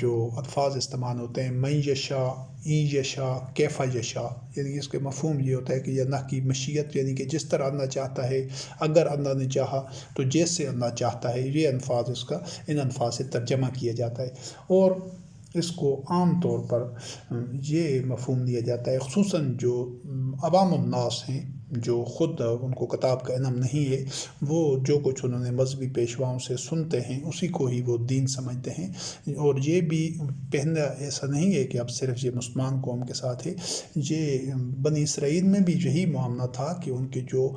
جو الفاظ استعمال ہوتے ہیں من یشا، این یشا، کیف یشا، یعنی اس کے مفہوم یہ ہوتا ہے کہ اللہ کی مشیت، یعنی کہ جس طرح اللہ چاہتا ہے، اگر اللہ نے چاہا تو جیسے اللہ چاہتا ہے، یہ الفاظ اس کا ان الفاظ سے ترجمہ کیا جاتا ہے۔ اور اس کو عام طور پر یہ مفہوم لیا جاتا ہے، خصوصاً جو عوام الناس ہیں، جو خود ان کو کتاب کا علم نہیں ہے، وہ جو کچھ انہوں نے مذہبی پیشواؤں سے سنتے ہیں اسی کو ہی وہ دین سمجھتے ہیں۔ اور یہ بھی پہنا ایسا نہیں ہے کہ اب صرف یہ مسلمان قوم کے ساتھ ہے، یہ بنی اسرائیل میں بھی یہی معاملہ تھا کہ ان کے جو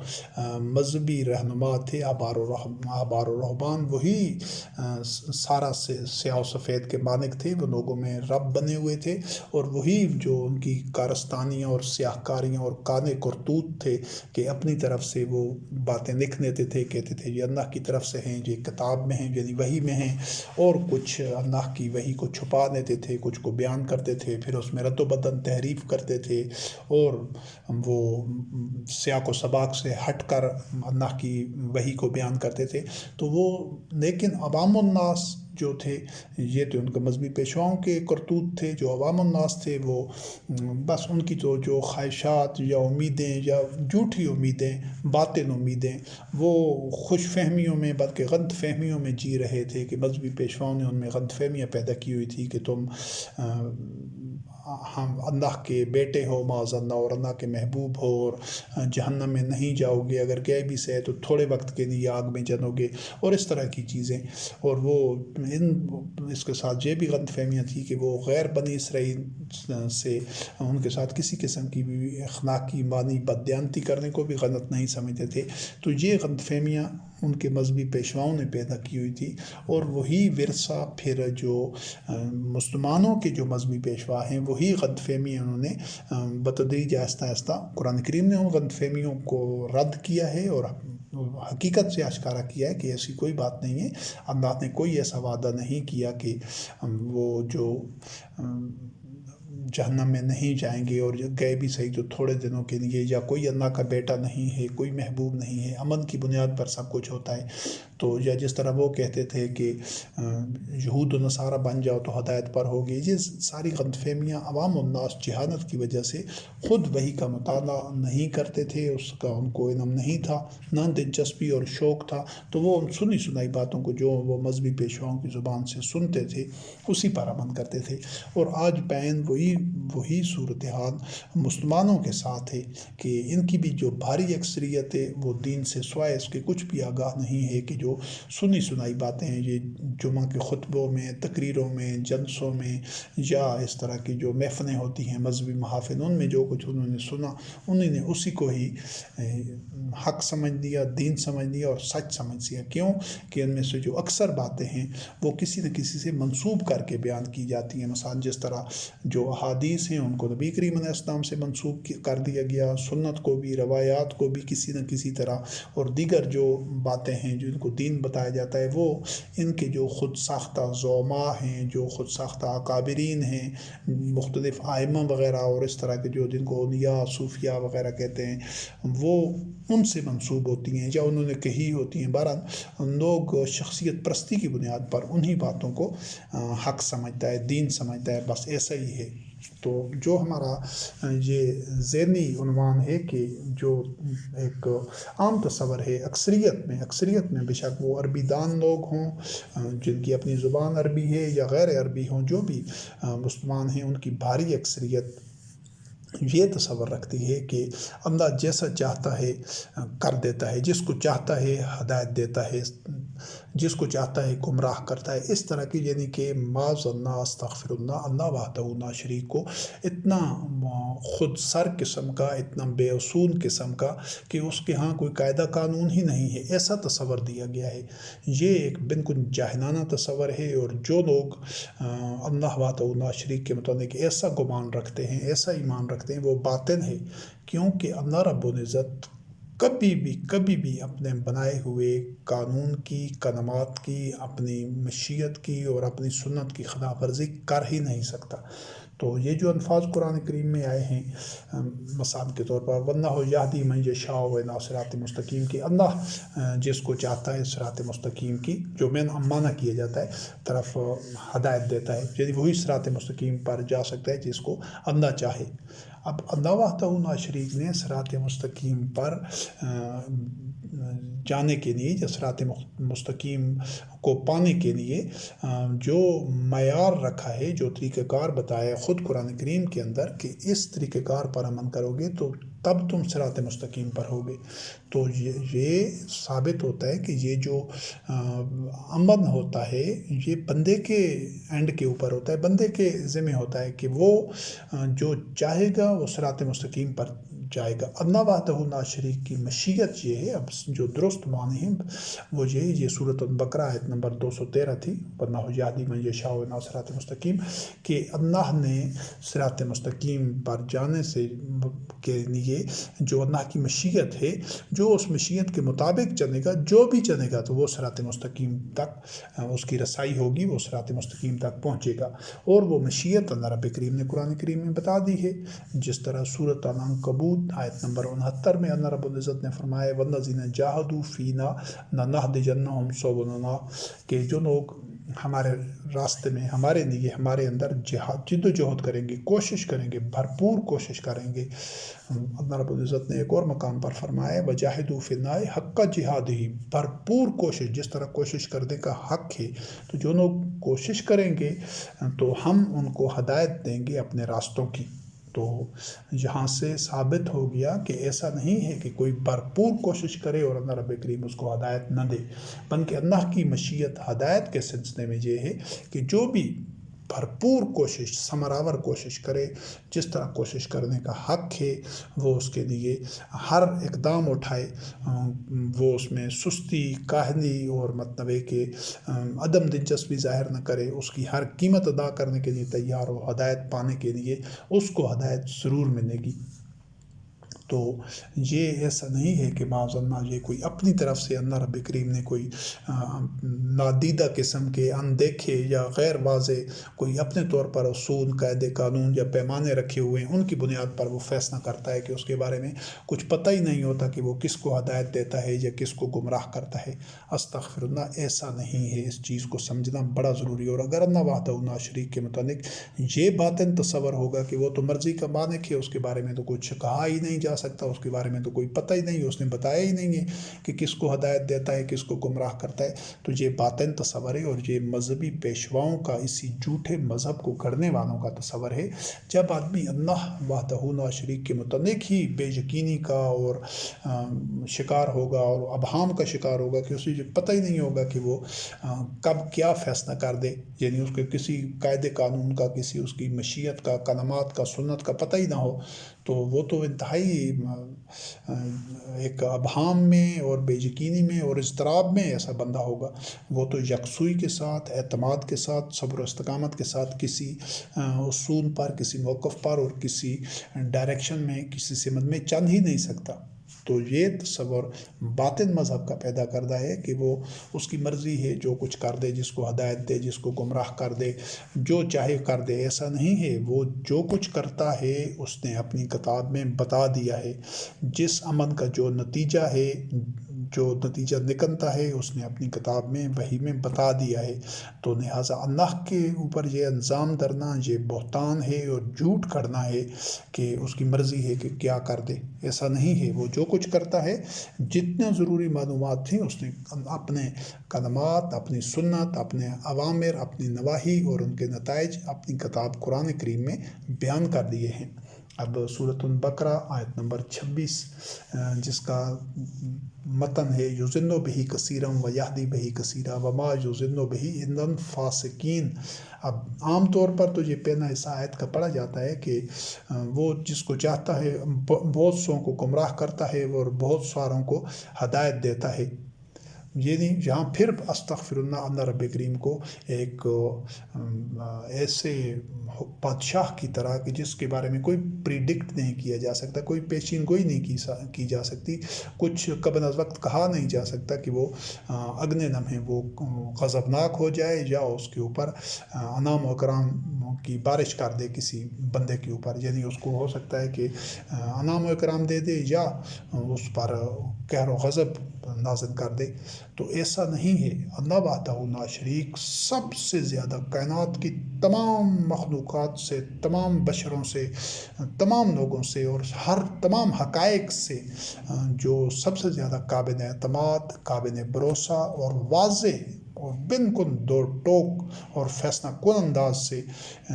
مذہبی رہنما تھے، احبار و رہبان، وہی سارا سیاہ و سفید کے مالک تھے، وہ لوگوں میں رب بنے ہوئے تھے، اور وہی جو ان کی کارستانیاں اور سیاہ کاریاں اور کانے کرتوت تھے کہ اپنی طرف سے وہ باتیں لکھ لیتے تھے، کہتے تھے یہ اللہ کی طرف سے ہیں، یہ کتاب میں ہیں، یعنی وحی میں ہیں، اور کچھ اللہ کی وحی کو چھپا دیتے تھے، کچھ کو بیان کرتے تھے، پھر اس میں رد و بدن تحریف کرتے تھے، اور وہ سیاق و سباق سے ہٹ کر اللہ کی وحی کو بیان کرتے تھے۔ تو وہ لیکن عوام الناس جو تھے، یہ تو ان کے مذہبی پیشواؤں کے کرتوت تھے۔ جو عوام الناس تھے وہ بس ان کی تو جو خواہشات یا امیدیں یا جھوٹی امیدیں، باطل امیدیں، وہ خوش فہمیوں میں بلکہ غلط فہمیوں میں جی رہے تھے کہ مذہبی پیشواؤں نے ان میں غلط فہمیاں پیدا کی ہوئی تھی کہ تم ہم اللہ کے بیٹے ہو معاذ اللہ، اور اللہ کے محبوب ہو، اور جہنم میں نہیں جاؤ گے، اگر گئے بھی سے تو تھوڑے وقت کے لیے آگ میں جلو گے، اور اس طرح کی چیزیں۔ اور وہ اس کے ساتھ یہ بھی غلط فہمیاں تھی کہ وہ غیر بنی اسرائیل سے ان کے ساتھ کسی قسم کی بھی اخلاقی معنی بددیانتی کرنے کو بھی غلط نہیں سمجھتے تھے۔ تو یہ غلط فہمیاں ان کے مذہبی پیشواؤں نے پیدا کی ہوئی تھی، اور وہی ورثہ پھر جو مسلمانوں کے جو مذہبی پیشوا ہیں، وہی غلط فہمی انہوں نے بتدریج آہستہ آہستہ قرآن کریم نے ان غلط فہمیوں کو رد کیا ہے، اور حقیقت سے اشکارا کیا ہے کہ ایسی کوئی بات نہیں ہے۔ اللہ نے کوئی ایسا وعدہ نہیں کیا کہ وہ جو جہنم میں نہیں جائیں گے، اور گئے بھی صحیح تو تھوڑے دنوں کے لیے، یا کوئی اللہ کا بیٹا نہیں ہے، کوئی محبوب نہیں ہے، امن کی بنیاد پر سب کچھ ہوتا ہے۔ تو یا جس طرح وہ کہتے تھے کہ یہود و نصارہ بن جاؤ تو ہدایت پر ہوگی، یہ ساری غلط فہمیاں عوام الناس جہالت کی وجہ سے خود وحی کا مطالعہ نہیں کرتے تھے، اس کا ان کو علم نہیں تھا، نہ دلچسپی اور شوق تھا، تو وہ ان سنی سنائی باتوں کو جو وہ مذہبی پیشواؤں کی زبان سے سنتے تھے اسی پر عمل کرتے تھے۔ اور آج بین وہی صورتحال مسلمانوں کے ساتھ ہے کہ ان کی بھی جو بھاری اکثریت ہے وہ دین سے سوائے اس کے کچھ بھی آگاہ نہیں ہے، کہ جو سنی سنائی باتیں ہیں، یہ جمعہ کے خطبوں میں، تقریروں میں، جلسوں میں، یا اس طرح کی جو محفلیں ہوتی ہیں مذہبی محافل، ان میں جو کچھ انہوں نے سنا، انہوں نے اسی کو ہی حق سمجھ لیا، دین سمجھ لیا اور سچ سمجھ لیا۔ کیوں کہ ان میں سے جو اکثر باتیں ہیں وہ کسی نہ کسی سے منسوب کر کے بیان کی جاتی ہیں، مثلا جس طرح جو احادیث ہیں ان کو نبی کریم علیہ السلام سے منسوب کر دیا گیا، سنت کو بھی، روایات کو بھی کسی نہ کسی طرح، اور دیگر جو باتیں ہیں جن کو دین بتایا جاتا ہے وہ ان کے جو خود ساختہ زعماء ہیں، جو خود ساختہ اکابرین ہیں، مختلف ائمہ وغیرہ، اور اس طرح کے جو جن کو اولیاء، صوفیاء وغیرہ کہتے ہیں، وہ ان سے منسوب ہوتی ہیں یا انہوں نے کہی ہوتی ہیں۔ بہرحال لوگ شخصیت پرستی کی بنیاد پر انہی باتوں کو حق سمجھتا ہے، دین سمجھتا ہے، بس ایسا ہی ہے۔ تو جو ہمارا یہ ذہنی عنوان ہے کہ جو ایک عام تصور ہے اکثریت میں بے شک وہ عربی دان لوگ ہوں جن کی اپنی زبان عربی ہے، یا غیر عربی ہوں، جو بھی مسلمان ہیں، ان کی بھاری اکثریت یہ تصور رکھتی ہے کہ اللہ جیسا چاہتا ہے کر دیتا ہے، جس کو چاہتا ہے ہدایت دیتا ہے، جس کو چاہتا ہے گمراہ کرتا ہے، اس طرح کی، یعنی کہ معاذ اللہ، استغفر اللہ، اللہ وحدہ لا شریک کو اتنا خود سر قسم کا، اتنا بے اصول قسم کا کہ اس کے ہاں کوئی قاعدہ قانون ہی نہیں ہے، ایسا تصور دیا گیا ہے۔ یہ ایک بالکل جاہلانہ تصور ہے، اور جو لوگ اللہ وحدہ لا شریک کے متعلق ایسا گمان رکھتے ہیں، ایسا ایمان رکھتے ہیں، وہ باطل ہے، کیونکہ اللہ رب العزت کبھی بھی اپنے بنائے ہوئے قانون کی، کلمات کی، اپنی مشیت کی اور اپنی سنت کی خلاف ورزی کر ہی نہیں سکتا۔ تو یہ جو الفاظ قرآن کریم میں آئے ہیں مثال کے طور پر وَاللَّهُ يَهْدِي مَن يَشَاءُ إِلَىٰ صِرَاطٍ مستقیم کہ اللہ جس کو چاہتا ہے صراط مستقیم کی جو معنی کیا جاتا ہے طرف ہدایت دیتا ہے، یعنی وہی صراط مستقیم پر جا سکتا ہے جس کو اللہ چاہے۔ اب اللہ وحدہ لا شریک نے صراط مستقیم پر جانے کے لیے یا صراط مستقیم کو پانے کے لیے جو معیار رکھا ہے، جو طریقہ کار بتایا ہے خود قرآن کریم کے اندر کہ اس طریقہ کار پر عمل کرو گے تو تب تم صراط مستقیم پر ہوگے۔ تو یہ ثابت ہوتا ہے کہ یہ جو عمل ہوتا ہے یہ بندے کے اینڈ کے اوپر ہوتا ہے، بندے کے ذمہ ہوتا ہے کہ وہ جو چاہے گا وہ صراط مستقیم پر جائے گا۔ اللہ وحدہ لا شریک کی مشیت یہ ہے، اب جو درست معنی ہے وہ یہ سورۃ البقرہ آیت نمبر 213 تھی، وَاللَّهُ يَهْدِي مَن يَشَاءُ إِلَىٰ صِرَاطٍ مستقیم، کہ اللہ نے صراط مستقیم پر جانے سے کے لیے جو اللہ کی مشیت ہے، جو اس مشیت کے مطابق چلے گا، جو بھی چلے گا تو وہ صراط مستقیم تک اس کی رسائی ہوگی، وہ صراط مستقیم تک پہنچے گا۔ اور وہ مشیت اللہ رب کریم نے قرآن کریم میں بتا دی ہے، جس طرح سورۃ العنکبوت آیت نمبر 69 میں اللہ رب العزت نے فرمایا وَالَّذِينَ جَاهَدُوا فِينَا لَنَهْدِيَنَّهُمْ سُبُلَنَا، کہ جو لوگ ہمارے راستے میں ہمارے لیے ہمارے اندر جد و جہد کریں گے، کوشش کریں گے، بھرپور کوشش کریں گے۔ اللہ رب العزت نے ایک اور مقام پر فرمایا وَجَاهِدُوا فِي اللَّهِ حَقَّ جِهَادِهِ، بھرپور کوشش، جس طرح کوشش کرنے کا حق ہے تو جو لوگ کوشش کریں گے تو ہم ان کو ہدایت دیں گے اپنے راستوں کی۔ تو یہاں سے ثابت ہو گیا کہ ایسا نہیں ہے کہ کوئی بھرپور کوشش کرے اور اللہ رب کریم اس کو ہدایت نہ دے، بلکہ اللہ کی مشیت ہدایت کے سلسلے میں یہ ہے کہ جو بھی بھرپور کوشش، ثمرآور کوشش کرے، جس طرح کوشش کرنے کا حق ہے وہ اس کے لیے ہر اقدام اٹھائے، وہ اس میں سستی، کاہلی اور مطلب ہے کہ عدم دلچسپی ظاہر نہ کرے، اس کی ہر قیمت ادا کرنے کے لیے تیار ہو، ہدایت پانے کے لیے اس کو ہدایت ضرور ملے گی۔ تو یہ ایسا نہیں ہے کہ معاذ اللہ یہ کوئی اپنی طرف سے اللہ رب کریم نے کوئی نادیدہ قسم کے اندیکھے یا غیر واضح کوئی اپنے طور پر اصول، قاعدے، قانون یا پیمانے رکھے ہوئے ہیں، ان کی بنیاد پر وہ فیصلہ کرتا ہے کہ اس کے بارے میں کچھ پتہ ہی نہیں ہوتا کہ وہ کس کو ہدایت دیتا ہے یا کس کو گمراہ کرتا ہے۔ استغفر اللہ، ایسا نہیں ہے، اس چیز کو سمجھنا بڑا ضروری ہے۔ اور اگر اللہ وحدہ لا شریک کے متعلق یہ باطن تصور ہوگا کہ وہ تو مرضی کا مالک ہے، اس کے بارے میں تو کچھ کہا ہی نہیں جا سکتا، اس کے بارے میں تو کوئی پتہ ہی نہیں، اس نے بتایا ہی نہیں ہے کہ کس کو ہدایت دیتا ہے، کس کو گمراہ کرتا ہے، تو یہ باطن تصور ہے اور یہ مذہبی پیشواؤں کا، اسی جھوٹے مذہب کو گھڑنے والوں کا تصور ہے۔ جب آدمی اللہ وحدہ لا شریک کے متعلق ہی بے یقینی کا اور شکار ہوگا اور ابہام کا شکار ہوگا کہ اسے پتہ ہی نہیں ہوگا کہ وہ کب کیا فیصلہ کر دے، یعنی اس کے کسی قاعدے قانون کا، کسی اس کی مشیت کا، کلمات کا، سنت کا پتہ ہی نہ ہو، تو وہ تو انتہائی ایک ابہام میں اور بے یقینی میں اور اضطراب میں ایسا بندہ ہوگا۔ وہ تو یکسوئی کے ساتھ، اعتماد کے ساتھ، صبر و استقامت کے ساتھ کسی اصول پر، کسی موقف پر اور کسی ڈائریکشن میں، کسی سمت میں چل ہی نہیں سکتا۔ تو یہ تصور باطن مذہب کا پیدا کردہ ہے کہ وہ اس کی مرضی ہے، جو کچھ کر دے، جس کو ہدایت دے، جس کو گمراہ کر دے، جو چاہے کر دے۔ ایسا نہیں ہے، وہ جو کچھ کرتا ہے اس نے اپنی کتاب میں بتا دیا ہے، جس عمل کا جو نتیجہ ہے، جو نتیجہ نکلتا ہے، اس نے اپنی کتاب میں، وحی میں بتا دیا ہے۔ تو لہٰذا اللہ کے اوپر یہ الزام دھرنا یہ بہتان ہے اور جھوٹ کھڑنا ہے کہ اس کی مرضی ہے کہ کیا کر دے۔ ایسا نہیں ہے، وہ جو کچھ کرتا ہے، جتنے ضروری معلومات تھیں اس نے اپنے کلمات، اپنی سنت، اپنے اوامر، اپنی نواہی اور ان کے نتائج اپنی کتاب قرآن کریم میں بیان کر دیے ہیں۔ اب سورۃ البقرہ آیت نمبر 26 جس کا متن ہے یُضِلُّ بِهِ کثیرا وَیَہْدِی بِهِ کثیرا وَمَا یُضِلُّ بِهِ إِلَّا الفاسقین۔ اب عام طور پر تو یہ پہلا حصہ آیت کا پڑھا جاتا ہے کہ وہ جس کو چاہتا ہے بہت سوں کو گمراہ کرتا ہے اور بہت ساروں کو ہدایت دیتا ہے، یعنی یہاں پھر استغفر اللہ رب کریم کو ایک ایسے بادشاہ کی طرح کہ جس کے بارے میں کوئی پریڈکٹ نہیں کیا جا سکتا، کوئی پیشین گوئی نہیں کی جا سکتی، کچھ قبل از وقت کہا نہیں جا سکتا کہ وہ اگلے لمحے وہ غضبناک ہو جائے یا اس کے اوپر انعام و اکرام کی بارش کر دے کسی بندے کے اوپر، یعنی اس کو ہو سکتا ہے کہ انعام و اکرام دے دے یا اس پر قہر و غضب نازل کر دے، تو ایسا نہیں ہے۔ اللہ وحدہ لا شریک سب سے زیادہ کائنات کی تمام مخلوقات سے، تمام بشروں سے، تمام لوگوں سے اور ہر تمام حقائق سے جو سب سے زیادہ قابل اعتماد، قابل بھروسہ اور واضح اور بالکل دو ٹوک اور فیصلہ کن انداز سے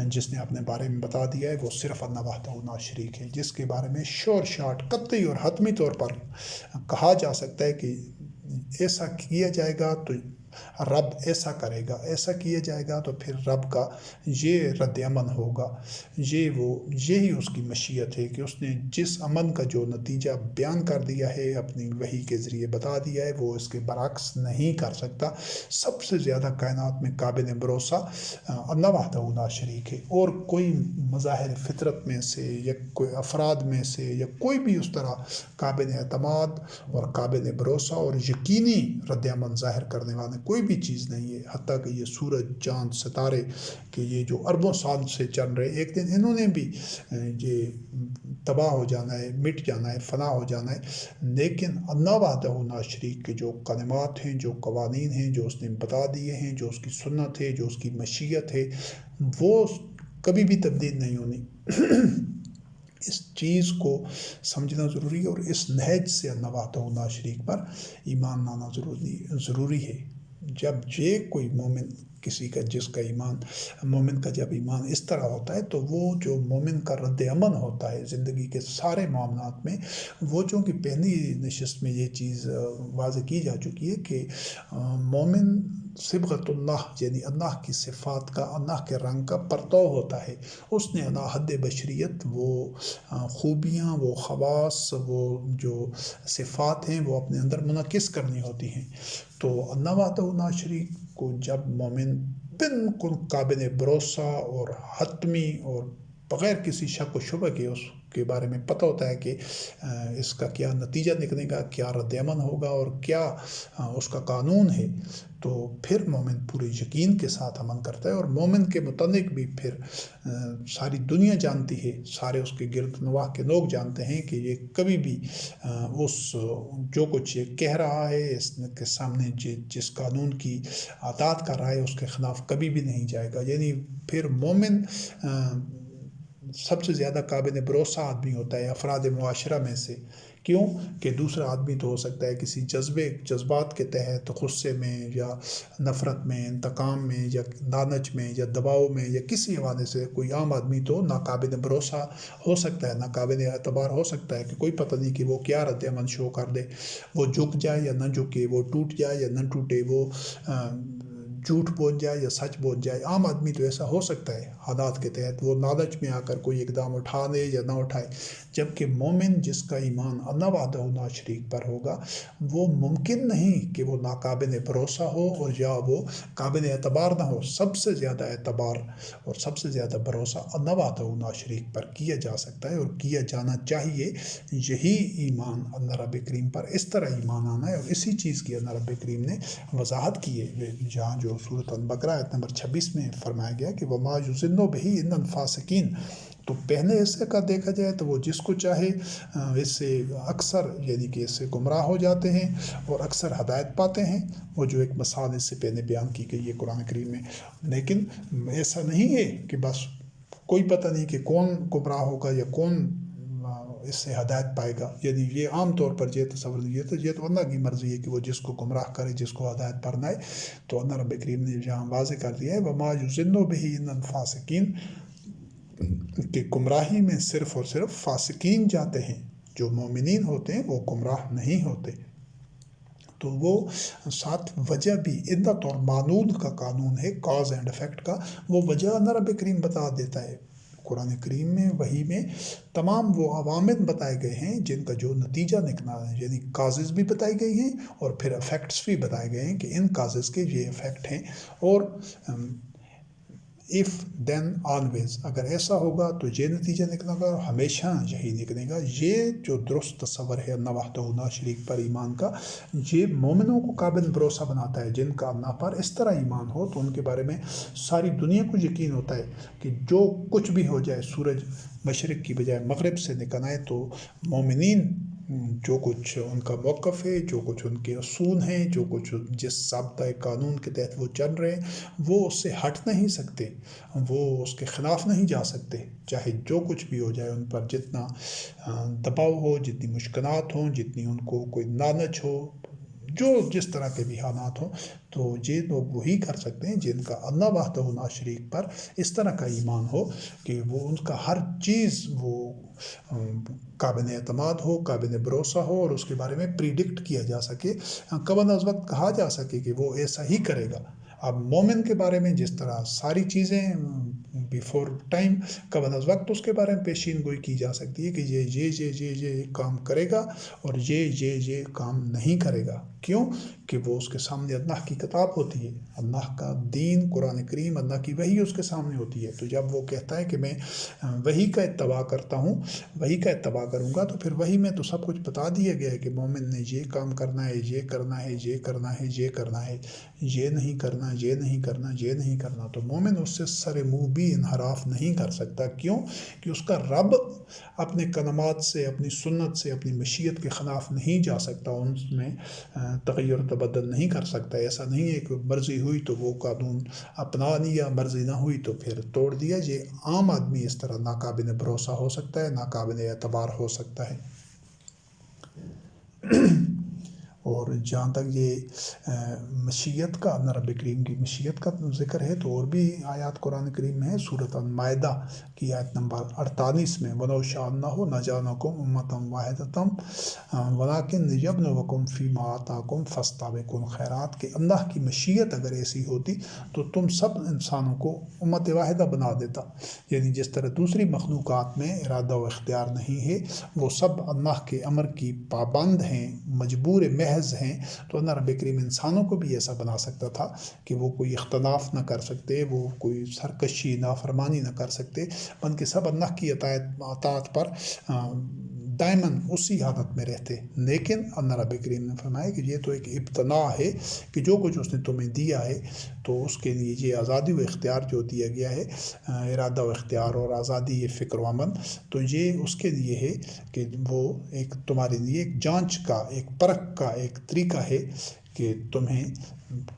جس نے اپنے بارے میں بتا دیا ہے، وہ صرف اللہ وحدہ لا شریک ہے، جس کے بارے میں شور شاٹ قطعی اور حتمی طور پر کہا جا سکتا ہے کہ ایسا کیا جائے گا تو رب ایسا کرے گا، ایسا کیا جائے گا تو پھر رب کا یہ رد عمل ہوگا، یہی اس کی مشیت ہے کہ اس نے جس عمل کا جو نتیجہ بیان کر دیا ہے، اپنی وحی کے ذریعے بتا دیا ہے، وہ اس کے برعکس نہیں کر سکتا۔ سب سے زیادہ کائنات میں قابل بھروسہ اللہ وحدہ لا شریک ہے، اور کوئی مظاہر فطرت میں سے یا کوئی افراد میں سے یا کوئی بھی اس طرح قابل اعتماد اور قابل بھروسہ اور یقینی رد عمل ظاہر کرنے والے کوئی بھی چیز نہیں ہے، حتیٰ کہ یہ سورج، چاند، ستارے کہ یہ جو اربوں سال سے چل رہے، ایک دن انہوں نے بھی یہ تباہ ہو جانا ہے، مٹ جانا ہے، فنا ہو جانا ہے، لیکن اللہ وحدہ لا شریک کے جو کلمات ہیں، جو قوانین ہیں، جو اس نے بتا دیے ہیں، جو اس کی سنت ہے، جو اس کی مشیت ہے، وہ کبھی بھی تبدیل نہیں ہونی۔ اس چیز کو سمجھنا ضروری ہے، اور اس نہج سے اللہ وحدہ لا شریک پر ایمان لانا ضروری ہے۔ جب یہ کوئی مومن کسی کا جس کا ایمان، مومن کا جب ایمان اس طرح ہوتا ہے، تو وہ جو مومن کا رد عمل ہوتا ہے زندگی کے سارے معاملات میں، وہ چونکہ پہلی نشست میں یہ چیز واضح کی جا چکی ہے کہ مومن صبغت اللہ، یعنی اللہ کی صفات کا، اللہ کے رنگ کا پرتو ہوتا ہے۔ اس نے اللہ حد بشریت وہ خوبیاں، وہ خواص، وہ جو صفات ہیں وہ اپنے اندر منعکس کرنی ہوتی ہیں۔ تو اللہ وحدہ لا شریک کو جب مومن بالکل قابل بھروسہ اور حتمی اور بغیر کسی شک و شبہ کے اس کے بارے میں پتہ ہوتا ہے کہ اس کا کیا نتیجہ نکلے گا، کیا رد عمل ہوگا اور کیا اس کا قانون ہے، تو پھر مومن پورے یقین کے ساتھ عمل کرتا ہے، اور مومن کے متعلق بھی پھر ساری دنیا جانتی ہے، سارے اس کے گرد نواح کے لوگ جانتے ہیں کہ یہ کبھی بھی اس جو کچھ یہ کہہ رہا ہے، اس کے سامنے جس قانون کی اطاعت کر رہا ہے، اس کے خلاف کبھی بھی نہیں جائے گا۔ یعنی پھر مومن سب سے زیادہ قابل بھروسہ آدمی ہوتا ہے افراد معاشرہ میں سے۔ کیوں کہ دوسرا آدمی تو ہو سکتا ہے کسی جذبات کے تحت، غصے میں یا نفرت میں، انتقام میں یا لالچ میں یا دباؤ میں یا کسی حوالے سے کوئی عام آدمی تو ناقابل بھروسہ ہو سکتا ہے، ناقابل اعتبار ہو سکتا ہے کہ کوئی پتہ نہیں کہ وہ کیا رد عمل شو کر دے، وہ جھک جائے یا نہ جھکے، وہ ٹوٹ جائے یا نہ ٹوٹے، وہ جھوٹ بول جائے یا سچ بول جائے۔ عام آدمی تو ایسا ہو سکتا ہے حالات کے تحت، وہ لالچ میں آ کر کوئی اقدام اٹھا دے یا نہ اٹھائے، جبکہ مومن جس کا ایمان اللہ وحدہ لا شریک پر ہوگا، وہ ممکن نہیں کہ وہ ناقابل بھروسہ ہو اور یا وہ قابل اعتبار نہ ہو۔ سب سے زیادہ اعتبار اور سب سے زیادہ بھروسہ اللہ وحدہ لا شریک پر کیا جا سکتا ہے اور کیا جانا چاہیے۔ یہی ایمان اللہ رب کریم پر اس طرح ایمان آنا ہے، اور اسی چیز کی اللہ رب کریم نے وضاحت کی ہے، جہاں جو سورۃ البقرہ آیت نمبر 26 میں فرمایا گیا کہ وَمَا يُضِلُّ بِهِ إِلَّا الْفَاسِقِينَ۔ تو پہلے حصے کا دیکھا جائے تو وہ جس کو چاہے اس سے اکثر یعنی کہ اس سے گمراہ ہو جاتے ہیں اور اکثر ہدایت پاتے ہیں، وہ جو ایک مثال اس سے پہلے بیان کی گئی ہے قرآن کریم میں۔ لیکن ایسا نہیں ہے کہ بس کوئی پتہ نہیں کہ کون گمراہ ہوگا یا کون اس سے ہدایت پائے گا، یعنی یہ عام طور پر یہ تصور یہ تو اللہ کی مرضی ہے کہ وہ جس کو گمراہ کرے، جس کو ہدایت پر نائے۔ تو اللہ رب کریم نے جہاں واضح کر دیا ہے وَمَا يُضِلُّ بِهِ إِلَّا الْفَاسِقِينَ، کہ گمراہی میں صرف اور صرف فاسقین جاتے ہیں، جو مومنین ہوتے ہیں وہ گمراہ نہیں ہوتے۔ تو وہ ساتھ وجہ بھی علت اور معلول کا قانون ہے، کاز اینڈ افیکٹ کا، وہ وجہ اللہ رب کریم بتا دیتا ہے۔ قرآن کریم میں وحی میں تمام وہ عوامل بتائے گئے ہیں جن کا جو نتیجہ نکلا ہے، یعنی کازز بھی بتائی گئی ہیں اور پھر افیکٹس بھی بتائے گئے ہیں کہ ان کازز کے یہ افیکٹ ہیں، اور if then always، اگر ایسا ہوگا تو یہ نتیجہ نکلے گا، ہمیشہ یہی نکلے گا۔ یہ جو درست تصور ہے اللہ وحدہ لا شریک پر ایمان کا، یہ مومنوں کو قابل بھروسہ بناتا ہے۔ جن کا اللہ پر اس طرح ایمان ہو تو ان کے بارے میں ساری دنیا کو یقین ہوتا ہے کہ جو کچھ بھی ہو جائے، سورج مشرق کی بجائے مغرب سے نکل آئے تو مومنین جو کچھ ان کا موقف ہے، جو کچھ ان کے اصول ہیں، جو کچھ جس ضابطۂ قانون کے تحت وہ چل رہے ہیں، وہ اس سے ہٹ نہیں سکتے، وہ اس کے خلاف نہیں جا سکتے، چاہے جو کچھ بھی ہو جائے، ان پر جتنا دباؤ ہو، جتنی مشکلات ہوں، جتنی ان کو کوئی لالچ ہو، جو جس طرح کے بھی حالات ہوں، تو یہ لوگ وہی کر سکتے ہیں جن کا اللہ وحدہ لا شریک پر اس طرح کا ایمان ہو کہ وہ ان کا ہر چیز وہ قابل اعتماد ہو، قابل بھروسہ ہو، اور اس کے بارے میں پریڈکٹ کیا جا سکے، قبل از وقت کہا جا سکے کہ وہ ایسا ہی کرے گا۔ اب مومن کے بارے میں جس طرح ساری چیزیں بیفور ٹائم قبل از وقت اس کے بارے میں پیشین گوئی کی جا سکتی ہے کہ یہ کام کرے گا اور یہ کام نہیں کرے گا۔ کیوں؟ کہ وہ اس کے سامنے اللہ کی کتاب ہوتی ہے، اللہ کا دین قرآن کریم، اللہ کی وحی اس کے سامنے ہوتی ہے۔ تو جب وہ کہتا ہے کہ میں وحی کا اتباع کرتا ہوں، وحی کا اتباع کروں گا، تو پھر وحی میں تو سب کچھ بتا دیا گیا ہے کہ مومن نے یہ کام کرنا ہے، یہ کرنا ہے، یہ کرنا ہے، یہ کرنا ہے، یہ نہیں کرنا، یہ نہیں کرنا، یہ نہیں کرنا۔ تو مومن اس سے سر منہ بھی انحراف نہیں کر سکتا۔ کیوں؟ کہ اس کا رب اپنے کلمات سے، اپنی سنت سے، اپنی مشیت کے خلاف نہیں جا سکتا، ان میں تغیر و تبدل نہیں کر سکتا۔ ایسا نہیں ہے کہ مرضی ہوئی تو وہ قانون اپنا لیا، مرضی نہ ہوئی تو پھر توڑ دیا۔ یہ عام آدمی اس طرح ناقابل بھروسہ ہو سکتا ہے، ناقابل اعتبار ہو سکتا ہے۔ اور جہاں تک یہ مشیت کا، اللہ رب کریم کی مشیت کا ذکر ہے تو اور بھی آیات قرآن کریم میں ہے۔ سورۃ المائدہ کی آیت نمبر 48 میں وَلَوْ شَاءَ اللَّهُ لَجَعَلَكُمْ أُمَّةً وَاحِدَةً وَلَٰكِن لِيَبْلُوَكُمْ فِيمَا آتَاكُمْ فَاسْتَبِقُوا الْخَيْرَاتِ، کہ اللہ کی مشیت اگر ایسی ہوتی تو تم سب انسانوں کو امت واحدہ بنا دیتا۔ یعنی جس طرح دوسری مخلوقات میں ارادہ و اختیار نہیں ہے، وہ سب اللہ کے امر کی پابند ہیں، مجبور محض ہیں، تو اللہ رب کریم انسانوں کو بھی ایسا بنا سکتا تھا کہ وہ کوئی اختلاف نہ کر سکتے، وہ کوئی سرکشی، نافرمانی نہ کر سکتے، بلکہ سب اللہ کی اطاعت پر دائماً اسی حالت میں رہتے۔ لیکن اللہ رب کریم نے فرمایا کہ یہ تو ایک ابتلا ہے، کہ جو کچھ اس نے تمہیں دیا ہے تو اس کے لیے یہ آزادی و اختیار جو دیا گیا ہے، ارادہ و اختیار اور آزادی، یہ فکر و عمل، تو یہ اس کے لیے ہے کہ وہ ایک تمہارے لیے ایک جانچ کا، ایک پرکھ کا ایک طریقہ ہے کہ تمہیں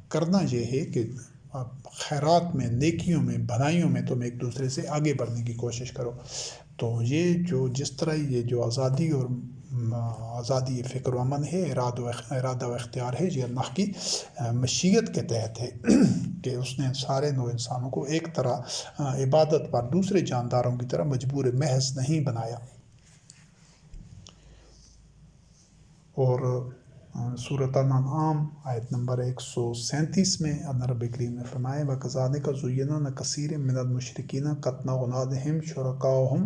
کرنا یہ ہے کہ خیرات میں، نیکیوں میں، بھلائیوں میں تم ایک دوسرے سے آگے بڑھنے کی کوشش کرو۔ تو یہ جو جس طرح یہ جو آزادی اور آزادی فکر و عمل ہے، ارادہ و اختیار ہے، یہ اللہ کی مشیت کے تحت ہے کہ اس نے سارے نو انسانوں کو ایک طرح عبادت پر دوسرے جانداروں کی طرح مجبور محض نہیں بنایا۔ اور سورۃ الانعام آیت نمبر 137 میں اللہ رب کریم نے فرمایا وَكَذَلِكَ زُيِّنَ لِكَثِيرٍ مِّنَ الْمُشْرِكِينَ قَتْلُ أَوْلَادِهِمْ شُرَكَاؤُهُمْ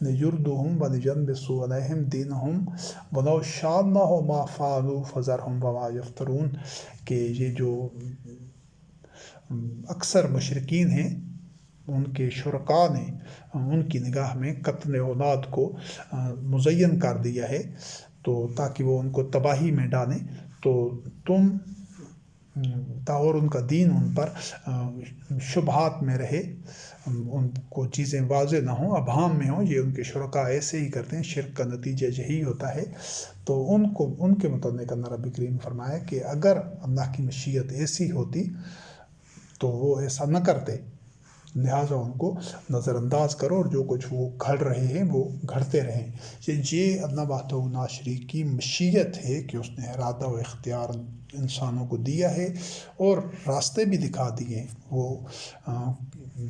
لِيُرْدُوهُمْ وَلِيَلْبِسُوا عَلَيْهِمْ دِينَهُمْ وَلَوْ شَاءَ اللَّهُ مَا فَعَلُوا فَذَرْهُمْ وَمَا يَفْتَرُونَ، کہ یہ جو اکثر مشرکین ہیں، ان کے شرکاء نے ان کی نگاہ میں قتل اولاد کو مزین کر دیا ہے، تو تاکہ وہ ان کو تباہی میں ڈالیں، تو تم اور ان کا دین ان پر شبہات میں رہے، ان کو چیزیں واضح نہ ہوں، ابہام میں ہوں۔ یہ ان کے شرکاء ایسے ہی کرتے ہیں، شرک کا نتیجہ یہی ہوتا ہے۔ تو ان کے متعلق اللہ رب کریم فرمایا کہ اگر اللہ کی مشیت ایسی ہوتی تو وہ ایسا نہ کرتے، لہٰذا ان کو نظر انداز کرو، اور جو کچھ وہ گھڑ رہے ہیں وہ گھڑتے رہیں۔ یہ اللہ وحدہ لا شریک کی مشیت ہے کہ اس نے ارادہ و اختیار انسانوں کو دیا ہے اور راستے بھی دکھا دیے۔ وہ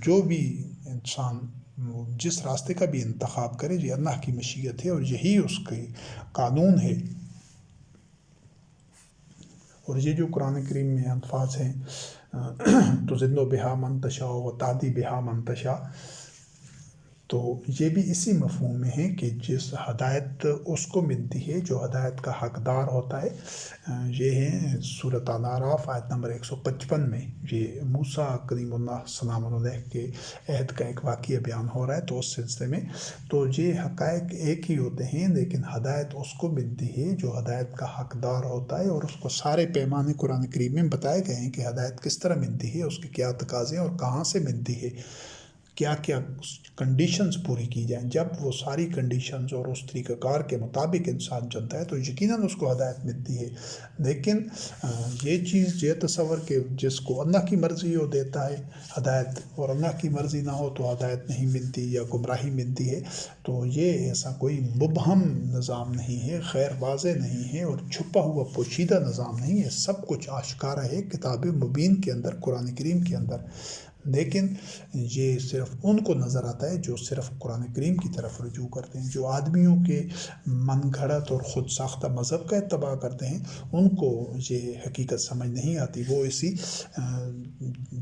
جو بھی انسان جس راستے کا بھی انتخاب کرے، یہ اللہ کی مشیت ہے اور یہی اس کے قانون ہے۔ اور یہ جو قرآن کریم میں الفاظ ہیں تُضِلُّ بِہَا مَن تَشَاءُ وَتَهْدِی بِہَا مَن تَشَاءُ، تو یہ بھی اسی مفہوم میں ہے کہ جس ہدایت اس کو ملتی ہے جو ہدایت کا حقدار ہوتا ہے۔ یہ ہے سورۃ الاعراف آیت نمبر 155 میں، یہ موسیٰ کلیم اللہ سلام علیہ کے عہد کا ایک واقعہ بیان ہو رہا ہے۔ تو اس سلسلے میں تو یہ حقائق ایک ہی ہوتے ہیں، لیکن ہدایت اس کو ملتی ہے جو ہدایت کا حقدار ہوتا ہے، اور اس کو سارے پیمانے قرآن کریم میں بتائے گئے ہیں کہ ہدایت کس طرح ملتی ہے، اس کے کیا تقاضے اور کہاں سے ملتی ہے، کیا کیا کنڈیشنز پوری کی جائیں۔ جب وہ ساری کنڈیشنز اور اس طریقہ کار کے مطابق انسان چلتا ہے تو یقیناً اس کو ہدایت ملتی ہے۔ لیکن یہ چیز، یہ تصور کہ جس کو اللہ کی مرضی ہو دیتا ہے ہدایت، اور اللہ کی مرضی نہ ہو تو ہدایت نہیں ملتی یا گمراہی ملتی ہے، تو یہ ایسا کوئی مبہم نظام نہیں ہے، غیر واضح نہیں ہے اور چھپا ہوا پوشیدہ نظام نہیں ہے، سب کچھ آشکارا ہے کتاب مبین کے اندر، قرآن کریم کے اندر۔ لیکن یہ صرف ان کو نظر آتا ہے جو صرف قرآن کریم کی طرف رجوع کرتے ہیں، جو آدمیوں کے من گھڑت اور خود ساختہ مذہب کا اتباع کرتے ہیں، ان کو یہ حقیقت سمجھ نہیں آتی۔ وہ اسی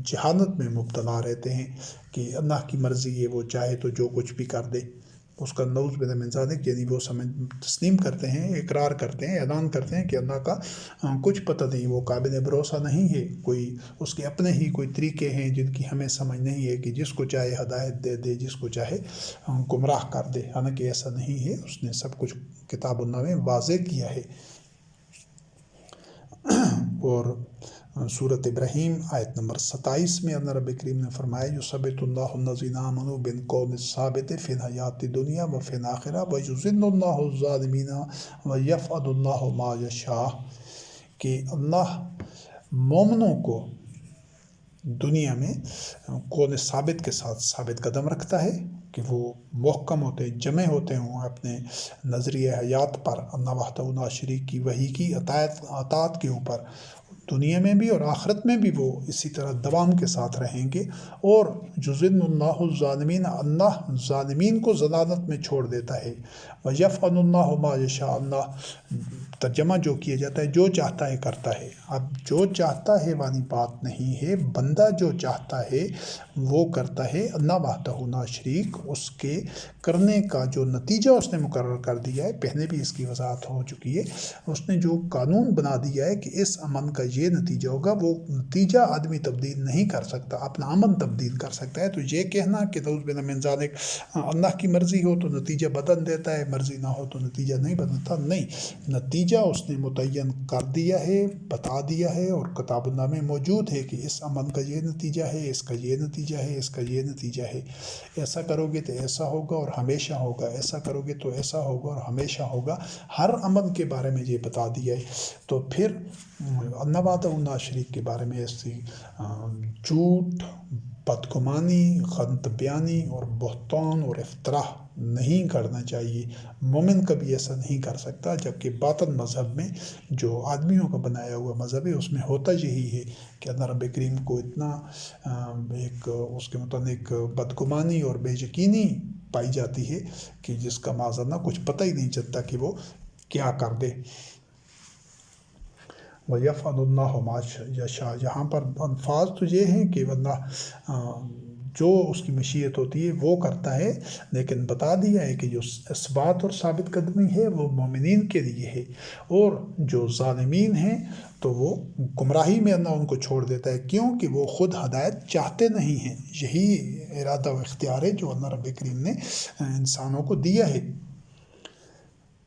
جہالت میں مبتلا رہتے ہیں کہ اللہ کی مرضی ہے، وہ چاہے تو جو کچھ بھی کر دے، اس کا نعوذ باللہ من ذالک، یعنی وہ تسلیم کرتے ہیں، اقرار کرتے ہیں، اعلان کرتے ہیں کہ اللہ کا کچھ پتہ نہیں، وہ قابل بھروسہ نہیں ہے، کوئی اس کے اپنے ہی کوئی طریقے ہیں جن کی ہمیں سمجھ نہیں ہے، کہ جس کو چاہے ہدایت دے دے، جس کو چاہے گمراہ کر دے۔ حالانکہ ایسا نہیں ہے، اس نے سب کچھ کتاب اللہ میں واضح کیا ہے۔ اور سورۃ ابراہیم آیت نمبر 27 میں اللہ رب کریم نے فرمایا، یثبت اللہ الذین آمنوا بالقول الثابت فی الحیاۃ الدنیا وفی الآخرہ ویذل اللہ الظالمین ویفعل اللہ ما یشاء، کہ اللہ مومنوں کو دنیا میں قول ثابت کے ساتھ ثابت قدم رکھتا ہے، کہ وہ محکم ہوتے، جمع ہوتے ہوں اپنے نظریہ حیات پر، اللہ وحدہ لا شریک کی وحی کی اطاعت کے اوپر، دنیا میں بھی اور آخرت میں بھی وہ اسی طرح دوام کے ساتھ رہیں گے۔ اور یذل اللہ الظالمین، اللہ ظالمین کو ضلالت میں چھوڑ دیتا ہے۔ ویفعل اللہ ما یشاء، اللہ ترجمہ جو کیا جاتا ہے جو چاہتا ہے کرتا ہے۔ اب جو چاہتا ہے والی بات نہیں ہے، بندہ جو چاہتا ہے وہ کرتا ہے، اللہ وحدہ لا شریک اس کے کرنے کا جو نتیجہ اس نے مقرر کر دیا ہے، پہلے بھی اس کی وضاحت ہو چکی ہے، اس نے جو قانون بنا دیا ہے کہ اس عمل کا یہ نتیجہ ہوگا، وہ نتیجہ آدمی تبدیل نہیں کر سکتا، اپنا عمل تبدیل کر سکتا ہے۔ تو یہ کہنا کہ نعوذ باللہ من ذالک اللہ کی مرضی ہو تو نتیجہ بدل دیتا ہے، مرضی نہ ہو تو نتیجہ نہیں بدلتا، نہیں، نتیجہ اس نے متعین کر دیا ہے، بتا دیا ہے، اور کتاب اللہ میں موجود ہے کہ اس عمل کا یہ نتیجہ ہے، اس کا یہ نتیجہ ہے، اس کا یہ نتیجہ ہے، ایسا کرو گے تو ایسا ہوگا اور ہمیشہ ہوگا، ایسا کرو گے تو ایسا ہوگا اور ہمیشہ ہوگا، ہر عمل کے بارے میں یہ بتا دیا ہے۔ تو پھر اللہ وحدہ لا شریک کے بارے میں ایسی جھوٹ، بدگمانی، غلط بیانی اور بہتان اور افتراء نہیں کرنا چاہیے۔ مومن کبھی ایسا نہیں کر سکتا، جبکہ باطن مذہب میں جو آدمیوں کا بنایا ہوا مذہب ہے، اس میں ہوتا یہی ہے کہ اللہ رب کریم کو اتنا ایک اس کے متعلق بدگمانی اور بے یقینی پائی جاتی ہے کہ جس کا معاذ اللہ کچھ پتہ ہی نہیں چلتا کہ وہ کیا کر دے۔ وَيَفْعَلُ اللَّهُ مَا يَشَاءُ، یہاں پر الفاظ تو یہ ہیں کہ اللہ جو اس کی مشیت ہوتی ہے وہ کرتا ہے، لیکن بتا دیا ہے کہ جو اثبات اور ثابت قدمی ہے وہ مومنین کے لیے ہے، اور جو ظالمین ہیں تو وہ گمراہی میں اللہ ان کو چھوڑ دیتا ہے، کیونکہ وہ خود ہدایت چاہتے نہیں ہیں۔ یہی ارادہ و اختیار ہے جو اللہ رب کریم نے انسانوں کو دیا ہے۔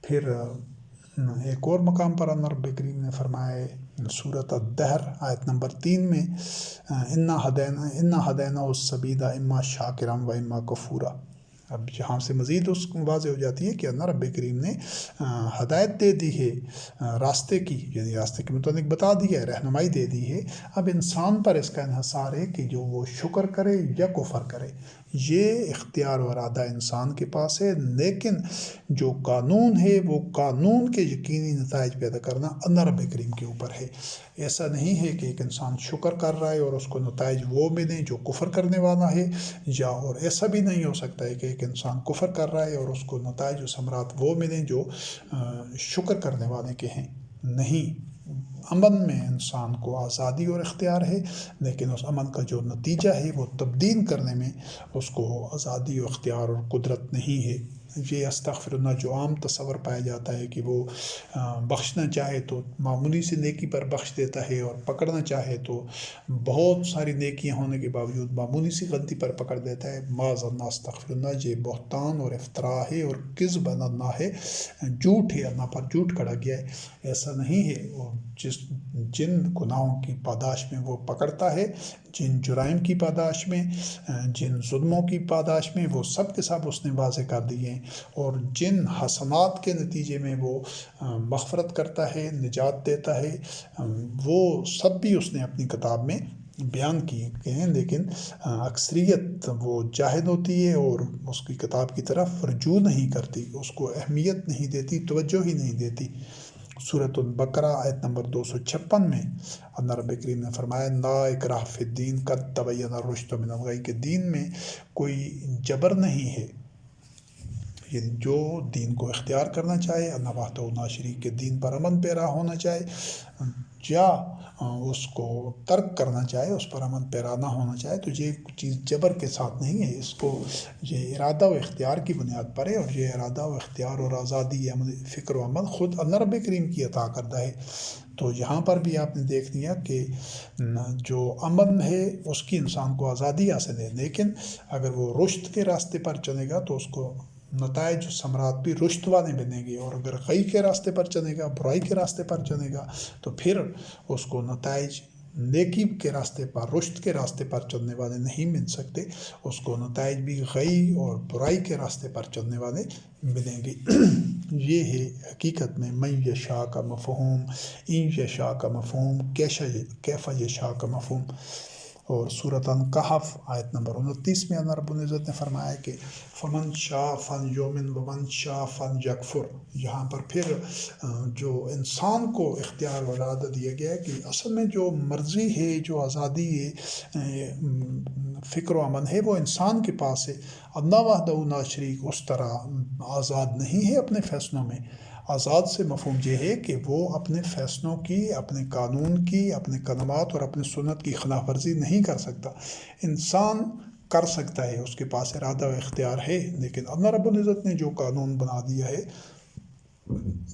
پھر ایک اور مقام پر اللہ رب کریم نے فرمایا سورۃ الدہر آیت نمبر 3 میں، اِنَّا هَدَيْنَاهُ السَّبِيلَ اِمَّا شَاكِرًا وَإِمَّا كَفُورًا۔ اب یہاں سے مزید اس کو واضح ہو جاتی ہے کہ اللہ رب کریم نے ہدایت دے دی ہے راستے کی، یعنی راستے کے متعلق بتا دیا ہے، رہنمائی دے دی ہے۔ اب انسان پر اس کا انحصار ہے کہ جو وہ شکر کرے یا کفر کرے، یہ اختیار و ارادہ انسان کے پاس ہے، لیکن جو قانون ہے وہ قانون کے یقینی نتائج پیدا کرنا اللہ رب کریم کے اوپر ہے۔ ایسا نہیں ہے کہ ایک انسان شکر کر رہا ہے اور اس کو نتائج وہ ملیں جو کفر کرنے والا ہے، یا اور ایسا بھی نہیں ہو سکتا ہے کہ ایک انسان کفر کر رہا ہے اور اس کو نتائج و ثمرات وہ ملیں جو شکر کرنے والے کے ہیں، نہیں، امن میں انسان کو آزادی اور اختیار ہے، لیکن اس امن کا جو نتیجہ ہے وہ تبدیل کرنے میں اس کو آزادی و اختیار اور قدرت نہیں ہے۔ یہ استغفر اللہ جو عام تصور پایا جاتا ہے کہ وہ بخشنا چاہے تو معمولی سی نیکی پر بخش دیتا ہے، اور پکڑنا چاہے تو بہت ساری نیکیاں ہونے کے باوجود معمولی سی غلطی پر پکڑ دیتا ہے۔ معاذ اللہ، استغفر اللہ، یہ بہتان اور افتراء ہے اور کذب اللہ ہے، جھوٹ ہے، اللہ پر جھوٹ کھڑا گیا ہے۔ ایسا نہیں ہے، وہ جن گناہوں کی پاداش میں وہ پکڑتا ہے، جن جرائم کی پاداش میں، جن ظلموں کی پاداش میں، وہ سب کے سب اس نے واضح کر دیے ہیں، اور جن حسنات کے نتیجے میں وہ مغفرت کرتا ہے، نجات دیتا ہے، وہ سب بھی اس نے اپنی کتاب میں بیان کیے گئے ہیں، لیکن اکثریت وہ جاہل ہوتی ہے اور اس کی کتاب کی طرف رجوع نہیں کرتی، اس کو اہمیت نہیں دیتی، توجہ ہی نہیں دیتی۔ سورۃ البقرہ آیت نمبر 256 میں اللہ رب کریم نے فرمایا، لا اکراہ فی الدین قد تبین الرشد من الغی، کہ دین میں کوئی جبر نہیں ہے، یعنی جو دین کو اختیار کرنا چاہے، اللہ وحدہ لا شریک کے دین پر امن پیرا ہونا چاہے، یا اس کو ترک کرنا چاہے، اس پر امن پیرا نہ ہونا چاہے، تو یہ چیز جبر کے ساتھ نہیں ہے، اس کو یہ ارادہ و اختیار کی بنیاد پر ہے، اور یہ ارادہ و اختیار اور آزادی، فکر و عمل خود اللہ رب کریم کی عطا کردہ ہے۔ تو یہاں پر بھی آپ نے دیکھ لیا کہ جو امن ہے اس کی انسان کو آزادی حاصل ہے، لیکن اگر وہ رشد کے راستے پر چلے گا تو اس کو نتائج و ثمرات بھی رشد والے بنیں گے، اور اگر غی کے راستے پر چلے گا، برائی کے راستے پر چلے گا، تو پھر اس کو نتائج نیکی کے راستے پر، رشد کے راستے پر چلنے والے نہیں مل سکتے، اس کو نتائج بھی غی اور برائی کے راستے پر چلنے والے ملیں گے۔ یہ ہے حقیقت میں من یشاء کا مفہوم، ان یشاء کا مفہوم، کیف یشاء کا مفہوم۔ اور سورۃ الکہف آیت نمبر 29 میں اللہ رب العزت نے فرمایا کہ فمن شاء فلیؤمن ومن شاء فلیکفر۔ یہاں پر پھر جو انسان کو اختیار و ارادہ دیا گیا ہے کہ اصل میں جو مرضی ہے، جو آزادی ہے، فکر و عمل ہے، وہ انسان کے پاس ہے۔ اللہ وحدہ لا شریک اس طرح آزاد نہیں ہے اپنے فیصلوں میں۔ آزاد سے مفہوم یہ ہے کہ وہ اپنے فیصلوں کی، اپنے قانون کی، اپنے کلمات اور اپنے سنت کی خلاف ورزی نہیں کر سکتا۔ انسان کر سکتا ہے، اس کے پاس ارادہ و اختیار ہے، لیکن اللہ رب العزت نے جو قانون بنا دیا ہے،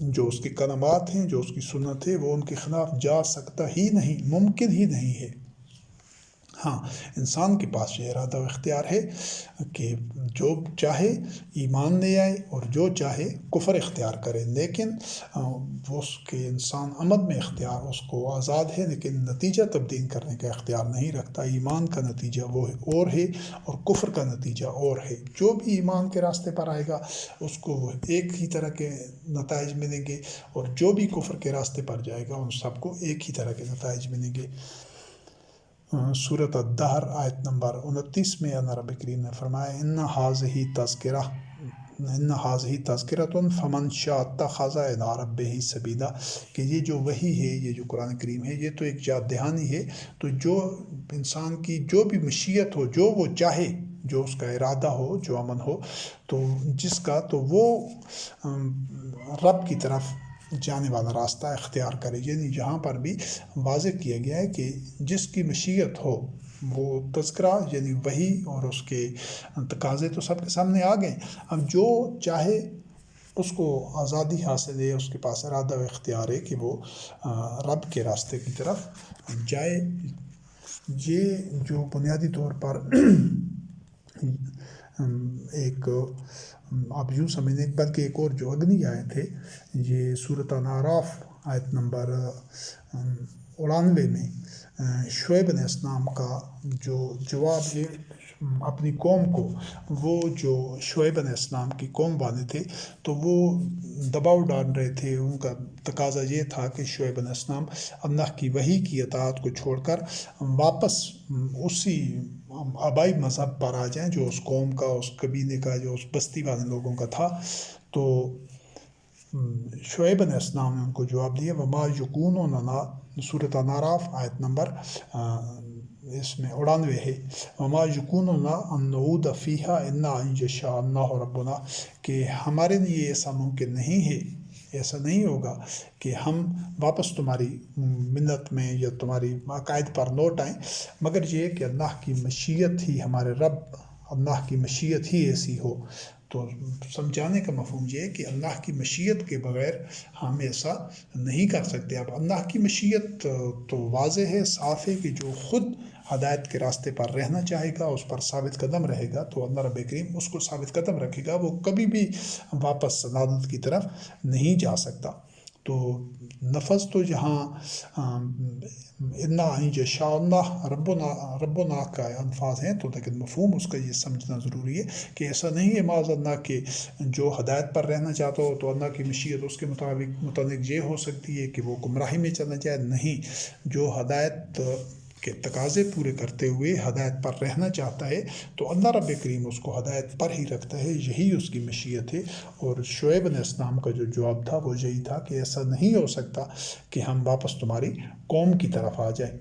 جو اس کی کلمات ہیں، جو اس کی سنت ہے، وہ ان کے خلاف جا سکتا ہی نہیں، ممکن ہی نہیں ہے۔ ہاں، انسان کے پاس یہ ارادہ و اختیار ہے کہ جو چاہے ایمان لے آئے اور جو چاہے کفر اختیار کرے، لیکن اس کے انسان عمل میں اختیار اس کو آزاد ہے، لیکن نتیجہ تبدیل کرنے کا اختیار نہیں رکھتا۔ ایمان کا نتیجہ وہ اور ہے اور کفر کا نتیجہ اور ہے۔ جو بھی ایمان کے راستے پر آئے گا اس کو ایک ہی طرح کے نتائج ملیں گے، اور جو بھی کفر کے راستے پر جائے گا ان سب کو ایک ہی طرح کے نتائج ملیں گے۔ سورۃ الدہر آیت نمبر 29 میں اللہ رب کریم نے فرمایا، ان ھذہ تذکرۃ فمن شاء اتخذ الی ربہ سبیلا، کہ یہ جو وحی ہے، یہ جو قرآن کریم ہے، یہ تو ایک یاد دہانی ہے، تو جو انسان کی جو بھی مشیت ہو، جو وہ چاہے، جو اس کا ارادہ ہو، جو امن ہو، تو جس کا تو وہ رب کی طرف جانے والا راستہ اختیار کرے۔ یعنی یہاں پر بھی واضح کیا گیا ہے کہ جس کی مشیت ہو وہ تذکرہ، یعنی وحی اور اس کے تقاضے تو سب کے سامنے آ گئے، اب جو چاہے اس کو آزادی حاصل ہے، اس کے پاس ارادہ و اختیار ہے کہ وہ رب کے راستے کی طرف جائے۔ یہ جو بنیادی طور پر ایک آپ یوں سمجھیں، بلکہ ایک اور جو اگنی آیت ہے، یہ سورۃ الاعراف آیت نمبر 99 میں شعیب علیہ السلام کا جو جواب ہے اپنی قوم کو، وہ جو شعیب علیہ السلام کی قوم والے تھے تو وہ دباؤ ڈال رہے تھے، ان کا تقاضا یہ تھا کہ شعیب علیہ السلام اللہ کی وحی کی اطاعت کو چھوڑ کر واپس اسی آبائی مذہب پر آ جائیں جو اس قوم کا، اس قبیلے کا، جو اس بستی والے لوگوں کا تھا۔ تو شعیب علیہ السلام نے ان کو جواب دیا، وما یکون لنا، سورۃ الاعراف آیت نمبر اس میں 99 ہے، وما یکون لنا ان نعود فیہا الا ان یشاء اللہ ربنا، کہ ہمارے لیے ایسا ممکن نہیں ہے، ایسا نہیں ہوگا کہ ہم واپس تمہاری ملت میں یا تمہاری عقائد پر لوٹ آئیں، مگر یہ کہ اللہ کی مشیت ہی، ہمارے رب اللہ کی مشیت ہی ایسی ہو۔ تو سمجھانے کا مفہوم یہ ہے کہ اللہ کی مشیت کے بغیر ہم ایسا نہیں کر سکتے۔ اب اللہ کی مشیت تو واضح ہے، صاف ہے کہ جو خود ہدایت کے راستے پر رہنا چاہے گا، اس پر ثابت قدم رہے گا، تو اللہ رب کریم اس کو ثابت قدم رکھے گا، وہ کبھی بھی واپس ضلالت کی طرف نہیں جا سکتا۔ تو لفظ تو جہاں انا یشاء اللہ ربنا کا الفاظ ہیں، تو لیکن مفہوم اس کا یہ سمجھنا ضروری ہے کہ ایسا نہیں ہے معاذ اللہ کہ جو ہدایت پر رہنا چاہتا ہو تو اللہ کی مشیت اس کے متعلق یہ ہو سکتی ہے کہ وہ گمراہی میں چلا جائے۔ نہیں، جو ہدایت کے تقاضے پورے کرتے ہوئے ہدایت پر رہنا چاہتا ہے تو اللہ رب کریم اس کو ہدایت پر ہی رکھتا ہے، یہی اس کی مشیت ہے۔ اور شعیب علیہ السلام کا جو جواب تھا وہ یہی تھا کہ ایسا نہیں ہو سکتا کہ ہم واپس تمہاری قوم کی طرف آ جائیں۔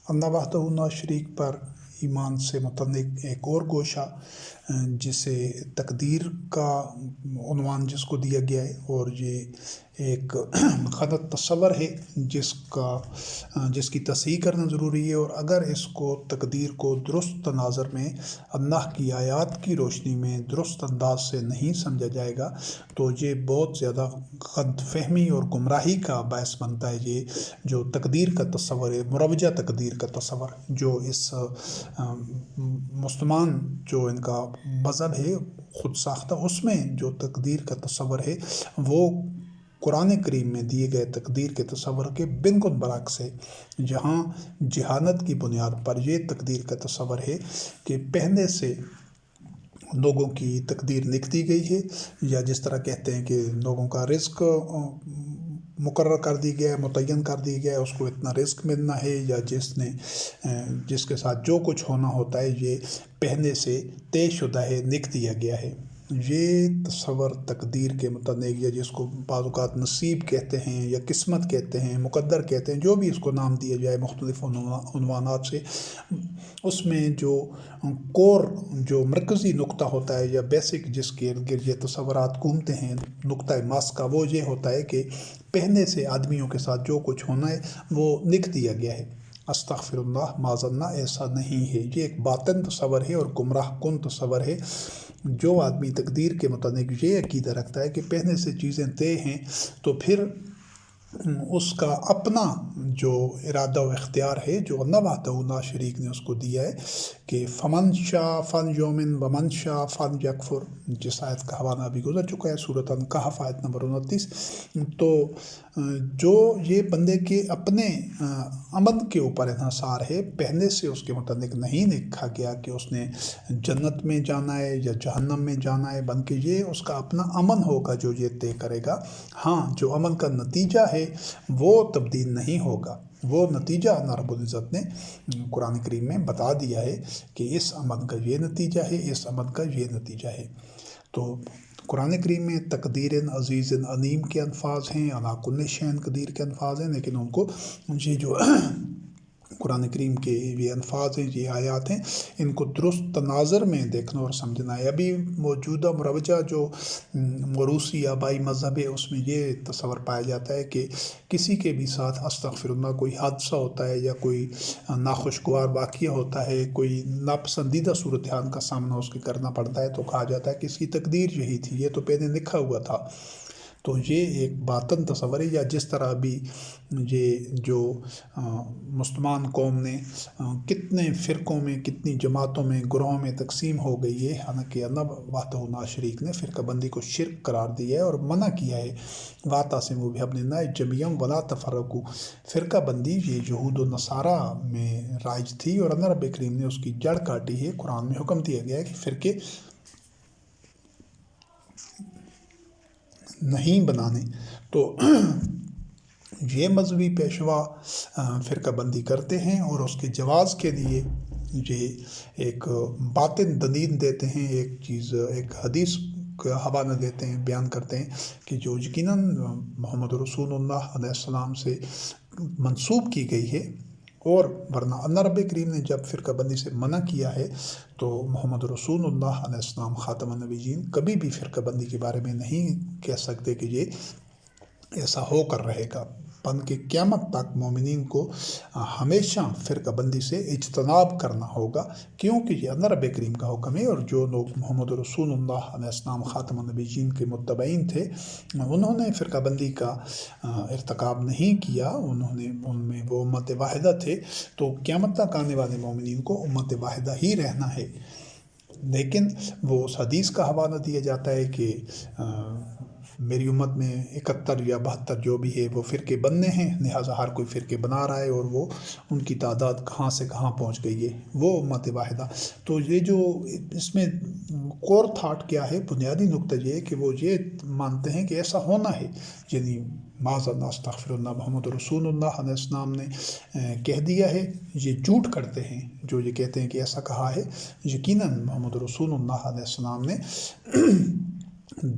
اللہ وحدہ لا شریک پر ایمان سے متعلق ایک اور گوشہ جسے تقدیر کا عنوان جس کو دیا گیا ہے، اور یہ ایک غلط تصور ہے جس کی تصحیح کرنا ضروری ہے، اور اگر اس کو تقدیر کو درست تناظر میں اللہ کی آیات کی روشنی میں درست انداز سے نہیں سمجھا جائے گا تو یہ بہت زیادہ غلط فہمی اور گمراہی کا باعث بنتا ہے۔ یہ جو تقدیر کا تصور ہے، مروجہ تقدیر کا تصور، جو اس مسلمان جو ان کا مذہب ہے خود ساختہ، اس میں جو تقدیر کا تصور ہے وہ قرآن کریم میں دیے گئے تقدیر کے تصور کے بالکل برعکس ہے، جہاں جہالت کی بنیاد پر یہ تقدیر کا تصور ہے کہ پہلے سے لوگوں کی تقدیر لکھ دی گئی ہے، یا جس طرح کہتے ہیں کہ لوگوں کا رزق مقرر کر دی گیا ہے، متعین کر دی گیا ہے، اس کو اتنا رزق ملنا ہے، یا جس کے ساتھ جو کچھ ہونا ہوتا ہے یہ پہلے سے طے شدہ ہے، لکھ دیا گیا ہے۔ یہ تصور تقدیر کے متعلق، یا جس کو بعض اوقات نصیب کہتے ہیں یا قسمت کہتے ہیں، مقدر کہتے ہیں، جو بھی اس کو نام دیا جائے مختلف عنوانات سے، اس میں جو کور، جو مرکزی نقطہ ہوتا ہے یا بیسک جس کے ارد گرد یہ تصورات گھومتے ہیں، نقطۂ ماس کا، وہ یہ ہوتا ہے کہ پہلے سے آدمیوں کے ساتھ جو کچھ ہونا ہے وہ لکھ دیا گیا ہے۔ استغفر اللہ، معاذ اللہ، ایسا نہیں ہے۔ یہ ایک باطن تصور ہے اور گمراہ کن تصور ہے۔ جو آدمی تقدیر کے متعلق یہ عقیدہ رکھتا ہے کہ پہلے سے چیزیں طے ہیں، تو پھر اس کا اپنا جو ارادہ و اختیار ہے جو اللہ وحدہ لا شریک نے اس کو دیا ہے کہ فمن شاء فلیؤمن ومن شاء فلیکفر، جس آیت کا حوالہ ابھی گزر چکا ہے، سورۃ الکہف آیت نمبر 29۔ تو جو یہ بندے کے اپنے عمل کے اوپر انحصار ہے، پہلے سے اس کے متعلق نہیں لکھا گیا کہ اس نے جنت میں جانا ہے یا جہنم میں جانا ہے، بلکہ یہ اس کا اپنا عمل ہوگا جو یہ طے کرے گا۔ ہاں، جو عمل کا نتیجہ ہے وہ تبدیل نہیں ہوگا، وہ نتیجہ اللہ رب العزت نے قرآن کریم میں بتا دیا ہے کہ اس عمل کا یہ نتیجہ ہے، اس عمل کا یہ نتیجہ ہے۔ تو قرآن کریم میں تقدیر عزیز علیم کے الفاظ ہیں، علی کل شیء قدیر کے الفاظ ہیں، لیکن ان کو یہ جو قرآن کریم کے یہ الفاظ ہیں، یہ آیات ہیں، ان کو درست تناظر میں دیکھنا اور سمجھنا ہے۔ ابھی موجودہ مروجہ جو موروثی آبائی مذہب ہے، اس میں یہ تصور پایا جاتا ہے کہ کسی کے بھی ساتھ استغفر اللہ کوئی حادثہ ہوتا ہے یا کوئی ناخوشگوار واقعہ ہوتا ہے، کوئی ناپسندیدہ صورتحال کا سامنا اس کے کرنا پڑتا ہے، تو کہا جاتا ہے کہ اس کی تقدیر یہی تھی، یہ تو پہلے لکھا ہوا تھا۔ تو یہ ایک باطن تصور ہے، یا جس طرح ابھی یہ جو مسلمان قوم نے کتنے فرقوں میں، کتنی جماعتوں میں، گروہوں میں تقسیم ہو گئی ہے، حالانکہ اللہ وحدہ لا شریک نے فرقہ بندی کو شرک قرار دیا ہے اور منع کیا ہے۔ واعتصموا بحبل اللہ جمیعا ولا تفرقوا، فرقہ بندی یہ یہود و نصارہ میں رائج تھی اور اللہ رب کریم نے اس کی جڑ کاٹی ہے۔ قرآن میں حکم دیا گیا ہے کہ فرقے نہیں بنانے۔ تو یہ مذہبی پیشوا فرقہ بندی کرتے ہیں اور اس کے جواز کے لیے یہ ایک باطن دلیل دیتے ہیں، ایک حدیث کا حوالہ دیتے ہیں، بیان کرتے ہیں کہ جو یقیناً محمد رسول اللہ علیہ السلام سے منسوب کی گئی ہے، اور ورنہ اللہ رب کریم نے جب فرقہ بندی سے منع کیا ہے تو محمد رسول اللہ علیہ السلام خاتم النبیین کبھی بھی فرقہ بندی کے بارے میں نہیں کہہ سکتے کہ یہ ایسا ہو کر رہے گا، بلکہ قیامت تک مومنین کو ہمیشہ فرقہ بندی سے اجتناب کرنا ہوگا، کیونکہ یہ اللہ رب کریم کا حکم ہے۔ اور جو لوگ محمد رسول اللہ علیہ السلام خاتم النبیین کے متبعین تھے، انہوں نے فرقہ بندی کا ارتکاب نہیں کیا، ان میں وہ امت واحدہ تھے، تو قیامت تک آنے والے مومنین کو امت واحدہ ہی رہنا ہے۔ لیکن وہ اس حدیث کا حوالہ دیا جاتا ہے کہ میری امت میں 71 یا 72 جو بھی ہے وہ فرقے بننے ہیں، لہٰذا ہر کوئی فرقے بنا رہا ہے، اور وہ ان کی تعداد کہاں سے کہاں پہنچ گئی ہے، وہ امت واحدہ۔ تو یہ جو اس میں کور تھاٹ کیا ہے، بنیادی نقطہ یہ ہے کہ وہ یہ مانتے ہیں کہ ایسا ہونا ہے، یعنی معاذ اللہ استغفر اللہ محمد رسول اللہ علیہ السلام نے کہہ دیا ہے، یہ جھوٹ کرتے ہیں جو یہ کہتے ہیں کہ ایسا کہا ہے۔ یقیناً محمد رسول اللہ علیہ السلام نے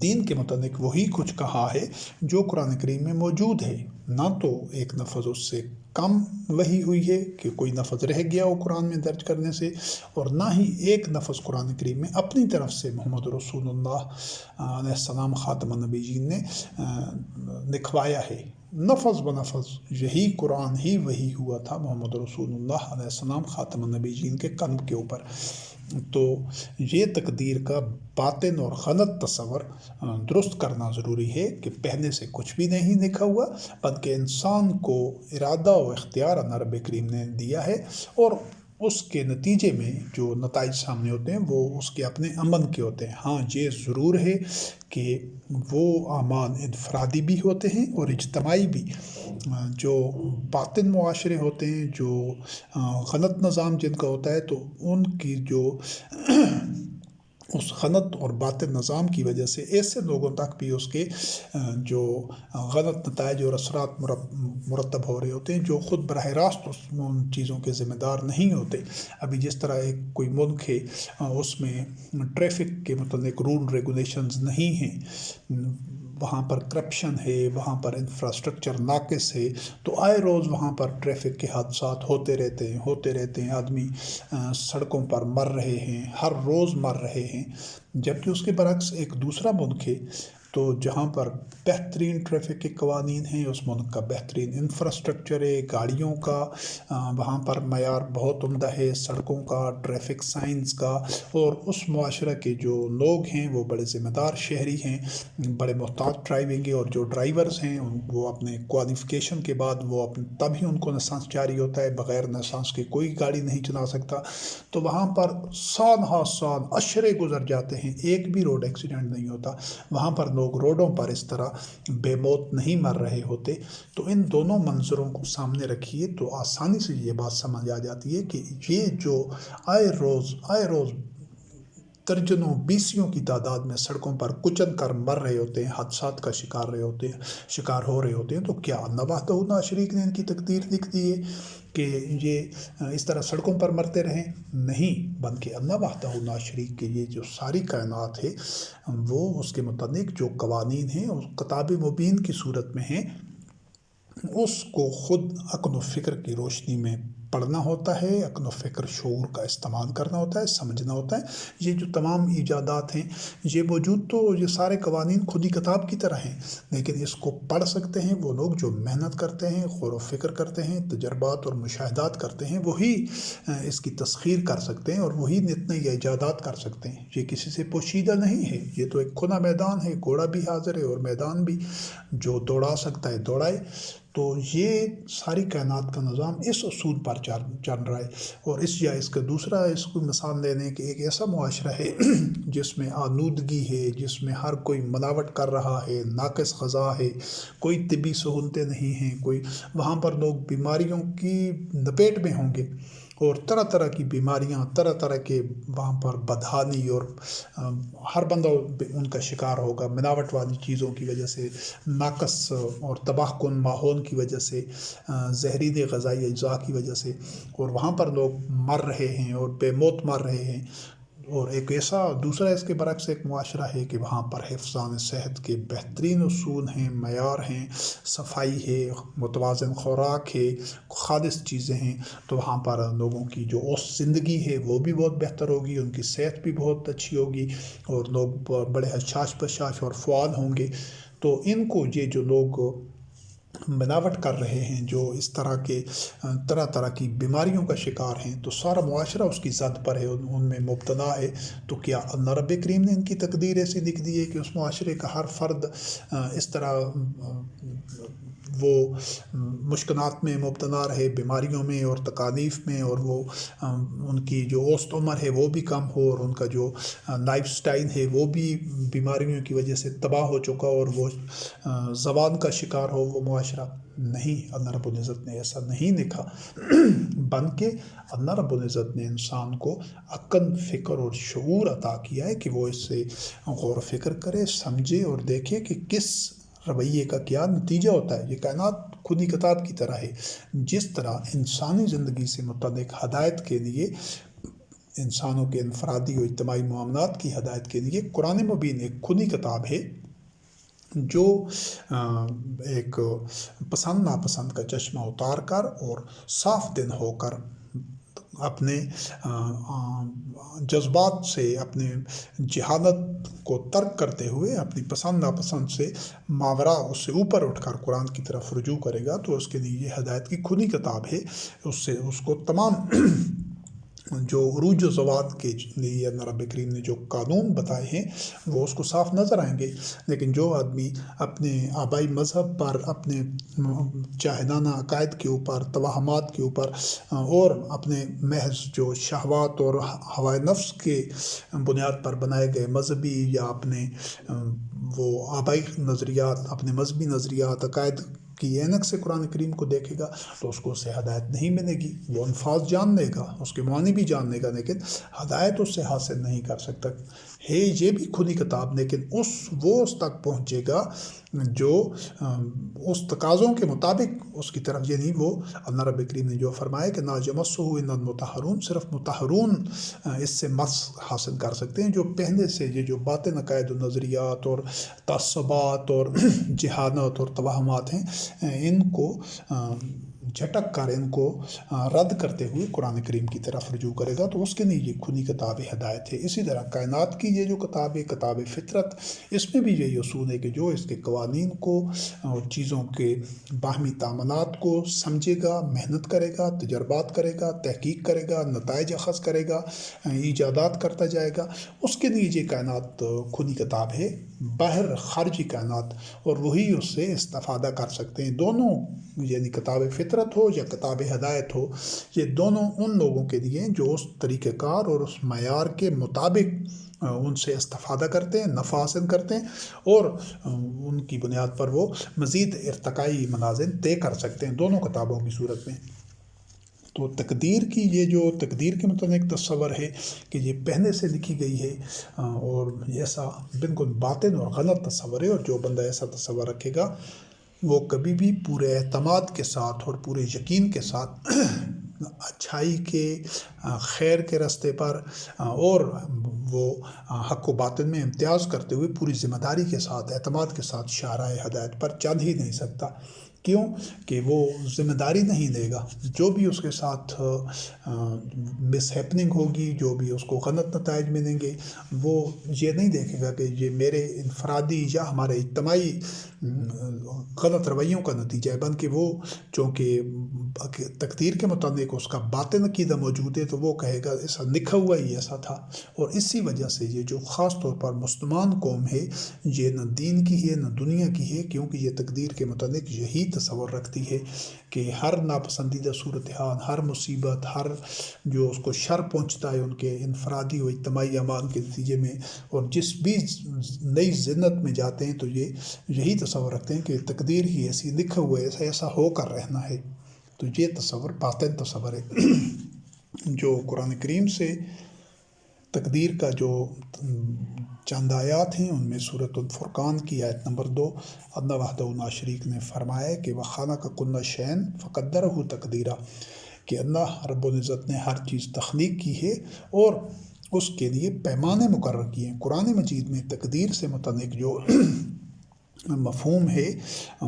دین کے متعلق وہی کچھ کہا ہے جو قرآن کریم میں موجود ہے، نہ تو ایک لفظ اس سے کم وحی ہوئی ہے کہ کوئی لفظ رہ گیا ہو قرآن میں درج کرنے سے، اور نہ ہی ایک لفظ قرآن کریم میں اپنی طرف سے محمد رسول اللہ علیہ السلام خاتم النبیین نے لکھوایا ہے۔ لفظ بلفظ یہی قرآن ہی وہی ہوا تھا محمد رسول اللہ علیہ السلام خاتم النبیین کے قلب کے اوپر۔ تو یہ تقدیر کا باطن اور غلط تصور درست کرنا ضروری ہے کہ پہلے سے کچھ بھی نہیں لکھا ہوا، بلکہ انسان کو ارادہ و اختیار اللہ رب کریم نے دیا ہے، اور اس کے نتیجے میں جو نتائج سامنے ہوتے ہیں وہ اس کے اپنے عمل کے ہوتے ہیں۔ ہاں یہ ضرور ہے کہ وہ اعمال انفرادی بھی ہوتے ہیں اور اجتماعی بھی۔ جو باطن معاشرے ہوتے ہیں، جو غلط نظام جن کا ہوتا ہے، تو ان کی جو اس غلط اور باطن نظام کی وجہ سے ایسے لوگوں تک بھی اس کے جو غلط نتائج اور اثرات مرتب ہو رہے ہوتے ہیں، جو خود براہ راست ان چیزوں کے ذمہ دار نہیں ہوتے۔ ابھی جس طرح ایک کوئی ملک ہے، اس میں ٹریفک کے متعلق رول ریگولیشنز نہیں ہیں، وہاں پر کرپشن ہے، وہاں پر انفراسٹرکچر ناقص ہے، تو آئے روز وہاں پر ٹریفک کے حادثات ہوتے رہتے ہیں، آدمی سڑکوں پر مر رہے ہیں، ہر روز مر رہے ہیں۔ جبکہ اس کے برعکس ایک دوسرا ملک ہے، تو جہاں پر بہترین ٹریفک کے قوانین ہیں، اس ملک کا بہترین انفراسٹرکچر ہے، گاڑیوں کا وہاں پر معیار بہت عمدہ ہے، سڑکوں کا، ٹریفک سائنس کا، اور اس معاشرہ کے جو لوگ ہیں وہ بڑے ذمہ دار شہری ہیں، بڑے محتاط ڈرائیونگ ہے، اور جو ڈرائیورز ہیں وہ اپنے کوالیفیکیشن کے بعد وہ تبھی ان کو لائسنس جاری ہوتا ہے، بغیر لائسنس کے کوئی گاڑی نہیں چلا سکتا۔ تو وہاں پر سال ہا سال عشرے گزر جاتے ہیں، ایک بھی روڈ ایکسیڈنٹ نہیں ہوتا، وہاں پر لوگ روڈوں پر اس طرح بے موت نہیں مر رہے ہوتے۔ تو ان دونوں منظروں کو سامنے رکھیے تو آسانی سے یہ بات سمجھ آ جاتی ہے کہ یہ جو آئے روز درجنوں بیسیوں کی تعداد میں سڑکوں پر کچل کر مر رہے ہوتے ہیں، حادثات کا شکار ہو رہے ہوتے ہیں، تو کیا اللہ وحدہ لا شریک نے ان کی تقدیر لکھ دی ہے کہ یہ اس طرح سڑکوں پر مرتے رہیں؟ نہیں، بلکہ اللہ وحدہ لا شریک کے یہ جو ساری کائنات ہے، وہ اس کے متعلق جو قوانین ہیں اس کتاب مبین کی صورت میں ہیں، اس کو خود عقل و فکر کی روشنی میں پڑھنا ہوتا ہے، عقل و فکر شعور کا استعمال کرنا ہوتا ہے، سمجھنا ہوتا ہے۔ یہ جو تمام ایجادات ہیں یہ موجود، تو یہ سارے قوانین خود ہی کتاب کی طرح ہیں، لیکن اس کو پڑھ سکتے ہیں وہ لوگ جو محنت کرتے ہیں، غور و فکر کرتے ہیں، تجربات اور مشاہدات کرتے ہیں، وہی اس کی تسخیر کر سکتے ہیں، اور وہی نت نئی ایجادات کر سکتے ہیں۔ یہ کسی سے پوشیدہ نہیں ہے، یہ تو ایک کھلا میدان ہے، گھوڑا بھی حاضر ہے اور میدان بھی، جو دوڑا سکتا ہے دوڑائے۔ تو یہ ساری کائنات کا نظام اس اصول پر چل رہا ہے، اور اس کا دوسرا اس کو مثال لینے کہ ایک ایسا معاشرہ ہے جس میں آلودگی ہے، جس میں ہر کوئی ملاوٹ کر رہا ہے، ناقص غذا ہے، کوئی طبی سہولتیں نہیں ہیں، وہاں پر لوگ بیماریوں کی لپیٹ میں ہوں گے، اور طرح طرح کی بیماریاں، طرح طرح کے وہاں پر بدحالی، اور ہر بندہ ان کا شکار ہوگا ملاوٹ والی چیزوں کی وجہ سے، ناقص اور تباہ کن ماحول کی وجہ سے، زہریلے غذائی اجزاء کی وجہ سے، اور وہاں پر لوگ مر رہے ہیں اور بے موت مر رہے ہیں۔ اور ایک ایسا دوسرا اس کے برعکس ایک معاشرہ ہے کہ وہاں پر حفظان صحت کے بہترین اصول ہیں، معیار ہیں، صفائی ہے، متوازن خوراک ہے، خالص چیزیں ہیں، تو وہاں پر لوگوں کی جو اوسط زندگی ہے وہ بھی بہت بہتر ہوگی، ان کی صحت بھی بہت اچھی ہوگی، اور لوگ بڑے حشاش بشاش اور فعال ہوں گے۔ تو ان کو یہ جو لوگ بناوٹ کر رہے ہیں، جو اس طرح کے طرح طرح کی بیماریوں کا شکار ہیں، تو سارا معاشرہ اس کی زد پر ہے، ان میں مبتلا ہے۔ تو کیا اللہ رب کریم نے ان کی تقدیر ایسی لکھ دی ہے کہ اس معاشرے کا ہر فرد اس طرح وہ مشکلات میں مبتلا رہے، بیماریوں میں اور تکالیف میں، اور وہ ان کی جو اوسط عمر ہے وہ بھی کم ہو، اور ان کا جو لائف سٹائل ہے وہ بھی بیماریوں کی وجہ سے تباہ ہو چکا، اور وہ زوال کا شکار ہو وہ معاشرہ؟ نہیں، اللہ رب العزت نے ایسا نہیں لکھا، بلکہ اللہ رب العزت نے انسان کو عقل، فکر اور شعور عطا کیا ہے کہ وہ اس سے غور و فکر کرے، سمجھے اور دیکھے کہ کس رویے کا کیا نتیجہ ہوتا ہے۔ یہ کائنات کھلی کتاب کی طرح ہے، جس طرح انسانی زندگی سے متعلق ہدایت کے لیے، انسانوں کے انفرادی و اجتماعی معاملات کی ہدایت کے لیے قرآن مبین ایک کھلی کتاب ہے، جو ایک پسند ناپسند کا چشمہ اتار کر اور صاف دل ہو کر اپنے جذبات سے، اپنے جہالت کو ترک کرتے ہوئے، اپنی پسند ناپسند سے ماورا، اس سے اوپر اٹھ کر قرآن کی طرف رجوع کرے گا، تو اس کے لیے یہ ہدایت کی کھلی کتاب ہے۔ اس کو تمام جو عروج و زوال کے لیے اللہ رب کریم نے جو قانون بتائے ہیں وہ اس کو صاف نظر آئیں گے۔ لیکن جو آدمی اپنے آبائی مذہب پر، اپنے جاہلانہ عقائد کے اوپر، توہمات کے اوپر، اور اپنے محض جو شہوات اور ہوائے نفس کے بنیاد پر بنائے گئے مذہبی یا اپنے وہ آبائی نظریات، اپنے مذہبی نظریات، عقائد کی اینک سے قرآن کریم کو دیکھے گا، تو اس کو اسے ہدایت نہیں ملے گی۔ وہ الفاظ جان لے گا، اس کے معنی بھی جان لے گا، لیکن ہدایت اس سے حاصل نہیں کر سکتا ہے۔ یہ بھی کھلی کتاب، لیکن وہ اس تک پہنچے گا جو اس تقاضوں کے مطابق اس کی طرف، یعنی وہ اللہ رب کریم نے جو فرمایا کہ لا یمسہ الا المطہرون، صرف مطہرون اس سے مس حاصل کر سکتے ہیں، جو پہلے سے یہ جو باطن عقائد و نظریات اور تعصبات اور جہالت اور توہمات ہیں، ان کو جھٹک کر، ان کو رد کرتے ہوئے قرآن کریم کی طرف رجوع کرے گا، تو اس کے لیے یہ کھلی کتاب ہدایت ہے۔ اسی طرح کائنات کی یہ جو کتاب ہے، کتاب فطرت، اس میں بھی یہی اصول ہے کہ جو اس کے قوانین کو اور چیزوں کے باہمی تعاملات کو سمجھے گا، محنت کرے گا، تجربات کرے گا، تحقیق کرے گا، نتائج اخذ کرے گا، ایجادات کرتا جائے گا، اس کے لیے یہ کائنات کھلی کتاب ہے، باہر خارجی کائنات، اور وہی اس سے استفادہ کر سکتے ہیں۔ دونوں، یعنی کتاب فطرت ہو یا کتاب ہدایت ہو، یہ دونوں ان لوگوں کے لیے جو اس طریقہ کار اور اس معیار کے مطابق ان سے استفادہ کرتے ہیں، نفع حاصل کرتے ہیں، اور ان کی بنیاد پر وہ مزید ارتقائی منازل طے کر سکتے ہیں، دونوں کتابوں کی صورت میں۔ تو تقدیر کی یہ جو تقدیر کے متعلق تصور ہے کہ یہ پہلے سے لکھی گئی ہے، اور ایسا بالکل باطل اور غلط تصور ہے، اور جو بندہ ایسا تصور رکھے گا وہ کبھی بھی پورے اعتماد کے ساتھ اور پورے یقین کے ساتھ اچھائی کے، خیر کے راستے پر، اور وہ حق و باطل میں امتیاز کرتے ہوئے پوری ذمہ داری کے ساتھ، اعتماد کے ساتھ شاہراہ ہدایت پر چل ہی نہیں سکتا۔ کیوں کہ وہ ذمہ داری نہیں لے گا، جو بھی اس کے ساتھ مس ہیپننگ ہوگی، جو بھی اس کو غلط نتائج ملیں گے، وہ یہ نہیں دیکھے گا کہ یہ میرے انفرادی یا ہمارے اجتماعی غلط رویوں کا نتیجہ ہے، بلکہ وہ چونکہ تقدیر کے متعلق اس کا باطن عقیدہ موجود ہے، تو وہ کہے گا ایسا لکھا ہوا ہی ایسا تھا۔ اور اسی وجہ سے یہ جو خاص طور پر مسلمان قوم ہے، یہ نہ دین کی ہے نہ دنیا کی ہے، کیونکہ یہ تقدیر کے متعلق یہی تصور رکھتی ہے کہ ہر ناپسندیدہ صورتحال، ہر مصیبت، ہر جو اس کو شر پہنچتا ہے ان کے انفرادی و اجتماعی اعمال کے نتیجے میں، اور جس بھی نئی زنت میں جاتے ہیں، تو یہ یہی تصور رکھتے ہیں کہ تقدیر ہی ایسی لکھا ہوا ہے، ایسا ہو کر رہنا ہے۔ تو یہ تصور باطل تصور ہے۔ جو قرآن کریم سے تقدیر کا جو چند آیات ہیں، ان میں سورۃ الفرقان کی آیت نمبر 2، اللہ وحدہ لا شریک نے فرمایا کہ وَخَلَقَ كُلَّ شَيْءٍ فَقَدَّرَهُ تَقْدِيرًا، کہ اللہ رب العزت نے ہر چیز تخلیق کی ہے اور اس کے لیے پیمانے مقرر کیے ہیں۔ قرآن مجید میں تقدیر سے متعلق جو مفہوم ہے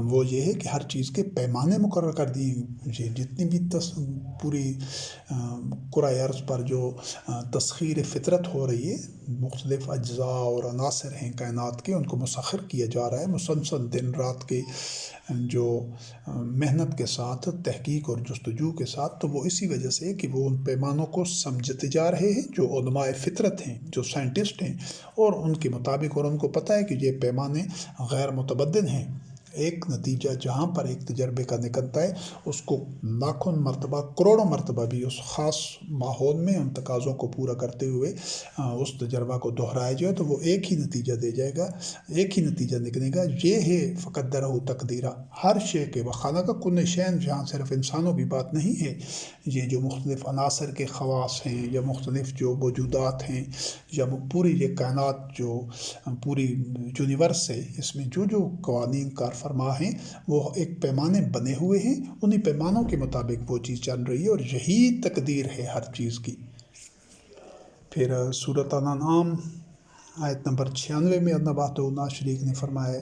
وہ یہ ہے کہ ہر چیز کے پیمانے مقرر کر دیے، جتنی بھی پوری کرۂ ارض پر جو تسخیر فطرت ہو رہی ہے، مختلف اجزاء اور عناصر ہیں کائنات کے، ان کو مسخر کیا جا رہا ہے مسلسل دن رات کے جو محنت کے ساتھ، تحقیق اور جستجو کے ساتھ۔ تو وہ اسی وجہ سے کہ وہ ان پیمانوں کو سمجھتے جا رہے ہیں، جو علماء فطرت ہیں، جو سائنٹسٹ ہیں، اور ان کے مطابق، اور ان کو پتہ ہے کہ یہ پیمانے غیر متبدل ہیں۔ ایک نتیجہ جہاں پر ایک تجربے کا نکلتا ہے، اس کو لاکھوں مرتبہ، کروڑوں مرتبہ بھی اس خاص ماحول میں ان تقاضوں کو پورا کرتے ہوئے اس تجربہ کو دہرایا جائے تو وہ ایک ہی نتیجہ دے جائے گا، ایک ہی نتیجہ نکلے گا۔ یہ ہے فقدرہ تقدیرہ، ہر شے کے وخلق کل شیء، جہاں صرف انسانوں کی بات نہیں ہے، یہ جو مختلف عناصر کے خواص ہیں، یا مختلف جو موجودات ہیں، یا پوری یہ کائنات جو پوری یونیورس ہے، اس میں جو قوانین کار فرما ہیں، وہ ایک پیمانے بنے ہوئے ہیں، انہی پیمانوں کے مطابق وہ چیز چل رہی ہے، اور یہی تقدیر ہے ہر چیز کی۔ پھر سورۃ الانعام آیت نمبر 96 میں اللہ وحدہ لا شریک نے فرمایا،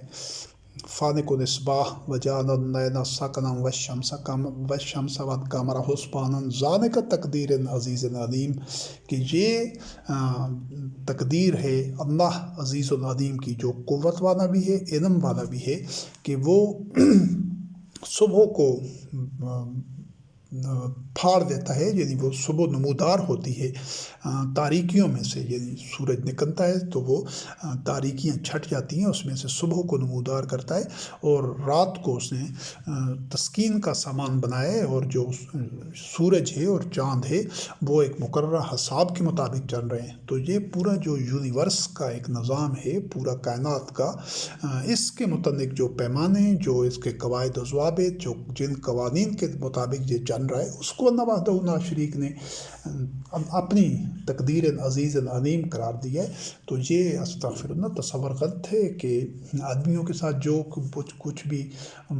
فالق الاصباح وجعل اللیل سکنا والشمس والقمر حسبانا ذلک تقدیر عزیز علیم، کہ یہ تقدیر ہے اللہ عزیز العلیم کی، جو قوت والا بھی ہے، علم والا بھی ہے، کہ وہ صبح کو پھاڑ دیتا ہے، یعنی وہ صبح نمودار ہوتی ہے تاریکیوں میں سے، یعنی سورج نکلتا ہے تو وہ تاریکیاں چھٹ جاتی ہیں، اس میں سے صبح کو نمودار کرتا ہے، اور رات کو اس نے تسکین کا سامان بنایا ہے، اور جو سورج ہے اور چاند ہے وہ ایک مقررہ حساب کے مطابق چل رہے ہیں۔ تو یہ پورا جو یونیورس کا ایک نظام ہے، پورا کائنات کا، اس کے متعلق جو پیمانے، جو اس کے قواعد و ضوابط، جو جن قوانین کے مطابق یہ چل رہا ہے، اس کو اللہ وحدہ لا شریک نے اپنی تقدیر عزیز علیم قرار دیا ہے۔ تو یہ استغفر اللہ تصور غلط ہے کہ آدمیوں کے ساتھ جو کچھ بھی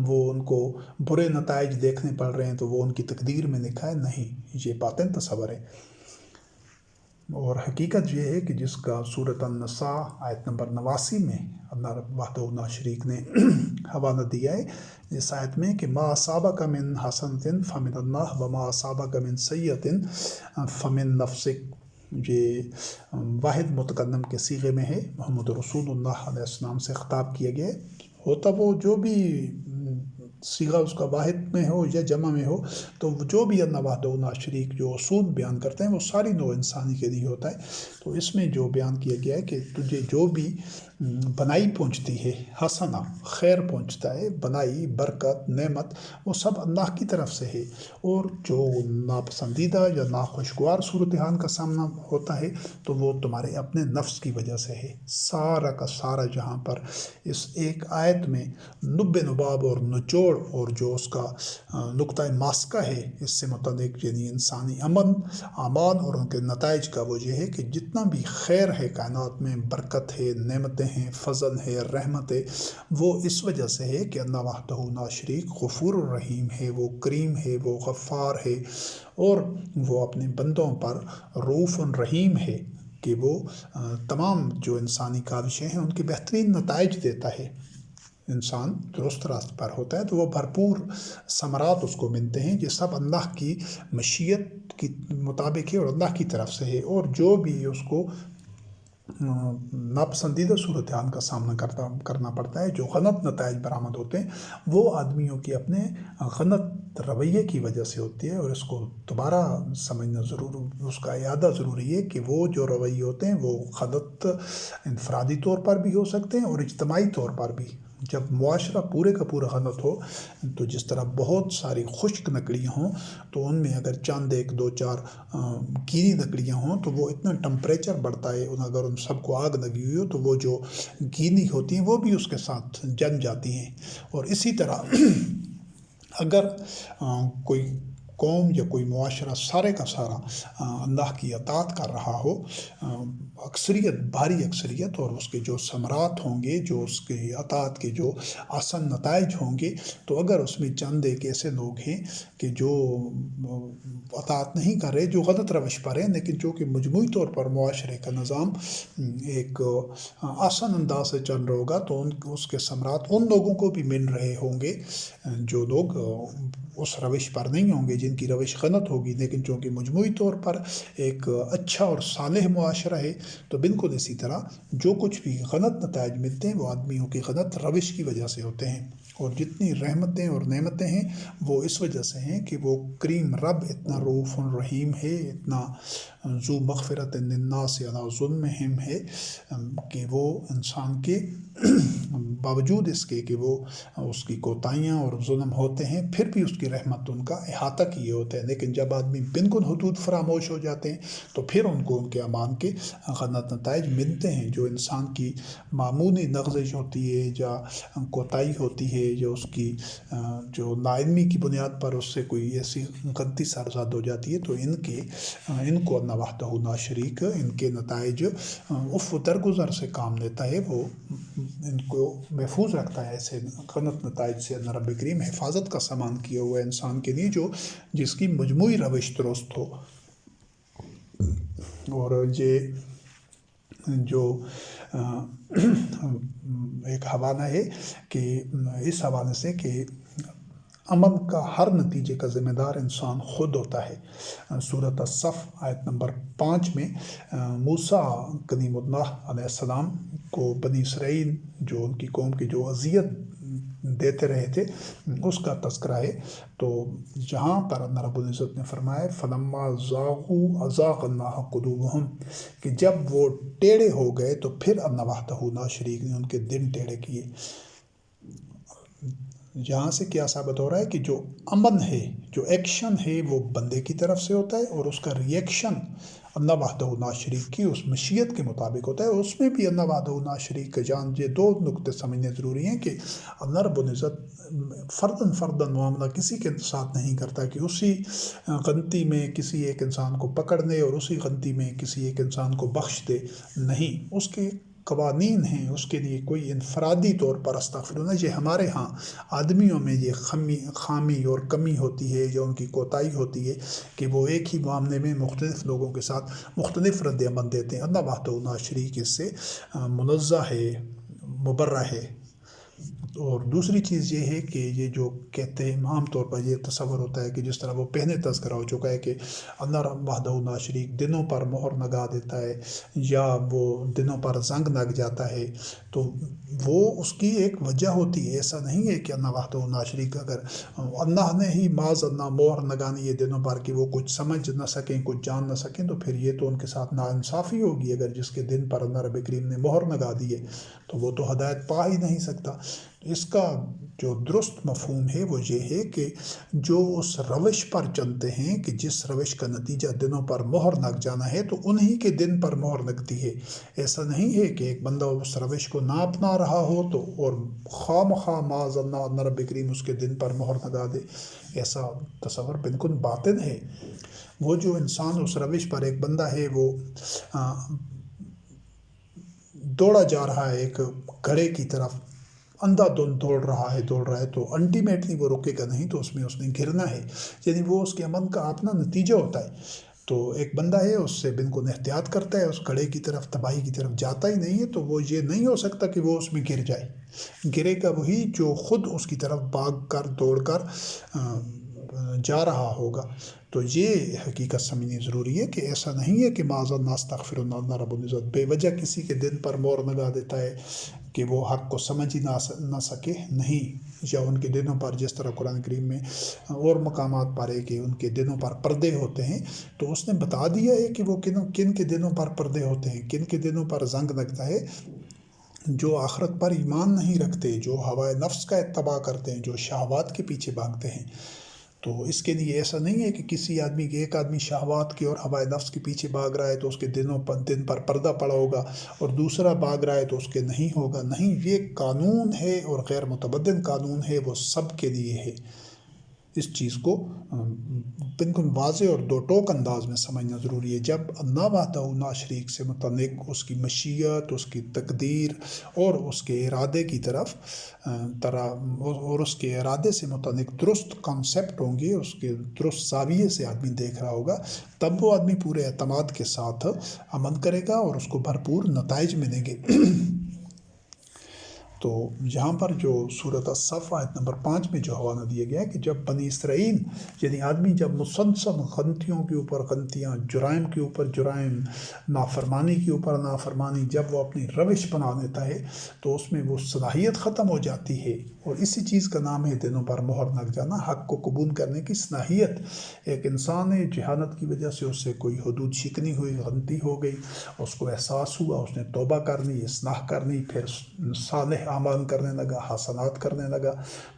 وہ ان کو برے نتائج دیکھنے پڑ رہے ہیں تو وہ ان کی تقدیر میں لکھا ہے، نہیں، یہ باطن تصور ہے۔ اور حقیقت یہ ہے کہ جس کا سورۃ النساء آیت نمبر 89 میں اللہ وحدہ لا شریک نے حوالہ دیا ہے اس آیت میں، کہ ما اصابک من حسنۃ فمن اللہ وما اصابک من سیئۃ فمن نفسک، یہ واحد متکلم کے صیغے میں ہے، محمد رسول اللہ علیہ السلام سے خطاب کیا گیا ہے۔ ہوتا وہ جو بھی صیغہ اس کا واحد میں ہو یا جمع میں ہو، تو جو بھی اللہ وحدہ لا شریک جو اصول بیان کرتے ہیں وہ ساری نوع انسانی کے لیے ہوتا ہے۔ تو اس میں جو بیان کیا گیا ہے کہ تجھے جو بھی بنائی پہنچتی ہے، حسنہ خیر پہنچتا ہے، بنائی، برکت، نعمت، وہ سب اللہ کی طرف سے ہے، اور جو ناپسندیدہ یا ناخوشگوار صورتحال کا سامنا ہوتا ہے تو وہ تمہارے اپنے نفس کی وجہ سے ہے۔ سارا کا سارا جہاں پر اس ایک آیت میں نب نباب اور نچوڑ اور جو اس کا نقطۂ ماسکہ ہے اس سے متعلق، یعنی انسانی اعمال اور ان کے نتائج کا، وہ یہ ہے کہ جتنا بھی خیر ہے کائنات میں، برکت ہے، نعمتیں ہیں، فضل ہے، رحمت ہے، وہ اس وجہ سے ہے کہ اللہ وحدہ لا شریک غفور الرحیم ہے، وہ کریم ہے، وہ غفار ہے، اور وہ اپنے بندوں پر رؤوف الرحیم ہے، کہ وہ تمام جو انسانی کاوشیں ہیں ان کے بہترین نتائج دیتا ہے۔ انسان درست راست پر ہوتا ہے تو وہ بھرپور ثمرات اس کو ملتے ہیں، یہ سب اللہ کی مشیت کے مطابق ہے اور اللہ کی طرف سے ہے۔ اور جو بھی اس کو ناپسندیدہ صورتحال کا سامنا کرنا پڑتا ہے، جو غلط نتائج برآمد ہوتے ہیں، وہ آدمیوں کے اپنے غلط رویے کی وجہ سے ہوتی ہے، اور اس کو دوبارہ سمجھنا اس کا اعادہ ضروری ہے کہ وہ جو رویے ہوتے ہیں وہ غلط انفرادی طور پر بھی ہو سکتے ہیں اور اجتماعی طور پر بھی۔ جب معاشرہ پورے کا پورا غلط ہو تو جس طرح بہت ساری خشک لکڑیاں ہوں تو ان میں اگر چند ایک دو چار گیلی لکڑیاں ہوں تو وہ اتنا ٹمپریچر بڑھتا ہے، اگر ان سب کو آگ لگی ہوئی ہو تو وہ جو گیلی ہوتی ہیں وہ بھی اس کے ساتھ جل جاتی ہیں۔ اور اسی طرح اگر کوئی قوم یا کوئی معاشرہ سارے کا سارا اللہ کی اطاعت کر رہا ہو، اکثریت، بھاری اکثریت، اور اس کے جو ثمرات ہوں گے، جو اس کی اطاعت کے جو آسن نتائج ہوں گے، تو اگر اس میں چند ایک ایسے لوگ ہیں کہ جو اطاعت نہیں کر رہے، جو غلط روش پر ہیں، لیکن چونکہ مجموعی طور پر معاشرے کا نظام ایک آسان انداز سے چل رہا ہوگا، تو اس کے ثمرات ان لوگوں کو بھی مل رہے ہوں گے جو لوگ اس روش پر نہیں ہوں گے، جن کی روش غلط ہوگی۔ لیکن چونکہ مجموعی طور پر ایک اچھا اور صالح معاشرہ ہے، تو بالکل اسی طرح جو کچھ بھی غلط نتائج ملتے ہیں وہ آدمیوں کی غلط روش کی وجہ سے ہوتے ہیں، اور جتنی رحمتیں اور نعمتیں ہیں وہ اس وجہ سے ہیں کہ وہ کریم رب اتنا رؤوف رحیم ہے، اتنا ذو مغفرت للناس علی ظلمہم ہے، کہ وہ انسان کے باوجود اس کے کہ وہ اس کی کوتاہیاں اور ظلم ہوتے ہیں، پھر بھی اس کی رحمت ان کا احاطہ کیے ہوتے ہیں۔ لیکن جب آدمی بالکل حدود فراموش ہو جاتے ہیں تو پھر ان کو ان کے اعمال کے غلط نتائج ملتے ہیں، جو انسان کی معمولی لغزش ہوتی ہے یا کوتاہی ہوتی ہے، جو اس کی جو لا علمی کی بنیاد پر اس سے کوئی ایسی غلطی سرزاد ہو جاتی ہے، تو ان کو اللہ وحدہ لا شریک ان کے نتائج و درگزر سے کام لیتا ہے، وہ ان کو محفوظ رکھتا ہے ایسے غلط نتائج سے۔ اللہ رب کریم حفاظت کا سامان کیا ہوا ہے انسان کے لیے، جس کی مجموعی روش درست ہو۔ اور یہ جو ایک حوالہ ہے کہ اس حوالے سے کہ عمل کا ہر نتیجے کا ذمہ دار انسان خود ہوتا ہے۔ سورۃ الصف آیت نمبر 5 میں موسیٰ کلیم اللہ علیہ السلام کو بنی اسرائیل جو ان کی قوم کی جو اذیت دیتے رہے تھے، اس کا تذکرہ ہے۔ تو جہاں پر اللہ رب العزت نے فرمایا فَلَمَّا زَاغُوا أَزَاغَ اللَّهُ قُلُوبَهُمْ، کہ جب وہ ٹیڑھے ہو گئے تو پھر اللہ وحدہ لا شریک نے ان کے دل ٹیڑھے کیے۔ یہاں سے کیا ثابت ہو رہا ہے کہ جو عمل ہے، جو ایکشن ہے، وہ بندے کی طرف سے ہوتا ہے، اور اس کا ری ایکشن اللہ وحدہ لا شریک کی اس مشیت کے مطابق ہوتا ہے۔ اس میں بھی اللہ وحدہ لا شریک کا جان، یہ دو نقطے سمجھنے ضروری ہیں کہ اللہ رب العزت فرداً معاملہ کسی کے ساتھ نہیں کرتا کہ اسی غلطی میں کسی ایک انسان کو پکڑ دے اور اسی غلطی میں کسی ایک انسان کو بخش دے، نہیں، اس کے قوانین ہیں، اس کے لیے کوئی انفرادی طور پر استغفراللہ۔ یہ ہمارے ہاں آدمیوں میں یہ خامی اور کمی ہوتی ہے، جو ان کی کوتاہی ہوتی ہے کہ وہ ایک ہی معاملے میں مختلف لوگوں کے ساتھ مختلف رد عمل دیتے ہیں۔ اللہ وحدہ لا شریک اس سے منزہ ہے، مبرہ ہے۔ اور دوسری چیز یہ ہے کہ یہ جو کہتے ہیں عام طور پر یہ تصور ہوتا ہے کہ جس طرح وہ پہلے تذکرہ ہو چکا ہے کہ اللہ وحدہ لا شریک دنوں پر مہر لگا دیتا ہے یا وہ دنوں پر زنگ لگ جاتا ہے، تو وہ اس کی ایک وجہ ہوتی ہے۔ ایسا نہیں ہے کہ اللہ وحدہ لا شریک اگر اللہ نے ہی معاذ اللہ مہر لگانی ہے دنوں پر کہ وہ کچھ سمجھ نہ سکیں، کچھ جان نہ سکیں، تو پھر یہ تو ان کے ساتھ ناانصافی ہوگی۔ اگر جس کے دن پر اللہ رب کریم نے مہر لگا دی ہے تو وہ تو ہدایت پا ہی نہیں سکتا۔ اس کا جو درست مفہوم ہے وہ یہ ہے کہ جو اس روش پر چلتے ہیں کہ جس روش کا نتیجہ دنوں پر مہر لگ جانا ہے، تو انہی کے دن پر مہر لگتی ہے۔ ایسا نہیں ہے کہ ایک بندہ اس روش کو نہ اپنا رہا ہو تو اور خواہ مخواہ معاذ اللہ رب کریم اس کے دن پر مہر لگا دے، ایسا تصور بالکل باطل ہے۔ وہ جو انسان اس روش پر ایک بندہ ہے، وہ دوڑا جا رہا ہے ایک گھڑے کی طرف، اندھا دھند دوڑ رہا ہے تو الٹیمیٹلی وہ رکے گا نہیں، تو اس نے گرنا ہے، یعنی وہ اس کے عمل کا اپنا نتیجہ ہوتا ہے۔ تو ایک بندہ ہے اس سے بالکل احتیاط کرتا ہے، اس گھڑے کی طرف، تباہی کی طرف جاتا ہی نہیں ہے، تو وہ یہ نہیں ہو سکتا کہ وہ اس میں گر جائے۔ گرے گا وہی جو خود اس کی طرف بھاگ کر دوڑ کر جا رہا ہوگا۔ تو یہ حقیقت سمجھنی ضروری ہے کہ ایسا نہیں ہے کہ معاذ اللہ استغفر اللہ رب العزت بے وجہ کسی کے دن پر مہر لگا دیتا ہے کہ وہ حق کو سمجھ ہی نہ سکے، نہیں، یا ان کے دنوں پر جس طرح قرآن کریم میں اور مقامات پر ہے کہ ان کے دنوں پر پردے ہوتے ہیں، تو اس نے بتا دیا ہے کہ وہ کن کے دنوں پر پردے ہوتے ہیں، کن کے دنوں پر زنگ لگتا ہے۔ جو آخرت پر ایمان نہیں رکھتے، جو ہوائے نفس کا اتباع کرتے ہیں، جو شہوات کے پیچھے بھاگتے ہیں، تو اس کے لیے ایسا نہیں ہے کہ کسی آدمی کے ایک آدمی شہوات کے اور ہوائے نفس کے پیچھے بھاگ رہا ہے تو اس کے دن پر پردہ پڑا ہوگا، اور دوسرا بھاگ رہا ہے تو اس کے نہیں ہوگا۔ نہیں، یہ قانون ہے اور غیر متبدل قانون ہے، وہ سب کے لیے ہے۔ اس چیز کو بالکل واضح اور دو ٹوک انداز میں سمجھنا ضروری ہے۔ جب اللہ وحدہ لا شریک سے متعلق اس کی مشیت، اس کی تقدیر اور اس کے ارادے کی طرف اور اس کے ارادے سے متعلق درست کانسیپٹ ہوں گے، اس کے درست زاویے سے آدمی دیکھ رہا ہوگا، تب وہ آدمی پورے اعتماد کے ساتھ عمل کرے گا اور اس کو بھرپور نتائج ملیں گے۔ تو یہاں پر جو سورۃ الصف آیت نمبر 5 میں جو حوالہ دیا گیا ہے کہ جب بنی اسرائیل یعنی آدمی جب مسلسل غلطیوں کے اوپر غلطیاں، جرائم کے اوپر جرائم، نافرمانی کے اوپر نافرمانی، جب وہ اپنی روش بنا لیتا ہے تو اس میں وہ صلاحیت ختم ہو جاتی ہے، اور اسی چیز کا نام ہے دلوں پر مہر لگ جانا۔ حق کو قبول کرنے کی صلاحیت ایک انسان ہے، جہالت کی وجہ سے اس سے کوئی حدود شکنی ہوئی، غلطی ہو گئی، اس کو احساس ہوا، اس نے توبہ کرنی، اصلاح کرنی، پھر صالح اعمال کرنے لگا، حسنات کرنے لگا،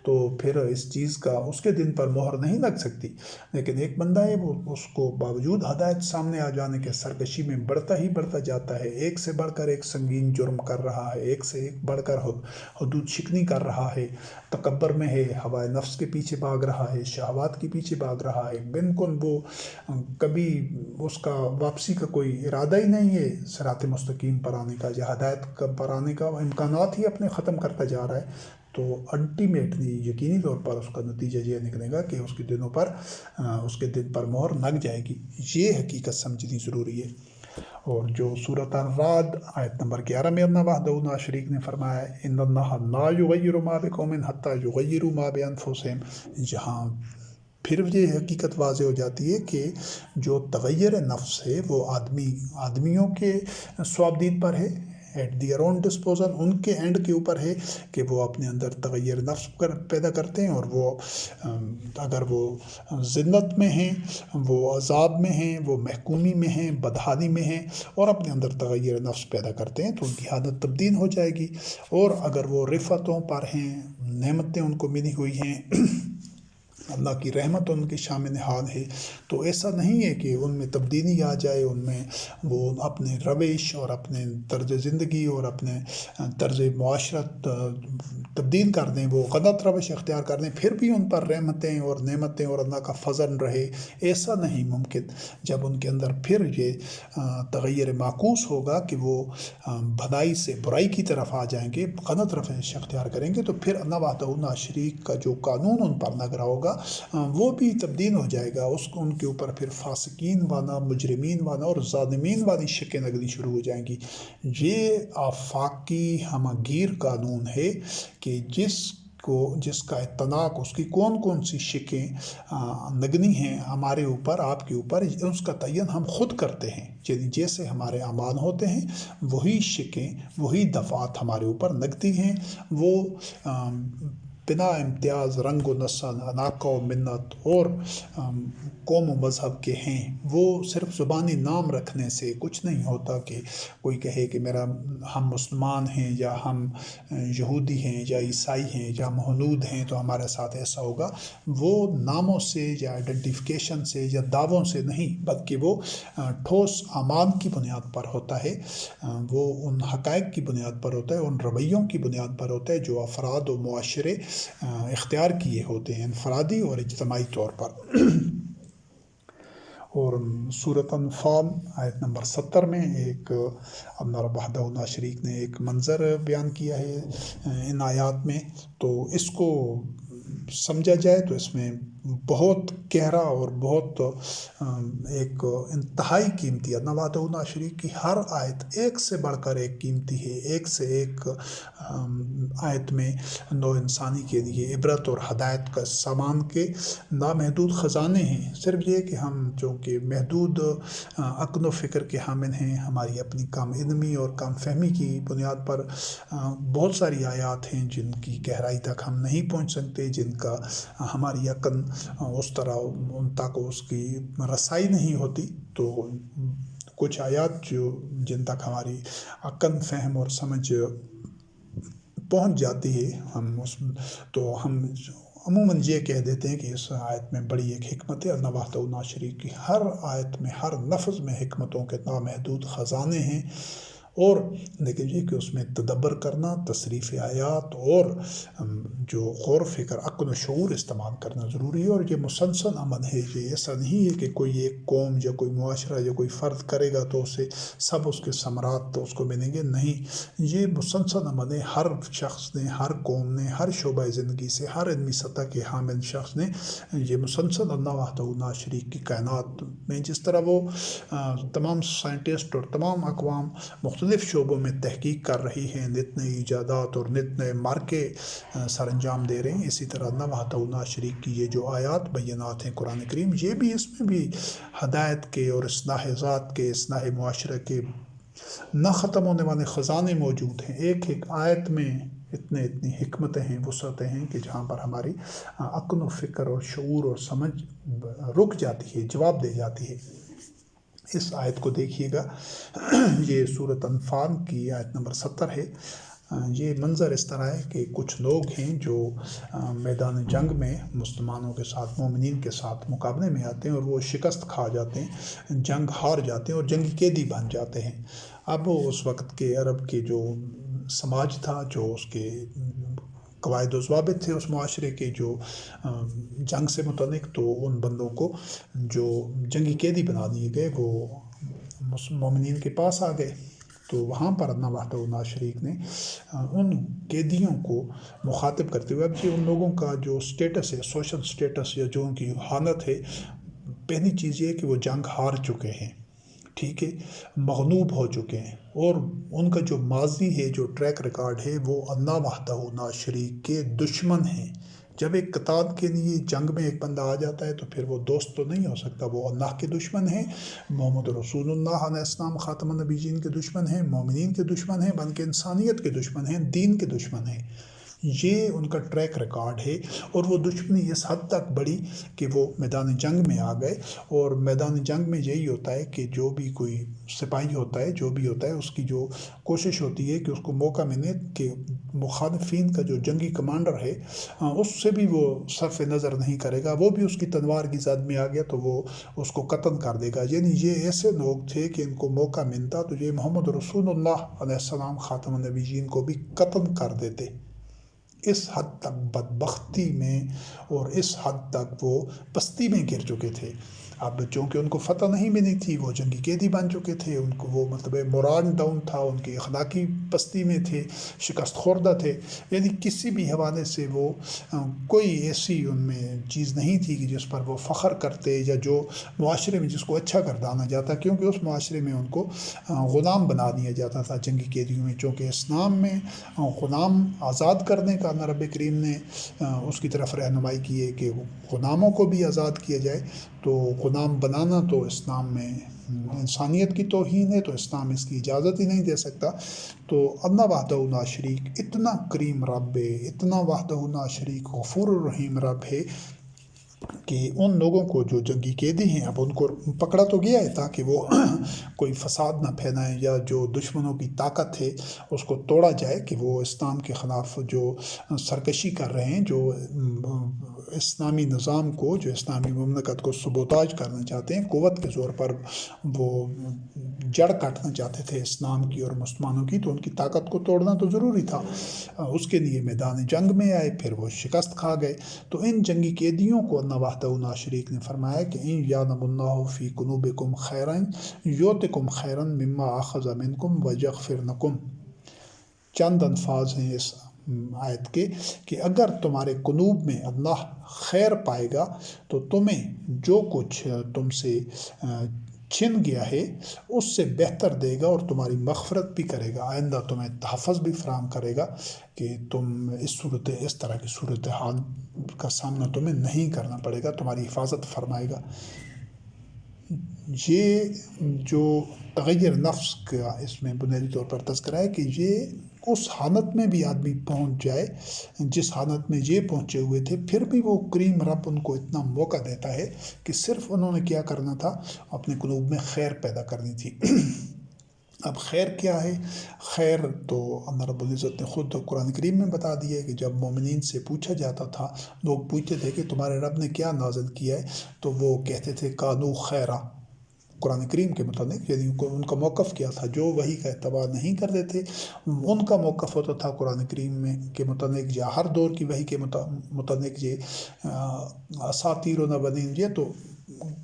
تو پھر اس چیز کا اس کے دن پر مہر نہیں لگ سکتی۔ لیکن ایک بندہ ہے، وہ اس کو باوجود ہدایت سامنے آ جانے کے سرکشی میں بڑھتا ہی بڑھتا جاتا ہے، ایک سے بڑھ کر ایک سنگین جرم کر رہا ہے، ایک سے ایک بڑھ کر حدود شکنی کر رہا ہے، تکبر میں ہے، ہوائے نفس کے پیچھے بھاگ رہا ہے، شہوات کے پیچھے بھاگ رہا ہے، بالکل وہ کبھی اس کا واپسی کا کوئی ارادہ ہی نہیں ہے صراط مستقیم پر آنے کا یا ہدایت پر آنے کا، امکانات ہی اپنے ختم کرتا جا رہا ہے، تو الٹیمیٹلی یقینی طور پر اس کا نتیجہ یہ نکلے گا کہ اس کے دنوں پر اس کے دل پر مہر لگ جائے گی۔ یہ حقیقت سمجھنی ضروری ہے۔ اور جو سورۃ الرعد آیت نمبر 11 میں اللہ وحدہ لا شریک نے فرمایا ہے ان اللہ لا یغیر ما بقوم حتی یغیروا ما بانفسہم، جہاں پھر یہ حقیقت واضح ہو جاتی ہے کہ جو تغیر نفس ہے وہ آدمیوں کے صوابدید پر ہے، ایٹ دیئر اون ڈسپوزل، ان کے اینڈ کے اوپر ہے کہ وہ اپنے اندر تغیر نفس پیدا کرتے ہیں، اور وہ اگر وہ ذلت میں ہیں، وہ عذاب میں ہیں، وہ محکومی میں ہیں، بدحالی میں ہیں اور اپنے اندر تغیر نفس پیدا کرتے ہیں تو ان کی حالت تبدیل ہو جائے گی۔ اور اگر وہ رفتوں پر ہیں، نعمتیں ان کو ملی ہوئی ہیں، اللہ کی رحمت ان کے شامل حال ہے، تو ایسا نہیں ہے کہ ان میں تبدیلی آ جائے، ان میں وہ اپنے روش اور اپنے طرز زندگی اور اپنے طرز معاشرت تبدیل کر دیں، وہ غلط روش اختیار کر دیں، پھر بھی ان پر رحمتیں اور نعمتیں اور اللہ کا فضل رہے، ایسا نہیں ممکن۔ جب ان کے اندر پھر یہ تغیر معکوس ہوگا کہ وہ بھلائی سے برائی کی طرف آ جائیں گے، غلط روش اختیار کریں گے، تو پھر اللہ وحدہ لا شریک کا جو قانون ان پر لگ رہا ہوگا وہ بھی تبدیل ہو جائے گا، ان کے اوپر پھر فاسقین والا، مجرمین والا اور ظالمین والی شکیں لگنی شروع ہو جائیں گی۔ یہ آفاقی ہمگیر قانون ہے کہ جس کا اطلاق، اس کی کون کون سی شکیں لگنی ہیں ہمارے اوپر، آپ کے اوپر، اس کا تعین ہم خود کرتے ہیں، یعنی جیسے ہمارے اعمال ہوتے ہیں وہی شکیں، وہی دفعات ہمارے اوپر لگتی ہیں، وہ بنا امتیاز رنگ و نسل، علاقہ و منت اور قوم و مذہب کے ہیں۔ وہ صرف زبانی نام رکھنے سے کچھ نہیں ہوتا کہ کوئی کہے کہ ہم مسلمان ہیں یا ہم یہودی ہیں یا عیسائی ہیں یا ہنود ہیں تو ہمارے ساتھ ایسا ہوگا۔ وہ ناموں سے یا آئیڈینٹیفیکیشن سے یا دعووں سے نہیں، بلکہ وہ ٹھوس اعمال کی بنیاد پر ہوتا ہے، وہ ان حقائق کی بنیاد پر ہوتا ہے، ان رویوں کی بنیاد پر ہوتا ہے جو افراد و معاشرے اختیار کیے ہوتے ہیں، انفرادی اور اجتماعی طور پر۔ اور سورۃ انفال آیت نمبر 70 میں ایک اللہ وحدہ لا شریک نے ایک منظر بیان کیا ہے ان آیات میں، تو اس کو سمجھا جائے تو اس میں بہت گہرا اور بہت ایک انتہائی قیمتی، اللہ وحدہ لا شریک کی ہر آیت ایک سے بڑھ کر ایک قیمتی ہے، ایک سے ایک آیت میں نو انسانی کے لیے عبرت اور ہدایت کا سامان کے لامحدود خزانے ہیں۔ صرف یہ کہ ہم چونکہ محدود عقل و فکر کے حامل ہیں، ہماری اپنی کم علمی اور کم فہمی کی بنیاد پر بہت ساری آیات ہیں جن کی گہرائی تک ہم نہیں پہنچ سکتے، جن کا ہماری عقل اس طرح ان تک اس کی رسائی نہیں ہوتی، تو کچھ آیات جن تک ہماری عقل، فہم اور سمجھ پہنچ جاتی ہے، تو ہم عموماً یہ کہہ دیتے ہیں کہ اس آیت میں بڑی ایک حکمت ہے۔ اللہ وحدہ لا شریک کی ہر آیت میں، ہر لفظ میں حکمتوں کے نامحدود خزانے ہیں، اور لیکن یہ کہ اس میں تدبر کرنا، تصریف آیات اور جو غور و فکر، عقل و شعور استعمال کرنا ضروری ہے۔ اور یہ مسلسل عمل ہے، یہ ایسا نہیں ہے کہ کوئی ایک قوم یا کوئی معاشرہ یا کوئی فرد کرے گا تو اسے سب اس کے ثمرات تو اس کو ملیں گے، نہیں، یہ مسلسل عمل ہے۔ ہر شخص نے، ہر قوم نے، ہر شعبہ زندگی سے، ہر علمی سطح کے حامل شخص نے یہ مسلسل اللہ وحدہ لا شریک کی کائنات میں، جس طرح وہ تمام سائنٹسٹ اور تمام اقوام مختلف شعبوں میں تحقیق کر رہی ہیں، نت نئی ایجادات اور نت نئے مارکے سر انجام دے رہے ہیں، اسی طرح اللہ وحدہ لا شریک کی یہ جو آیات بینات ہیں قرآن کریم، یہ بھی اس میں بھی ہدایت کے اور اصلاح ذات کے، اصلاح معاشرہ کے نہ ختم ہونے والے خزانے موجود ہیں۔ ایک ایک آیت میں اتنی حکمتیں ہیں، وسعتیں ہیں کہ جہاں پر ہماری عقل و فکر اور شعور اور سمجھ رک جاتی ہے، جواب دے جاتی ہے۔ اس آیت کو دیکھیے گا، یہ سورۃ انفال کی آیت نمبر 70 ہے۔ یہ منظر اس طرح ہے کہ کچھ لوگ ہیں جو میدان جنگ میں مسلمانوں کے ساتھ، مومنین کے ساتھ مقابلے میں آتے ہیں اور وہ شکست کھا جاتے ہیں، جنگ ہار جاتے ہیں اور جنگی قیدی بن جاتے ہیں۔ اب اس وقت کے عرب کے جو سماج تھا، جو اس کے قواعد و ضوابط تھے اس معاشرے کے جو جنگ سے متعلق، تو ان بندوں کو جو جنگی قیدی بنا دیے گئے وہ مومنین کے پاس آ گئے۔ تو وہاں پر اللہ وحدہ لا شریک نے ان قیدیوں کو مخاطب کرتے ہوئے، اب یہ ان لوگوں کا جو سٹیٹس ہے، سوشل سٹیٹس یا جو ان کی حالت ہے، پہلی چیز یہ کہ وہ جنگ ہار چکے ہیں، ٹھیک ہے، مغلوب ہو چکے ہیں، اور ان کا جو ماضی ہے، جو ٹریک ریکارڈ ہے، وہ اللہ وحدہ لا شریک کے دشمن ہیں۔ جب ایک قتال کے لیے جنگ میں ایک بندہ آ جاتا ہے تو پھر وہ دوست تو نہیں ہو سکتا، وہ اللہ کے دشمن ہیں، محمد رسول اللہ علیہ السلام خاتم النبیین کے دشمن ہیں، مومنین کے دشمن ہیں، بلکہ انسانیت کے دشمن ہیں، دین کے دشمن ہیں۔ یہ ان کا ٹریک ریکارڈ ہے، اور وہ دشمنی اس حد تک بڑھی کہ وہ میدان جنگ میں آ گئے۔ اور میدان جنگ میں یہی ہوتا ہے کہ جو بھی کوئی سپاہی ہوتا ہے، جو بھی ہوتا ہے، اس کی جو کوشش ہوتی ہے کہ اس کو موقع ملے کہ مخالفین کا جو جنگی کمانڈر ہے اس سے بھی وہ صرف نظر نہیں کرے گا، وہ بھی اس کی تلوار کی زد میں آ گیا تو وہ اس کو قتل کر دے گا۔ یعنی یہ ایسے لوگ تھے کہ ان کو موقع ملتا تو یہ محمد رسول اللہ علیہ السلام خاتم النبیین کو بھی قتل کر دیتے۔ اس حد تک بدبختی میں اور اس حد تک وہ پستی میں گر چکے تھے۔ اب چونکہ ان کو فتح نہیں ملی تھی، وہ جنگی قیدی بن چکے تھے، ان کو وہ مطلب مورال ڈاؤن تھا، ان کی اخلاقی پستی میں تھے، شکست خوردہ تھے، یعنی کسی بھی حوالے سے وہ کوئی ایسی ان میں چیز نہیں تھی کہ جس پر وہ فخر کرتے، یا جو معاشرے میں جس کو اچھا گردانا جاتا، کیونکہ اس معاشرے میں ان کو غلام بنا دیا جاتا تھا جنگی قیدیوں میں۔ چونکہ اسلام میں غلام آزاد کرنے کا اللہ رب کریم نے اس کی طرف رہنمائی کی ہے کہ غلاموں کو بھی آزاد کیا جائے، تو غلام بنانا تو اسلام میں انسانیت کی توہین ہے، تو اسلام اس کی اجازت ہی نہیں دے سکتا۔ تو اللہ وحدہ لا شریک اتنا کریم رب ہے، اتنا وحدہ لا شریک غفور الرحیم رب ہے کہ ان لوگوں کو جو جنگی قیدی ہیں، اب ان کو پکڑا تو گیا ہے تاکہ وہ کوئی فساد نہ پھیلائیں، یا جو دشمنوں کی طاقت ہے اس کو توڑا جائے کہ وہ اسلام کے خلاف جو سرکشی کر رہے ہیں، جو اسلامی نظام کو، جو اسلامی مملکت کو سبوتاج کرنا چاہتے ہیں، قوت کے زور پر وہ جڑ کاٹنا چاہتے تھے اسلام کی اور مسلمانوں کی، تو ان کی طاقت کو توڑنا تو ضروری تھا۔ اس کے لیے میدان جنگ میں آئے، پھر وہ شکست کھا گئے۔ تو ان جنگی قیدیوں کو اللہ وحدہ لا شریک نے فرمایا کہ ان یعلم اللہ فی قلوبکم خیرا یؤتکم خیرا مما اخذ منکم ویغفر لکم۔ چند الفاظ ہیں اس آیت کے کہ اگر تمہارے قلوب میں اللہ خیر پائے گا تو تمہیں جو کچھ تم سے چھن گیا ہے اس سے بہتر دے گا، اور تمہاری مغفرت بھی کرے گا، آئندہ تمہیں تحفظ بھی فراہم کرے گا کہ تم اس طرح کی صورتحال کا سامنا تمہیں نہیں کرنا پڑے گا، تمہاری حفاظت فرمائے گا۔ یہ جو تغیر نفس کا اس میں بنیادی طور پر تذکرہ ہے کہ یہ اس حالت میں بھی آدمی پہنچ جائے جس حالت میں یہ پہنچے ہوئے تھے، پھر بھی وہ کریم رب ان کو اتنا موقع دیتا ہے کہ صرف انہوں نے کیا کرنا تھا، اپنے قلوب میں خیر پیدا کرنی تھی۔ اب خیر کیا ہے؟ خیر تو اللہ رب العزت نے خود قرآن کریم میں بتا دیا ہے کہ جب مومنین سے پوچھا جاتا تھا، لوگ پوچھتے تھے کہ تمہارے رب نے کیا نازل کیا ہے، تو وہ کہتے تھے قالوا خیرا، قرآن کریم کے متعلق، یعنی ان کا موقف کیا تھا. جو وحی کا اعتبار نہیں کرتے تھے ان کا موقف ہوتا تھا قرآن کریم میں کے متعلق یا ہر دور کی وحی کے متعلق یہ اساطیر و نبنین، یہ تو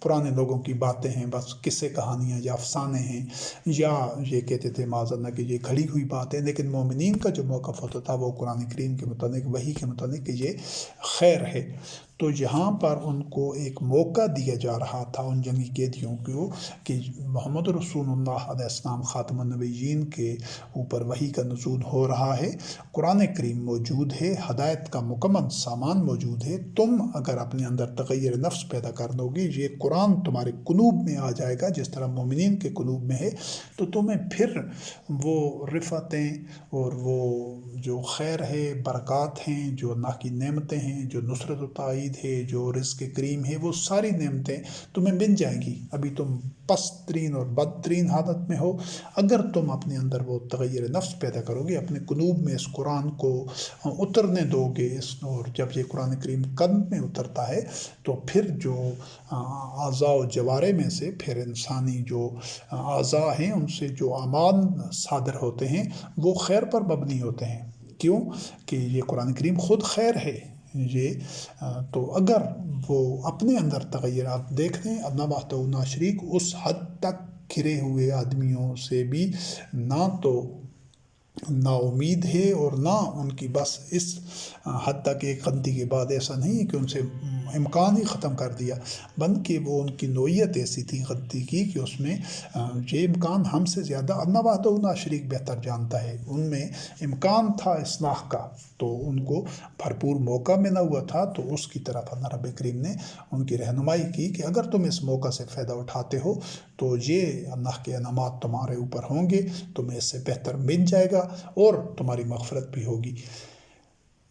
پرانے لوگوں کی باتیں ہیں، بس قصے کہانیاں یا افسانے ہیں، یا یہ کہتے تھے معاذ اللہ کہ یہ گھڑی ہوئی باتیں. لیکن مومنین کا جو موقف ہوتا تھا وہ قرآن کریم کے متعلق، وحی کے متعلق کہ یہ خیر ہے. تو یہاں پر ان کو ایک موقع دیا جا رہا تھا ان جنگی قیدیوں کو کہ محمد رسول اللہ علیہ السلام خاتم النبیین کے اوپر وحی کا نزول ہو رہا ہے، قرآن کریم موجود ہے، ہدایت کا مکمل سامان موجود ہے. تم اگر اپنے اندر تغیر نفس پیدا کر دو گے، یہ قرآن تمہارے قلوب میں آ جائے گا جس طرح مومنین کے قلوب میں ہے، تو تمہیں پھر وہ رفعتیں اور وہ جو خیر ہے، برکات ہیں، جو اللہ کی نعمتیں ہیں، جو نصرت و تائید ہے، جو رزق کریم ہے، وہ ساری نعمتیں تمہیں مل جائیں گی. ابھی تم پست ترین اور بدترین حالت میں ہو، اگر تم اپنے اندر وہ تغیر نفس پیدا کرو گے، اپنے قلوب میں اس قرآن کو اترنے دو گے، اور جب یہ قرآن کریم قلب میں اترتا ہے تو پھر جو اعضاء و جوارے میں سے پھر انسانی جو اعضاء ہیں ان سے جو اعمال صادر ہوتے ہیں وہ خیر پر مبنی ہوتے ہیں. کیوں کہ یہ قرآن کریم خود خیر ہے. یہ تو اگر وہ اپنے اندر تغیرات دیکھ لیں، اللہ وحدہ لا شریک اس حد تک گھرے ہوئے آدمیوں سے بھی نہ تو نا امید ہے اور نہ ان کی بس اس حد تک ایک غلطی کے بعد ایسا نہیں کہ ان سے امکان ہی ختم کر دیا، بلکہ وہ ان کی نوعیت ایسی تھی غلطی کی کہ اس میں یہ امکان ہم سے زیادہ اللہ وحدہ لا شریک بہتر جانتا ہے. ان میں امکان تھا اصلاح کا تو ان کو بھرپور موقع ملا ہوا تھا، تو اس کی طرف اللہ رب کریم نے ان کی رہنمائی کی کہ اگر تم اس موقع سے فائدہ اٹھاتے ہو تو یہ اللہ کے انعامات تمہارے اوپر ہوں گے، تمہیں اس سے بہتر مل جائے گا اور تمہاری مغفرت بھی ہوگی.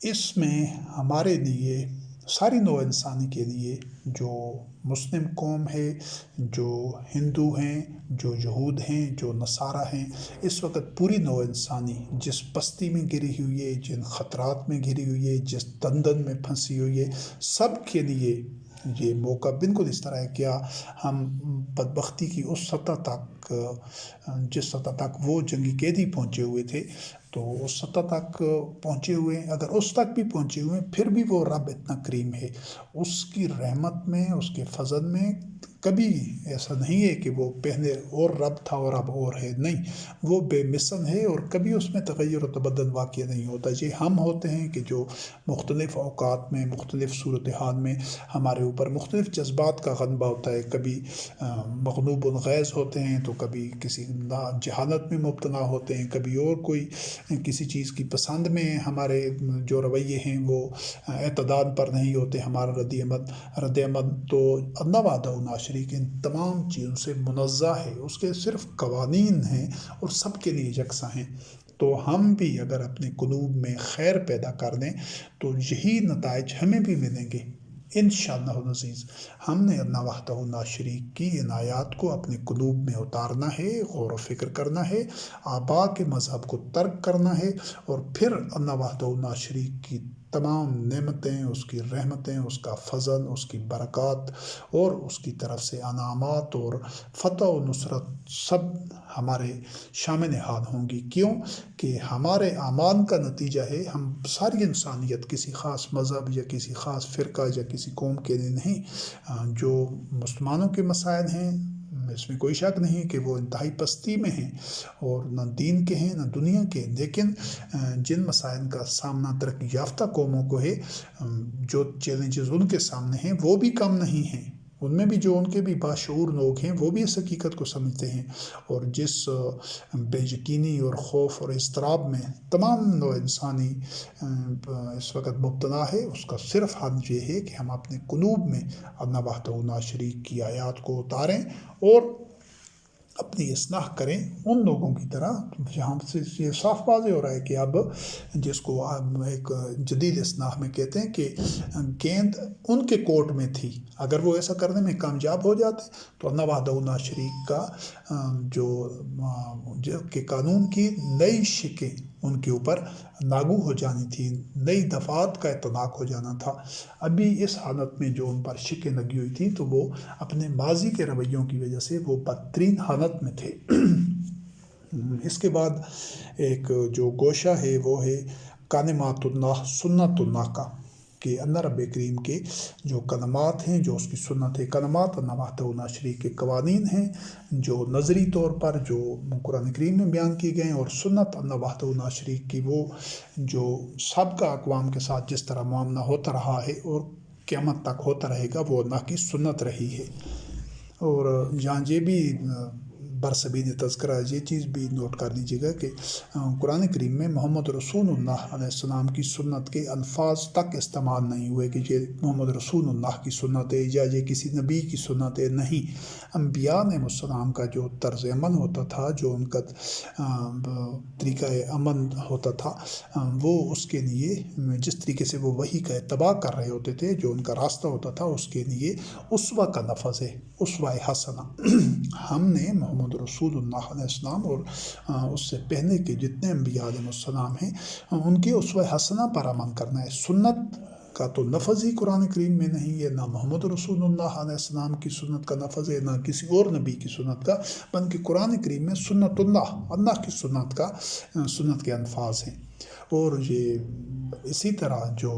اس میں ہمارے لیے ساری نوع انسانی کے لیے، جو مسلم قوم ہے، جو ہندو ہیں، جو یہود ہیں، جو نصارہ ہیں، اس وقت پوری نوع انسانی جس پستی میں گری ہوئی ہے، جن خطرات میں گری ہوئی ہے، جس دندن میں پھنسی ہوئی ہے، سب کے لیے یہ موقع بالکل اس طرح ہے. کیا ہم بدبختی کی اس سطح تک، جس سطح تک وہ جنگی قیدی پہنچے ہوئے تھے، تو اس سطح تک پہنچے ہوئے ہیں، اگر اس تک بھی پہنچے ہوئے ہیں، پھر بھی وہ رب اتنا کریم ہے. اس کی رحمت میں، اس کے فضل میں کبھی ایسا نہیں ہے کہ وہ پہلے اور رب تھا اور اب اور ہے، نہیں، وہ بے مثل ہے اور کبھی اس میں تغیر و تبدل واقع نہیں ہوتا. یہ ہم ہوتے ہیں کہ جو مختلف اوقات میں، مختلف صورتحال میں ہمارے اوپر مختلف جذبات کا غلبہ ہوتا ہے. کبھی مغلوب الغیظ ہوتے ہیں تو کبھی کسی جہالت میں مبتلا ہوتے ہیں، کبھی اور کوئی کسی چیز کی پسند میں ہمارے جو رویے ہیں وہ اعتدال پر نہیں ہوتے، ہمارا رد عمل. تو اللہ وحدہ لا شریک ان تمام چیزوں سے منزہ ہے، اس کے صرف قوانین ہیں اور سب کے لیے یکساں ہیں. تو ہم بھی اگر اپنے قلوب میں خیر پیدا کر دیں تو یہی نتائج ہمیں بھی ملیں گے انشاءاللہ العزیز. ہم نے اللہ وحدہ لا شریک کی ان آیات کو اپنے قلوب میں اتارنا ہے، غور و فکر کرنا ہے، آباء کے مذہب کو ترک کرنا ہے، اور پھر اللہ وحدہ لا شریک کی تمام نعمتیں، اس کی رحمتیں، اس کا فضل، اس کی برکات اور اس کی طرف سے انعامات اور فتح و نصرت سب ہمارے شامل حال ہوں گی. کیوں کہ ہمارے اعمال کا نتیجہ ہے. ہم ساری انسانیت کسی خاص مذہب یا کسی خاص فرقہ یا کسی قوم کے لیے نہیں. جو مسلمانوں کے مسائل ہیں اس میں کوئی شک نہیں کہ وہ انتہائی پستی میں ہیں اور نہ دین کے ہیں نہ دنیا کے، لیکن جن مسائل کا سامنا ترقی یافتہ قوموں کو ہے، جو چیلنجز ان کے سامنے ہیں وہ بھی کم نہیں ہیں. ان میں بھی جو ان کے بھی باشعور لوگ ہیں وہ بھی اس حقیقت کو سمجھتے ہیں، اور جس بے یقینی اور خوف اور اضطراب میں تمام نوع انسانی اس وقت مبتلا ہے، اس کا صرف حل یہ ہے کہ ہم اپنے قلوب میں اللہ وحدہ لا شریک کی آیات کو اتاریں اور اپنی اصلاح کریں ان لوگوں کی طرح. جہاں سے یہ صاف واضح ہو رہا ہے کہ اب جس کو ایک جدید اصلاح میں کہتے ہیں کہ گیند ان کے کورٹ میں تھی، اگر وہ ایسا کرنے میں کامیاب ہو جاتے تو اللہ وحدہ لا شریک کا جو کہ قانون کی نئی شکیں ان کے اوپر لاگو ہو جانی تھی، نئی دفعات کا اطلاق ہو جانا تھا۔ ابھی اس حالت میں جو ان پر شکیں لگی ہوئی تھی تو وہ اپنے ماضی کے رویوں کی وجہ سے وہ بدترین حالت میں تھے۔ اس کے بعد ایک جو گوشہ ہے وہ ہے کلمات اللہ سنت اللہ کا، کہ اللہ رب کریم کے جو کلمات ہیں، جو اس کی سنت ہے، کلمات اللہ وحدہ لا شریک کے قوانین ہیں جو نظری طور پر جو قرآن کریم میں بیان کیے گئے ہیں، اور سنت اللہ وحدہ لا شریک کی وہ جو سابقہ اقوام کے ساتھ جس طرح معاملہ ہوتا رہا ہے اور قیامت تک ہوتا رہے گا، وہ اللہ کی سنت رہی ہے۔ اور یہاں یہ بھی برسبین تذکرہ یہ چیز بھی نوٹ کر لیجیے گا کہ قرآن کریم میں محمد رسول اللہ علیہ السلام کی سنت کے الفاظ تک استعمال نہیں ہوئے کہ یہ محمد رسول اللہ کی سنت ہے یا یہ کسی نبی کی سنت ہے، نہیں۔ انبیاء علیہ السلام کا جو طرز عمل ہوتا تھا، جو ان کا طریقہ عمل ہوتا تھا، وہ اس کے لیے جس طریقے سے وہ وحی کا اتباع کر رہے ہوتے تھے، جو ان کا راستہ ہوتا تھا، اس کے لیے اسوہ کا لفظ ہے، اسوہ حسنہ۔ ہم نے محمد رسول اللہ علیہ السلام اور اس سے پہلے کے جتنے انبیاء علیہ السلام ہیں ان کے اسوہ حسنہ پر عمل کرنا ہے۔ سنت کا تو لفظ ہی قرآن کریم میں نہیں ہے، نہ محمد رسول اللہ علیہ السلام کی سنت کا لفظ ہے، نہ کسی اور نبی کی سنت کا، بلکہ قرآن کریم میں سنت اللہ کی سنت کے الفاظ ہیں۔ اور یہ اسی طرح جو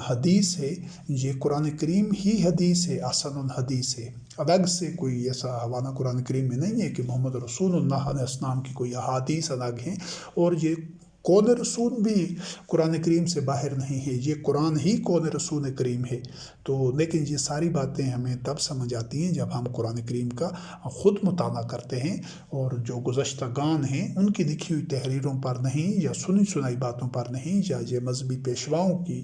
حدیث ہے، یہ قرآن کریم ہی حدیث ہے، احسن الحدیث ہے۔ الگ سے کوئی ایسا حوالہ قرآن کریم میں نہیں ہے کہ محمد رسول اللہ علیہ السلام کی کوئی احادیث الگ ہیں، اور یہ قول رسول بھی قرآن کریم سے باہر نہیں ہے، یہ قرآن ہی قول رسول کریم ہے۔ تو لیکن یہ ساری باتیں ہمیں تب سمجھ آتی ہیں جب ہم قرآن کریم کا خود مطالعہ کرتے ہیں، اور جو گزشتگان ہیں ان کی لکھی ہوئی تحریروں پر نہیں، یا سنی سنائی باتوں پر نہیں، یا یہ مذہبی پیشواؤں کی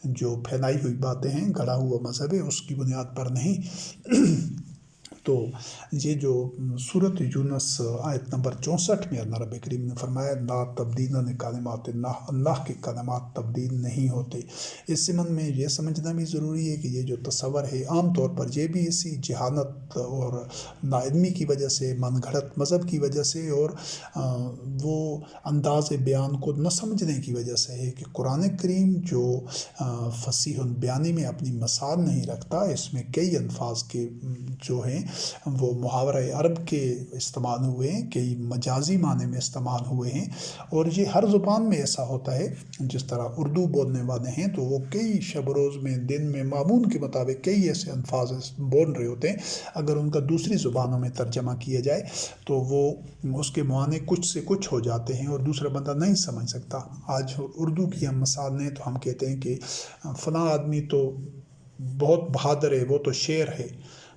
جو پھیلائی ہوئی باتیں ہیں، گڑھا ہوا مذہب ہے، اس کی بنیاد پر نہیں۔ تو یہ جو سورۃ یونس آیت نمبر 64 میں اللہ رب کریم نے فرمایا لا تبدیل لکلمات اللہ، اللہ کے کلمات تبدیل نہیں ہوتے۔ اس ضمن میں یہ سمجھنا بھی ضروری ہے کہ یہ جو تصور ہے عام طور پر یہ بھی اسی جہالت اور ناعلمی کی وجہ سے، من گھڑت مذہب کی وجہ سے، اور وہ انداز بیان کو نہ سمجھنے کی وجہ سے ہے کہ قرآن کریم جو فصیح البیانی میں اپنی مثال نہیں رکھتا، اس میں کئی الفاظ کے جو ہیں وہ محاورہ عرب کے استعمال ہوئے ہیں، کئی مجازی معنی میں استعمال ہوئے ہیں، اور یہ ہر زبان میں ایسا ہوتا ہے۔ جس طرح اردو بولنے والے ہیں تو وہ کئی شب روز میں، دن میں، معمول کے مطابق کئی ایسے الفاظ بول رہے ہوتے ہیں، اگر ان کا دوسری زبانوں میں ترجمہ کیا جائے تو وہ اس کے معنی کچھ سے کچھ ہو جاتے ہیں اور دوسرا بندہ نہیں سمجھ سکتا۔ آج اردو کی ہم مثال لیں تو ہم کہتے ہیں کہ فلاں آدمی تو بہت بہادر ہے، وہ تو شیر ہے۔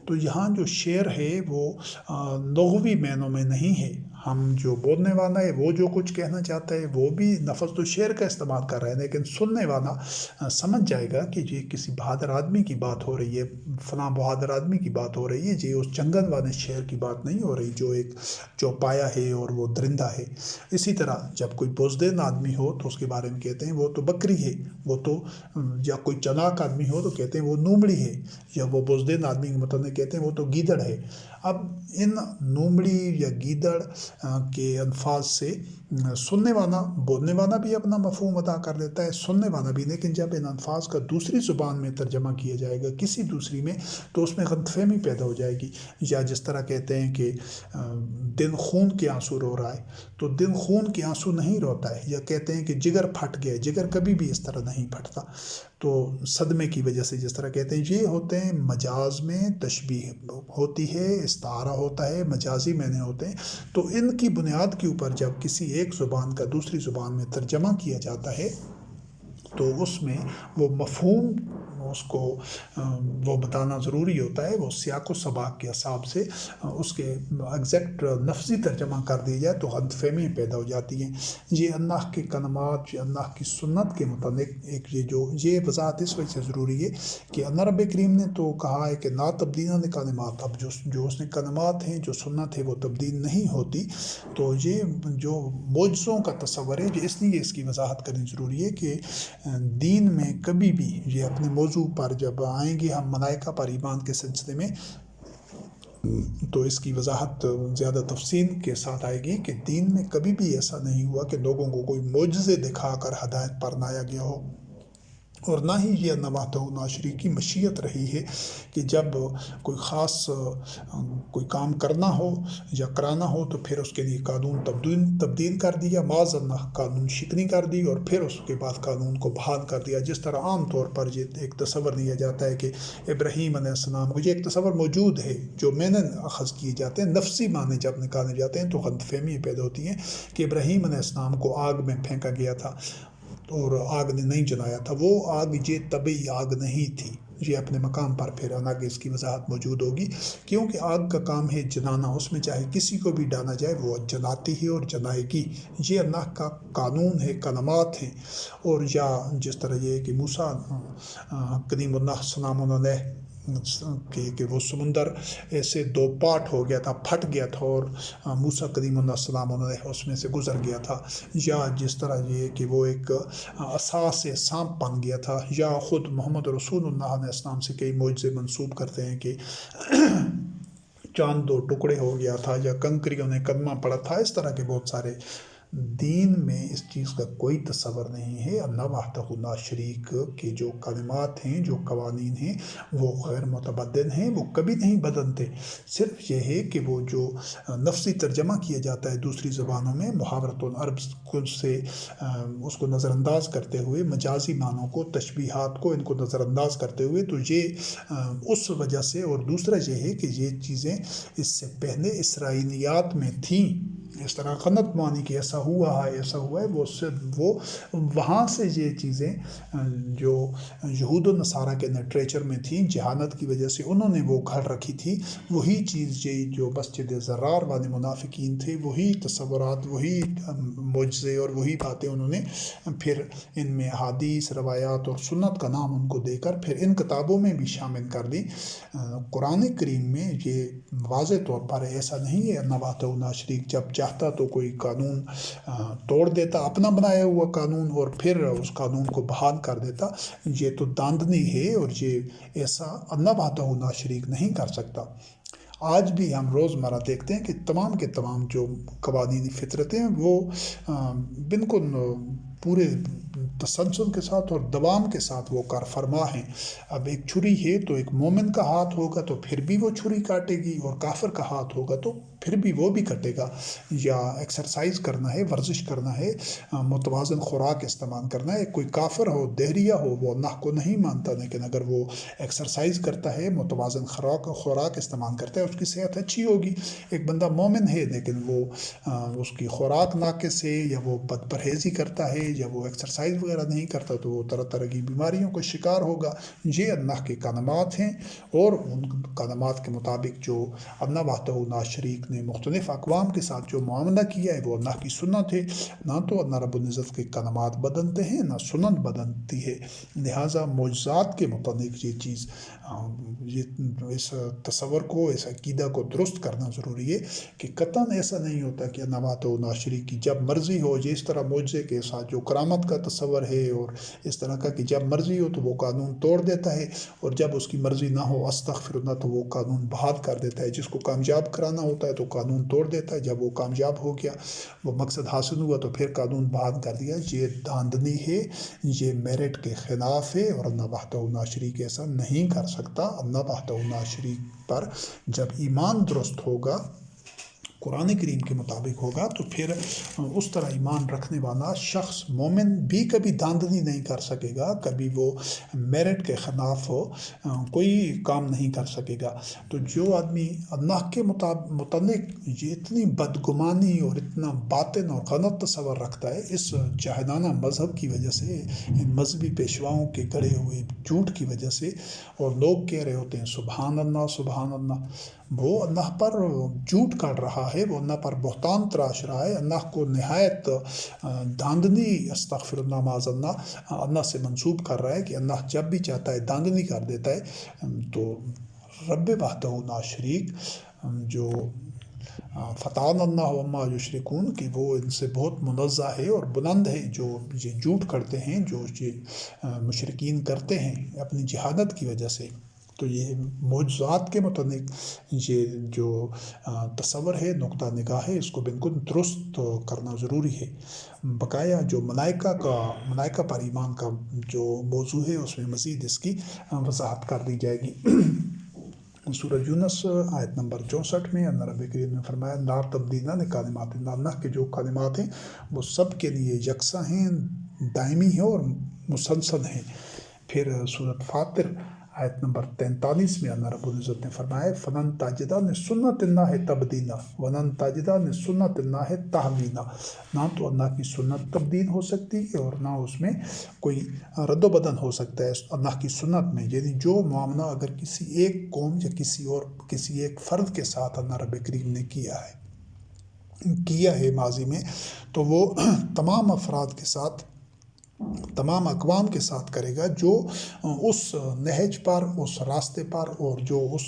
تو یہاں جو شعر ہے وہ لغوی معنوں میں نہیں ہے۔ ہم جو بولنے والا ہے وہ جو کچھ کہنا چاہتا ہے وہ بھی لفظ تو شعر کا استعمال کر رہا ہے، لیکن سننے والا سمجھ جائے گا کہ یہ کسی بہادر آدمی کی بات ہو رہی ہے، فلاں بہادر آدمی کی بات ہو رہی ہے، یہ اس جنگل والے شعر کی بات نہیں ہو رہی جو ایک چوپایا ہے اور وہ درندہ ہے۔ اسی طرح جب کوئی بزدل آدمی ہو تو اس کے بارے میں کہتے ہیں وہ تو بکری ہے، وہ تو، یا کوئی چلاک آدمی ہو تو کہتے ہیں وہ لومڑی ہے، یا وہ بزدل آدمی کے متعلق کہتے ہیں وہ تو گیدڑ ہے۔ اب ان لومڑی یا گیدڑ کے الفاظ سے سننے والا، بولنے والا بھی اپنا مفہوم ادا کر لیتا ہے، سننے والا بھی، لیکن جب ان الفاظ کا دوسری زبان میں ترجمہ کیا جائے گا کسی دوسری میں تو اس میں غلط فہمی پیدا ہو جائے گی۔ یا جس طرح کہتے ہیں کہ دل خون کے آنسو رو رہا ہے، تو دل خون کے آنسو نہیں روتا ہے، یا کہتے ہیں کہ جگر پھٹ گیا، جگر کبھی بھی اس طرح نہیں پھٹتا، تو صدمے کی وجہ سے جس طرح کہتے ہیں، یہ ہوتے ہیں مجاز میں تشبیہ ہوتی ہے، استعارہ ہوتا ہے، مجازی معنی ہوتے ہیں۔ تو ان کی بنیاد کے اوپر جب کسی ایک زبان کا دوسری زبان میں ترجمہ کیا جاتا ہے تو اس میں وہ مفہوم اس کو وہ بتانا ضروری ہوتا ہے، وہ سیاق و سباق کے حساب سے اس کے ایگزیکٹ لفظی ترجمہ کر دیا جائے تو غلط فہمیاں پیدا ہو جاتی ہیں۔ یہ اللہ کے کلمات، یہ اللہ کی سنت کے متعلق ایک یہ وضاحت اس وجہ سے ضروری ہے کہ اللہ رب کریم نے تو کہا ہے کہ لا تبدیل لکلمات، اب جو اس نے کلمات ہیں، جو سنت ہے وہ تبدیل نہیں ہوتی۔ تو یہ جو معجزوں کا تصور ہے، یہ اس لیے اس کی وضاحت کرنی ضروری ہے کہ دین میں کبھی بھی یہ اپنے موضوع پر جب آئیں گے ہم ملائکہ پر ایمان کے سلسلے میں، تو اس کی وضاحت زیادہ تفصیل کے ساتھ آئے گی کہ دین میں کبھی بھی ایسا نہیں ہوا کہ لوگوں کو کوئی معجزے دکھا کر ہدایت پر لایا گیا ہو، اور نہ ہی یہ اللہ وحدہ لا شریک کی مشیت رہی ہے کہ جب کوئی خاص کوئی کام کرنا ہو یا کرانا ہو تو پھر اس کے لیے قانون تبدیل کر دیا، معاذ اللہ قانون شکنی کر دی، اور پھر اس کے بعد قانون کو بحال کر دیا، جس طرح عام طور پر یہ ایک تصور لیا جاتا ہے کہ ابراہیم علیہ السلام، مجھے ایک تصور موجود ہے جو میں نے اخذ کیے جاتے ہیں، نفسی معنی جب نکالے جاتے ہیں تو غلط فہمی پیدا ہوتی ہے کہ ابراہیم علیہ السلام کو آگ میں پھینکا گیا تھا اور آگ نے نہیں جلایا تھا، وہ آگ یہ طبعی آگ نہیں تھی، یہ اپنے مقام پر پھر آگے اس کی وضاحت موجود ہوگی، کیونکہ آگ کا کام ہے جلانا، اس میں چاہے کسی کو بھی ڈالا جائے وہ جلاتی ہے اور جلائے گی، یہ اللہ کا قانون ہے، کلمات ہیں۔ اور یا جس طرح یہ کہ موسیٰ کلیم اللہ سلام علیہ کہ وہ سمندر ایسے دو پارٹ ہو گیا تھا، پھٹ گیا تھا، اور موسیٰ کلیم اللہ السلام علیہ اس میں سے گزر گیا تھا، یا جس طرح یہ کہ وہ ایک عصا سے سانپ بن گیا تھا، یا خود محمد رسول اللہ علیہ السلام سے کئی معجزے منسوب کرتے ہیں کہ چاند دو ٹکڑے ہو گیا تھا، یا کنکریوں نے کلمہ پڑا تھا، اس طرح کے بہت سارے۔ دین میں اس چیز کا کوئی تصور نہیں ہے، اللہ وحدہ لا شریک کے جو کلمات ہیں، جو قوانین ہیں، وہ غیر متبدل ہیں، وہ کبھی نہیں بدلتے، صرف یہ ہے کہ وہ جو نفسی ترجمہ کیا جاتا ہے دوسری زبانوں میں محاورۃ العرب سے اس کو نظر انداز کرتے ہوئے، مجازی معنوں کو، تشبیہات کو، ان کو نظر انداز کرتے ہوئے، تو یہ اس وجہ سے، اور دوسرا یہ ہے کہ یہ چیزیں اس سے پہلے اسرائیلیات میں تھیں، اس طرح غلط معنی کہ ایسا ہوا ہے ایسا ہوا ہے، وہ وہاں سے یہ چیزیں جو یہود و نصارہ کے لٹریچر میں تھیں، جہالت کی وجہ سے انہوں نے وہ گھڑ رکھی تھی، وہی چیز جو مسجد زرار والے منافقین تھے، وہی تصورات، وہی معجزے اور وہی باتیں انہوں نے پھر ان میں حدیث، روایات اور سنت کا نام ان کو دے کر پھر ان کتابوں میں بھی شامل کر دی۔ قرآن کریم میں یہ واضح طور پر ایسا نہیں ہے، اللہ وحدہ لا شریک جب چاہتا تو کوئی قانون توڑ دیتا، اپنا بنایا ہوا قانون، اور پھر اس قانون کو بحال کر دیتا، یہ تو داندنی ہے، اور یہ ایسا اللہ وحدہ لا شریک نہیں کر سکتا۔ آج بھی ہم روزمرہ دیکھتے ہیں کہ تمام کے تمام جو قوانینی فطرتیں ہیں وہ بالکل پورے تسلسل کے ساتھ اور دوام کے ساتھ وہ کار فرما ہیں۔ اب ایک چھری ہے تو ایک مومن کا ہاتھ ہوگا تو پھر بھی وہ چھری کاٹے گی، اور کافر کا ہاتھ ہوگا تو پھر بھی وہ بھی کٹے گا۔ یا ایکسرسائز کرنا ہے، ورزش کرنا ہے، متوازن خوراک استعمال کرنا ہے، کوئی کافر ہو، دہریہ ہو، وہ اللہ کو نہیں مانتا، لیکن اگر وہ ایکسرسائز کرتا ہے، متوازن خوراک استعمال کرتا ہے، اس کی صحت اچھی ہوگی۔ ایک بندہ مومن ہے لیکن وہ اس کی خوراک ناقص ہے، یا وہ بد پرہیزی کرتا ہے، یا وہ ایکسرسائز وغیرہ نہیں کرتا، تو وہ طرح طرح کی بیماریوں کا شکار ہوگا۔ یہ اللہ کے کلمات ہیں، اور ان کلمات کے مطابق جو اللہ وحدہ لا شریک نے مختلف اقوام کے ساتھ جو معاملہ کیا ہے وہ اللہ کی سنت ہے۔ نہ تو اللہ رب العزت کے کلمات بدلتے ہیں، نہ سنت بدلتی ہے، لہٰذا معجزات کے متعلق یہ چیز، اس تصور کو، اس عقیدہ کو درست کرنا ضروری ہے کہ قطعاً ایسا نہیں ہوتا کہ اللہ وحدہ لا شریک کی جب مرضی ہو، یہ اس طرح معجزے کے ساتھ جو کرامت کا تصور ہے اور اس طرح کا کہ جب مرضی ہو تو وہ قانون توڑ دیتا ہے، اور جب اس کی مرضی نہ ہو استغفر اللہ تو وہ قانون بحال کر دیتا ہے، جس کو کامیاب کرانا ہوتا ہے تو قانون توڑ دیتا ہے، جب وہ کامیاب ہو گیا، وہ مقصد حاصل ہوا تو پھر قانون بحال کر دیا۔ یہ دھاندلی ہے، یہ میرٹ کے خلاف ہے، اور اللہ وحدہ لا شریک ایسا نہیں کر سکتا۔ اللہ وحدہ لا شریک پر جب ایمان درست ہوگا، قرآن کریم کے مطابق ہوگا، تو پھر اس طرح ایمان رکھنے والا شخص مومن بھی کبھی دھاندلی نہیں کر سکے گا، کبھی وہ میرٹ کے خلاف کوئی کام نہیں کر سکے گا۔ تو جو آدمی اللہ کے متعلق یہ اتنی بدگمانی اور اتنا باطن اور غلط تصور رکھتا ہے، اس جاہلانہ مذہب کی وجہ سے، ان مذہبی پیشواؤں کے گڑے ہوئے جھوٹ کی وجہ سے، اور لوگ کہہ رہے ہوتے ہیں سبحان اللہ سبحان اللہ، وہ اللہ پر جھوٹ کاٹ رہا ہے، وہ اللہ پر بہتان تراش رہا ہے، اللہ کو نہایت دھاندلی استغفر اللہ معاذ اللہ سے منسوب کر رہا ہے کہ اللہ جب بھی چاہتا ہے دھاندلی کر دیتا ہے۔ تو رب وحدہ لا شریک جو فتعالی اللہ عما یشرکون کہ وہ ان سے بہت منزہ ہے اور بلند ہے، جو یہ جھوٹ کرتے ہیں، جو یہ مشرکین کرتے ہیں اپنی جہالت کی وجہ سے۔ تو یہ معجزات کے متعلق یہ جو تصور ہے، نقطہ نگاہ ہے، اس کو بالکل درست کرنا ضروری ہے۔ بقایا جو ملائکہ پر ایمان کا جو موضوع ہے اس میں مزید اس کی وضاحت کر دی جائے گی۔ سورہ یونس آیت نمبر 64 میں اللہ رب کریم نے فرمایا لا تبدیل لکلمات اللہ، اللہ کے جو کلمات ہیں وہ سب کے لیے یکساں ہیں، دائمی ہیں اور مسلسل ہیں۔ پھر سورۃ فاطر آیت نمبر 43 میں اللہ رب العزت نے فرمایا فلن تجد لسنت اللہ تبدیلا ولن تجد لسنت اللہ تحویلا، نہ تو اللہ کی سنت تبدیل ہو سکتی ہے اور نہ اس میں کوئی رد و بدل ہو سکتا ہے اللہ کی سنت میں۔ یعنی جو معاملہ اگر کسی ایک قوم یا کسی ایک فرد کے ساتھ اللہ رب کریم نے کیا ہے ماضی میں، تو وہ تمام افراد کے ساتھ، تمام اقوام کے ساتھ کرے گا جو اس نہج پر، اس راستے پر اور جو اس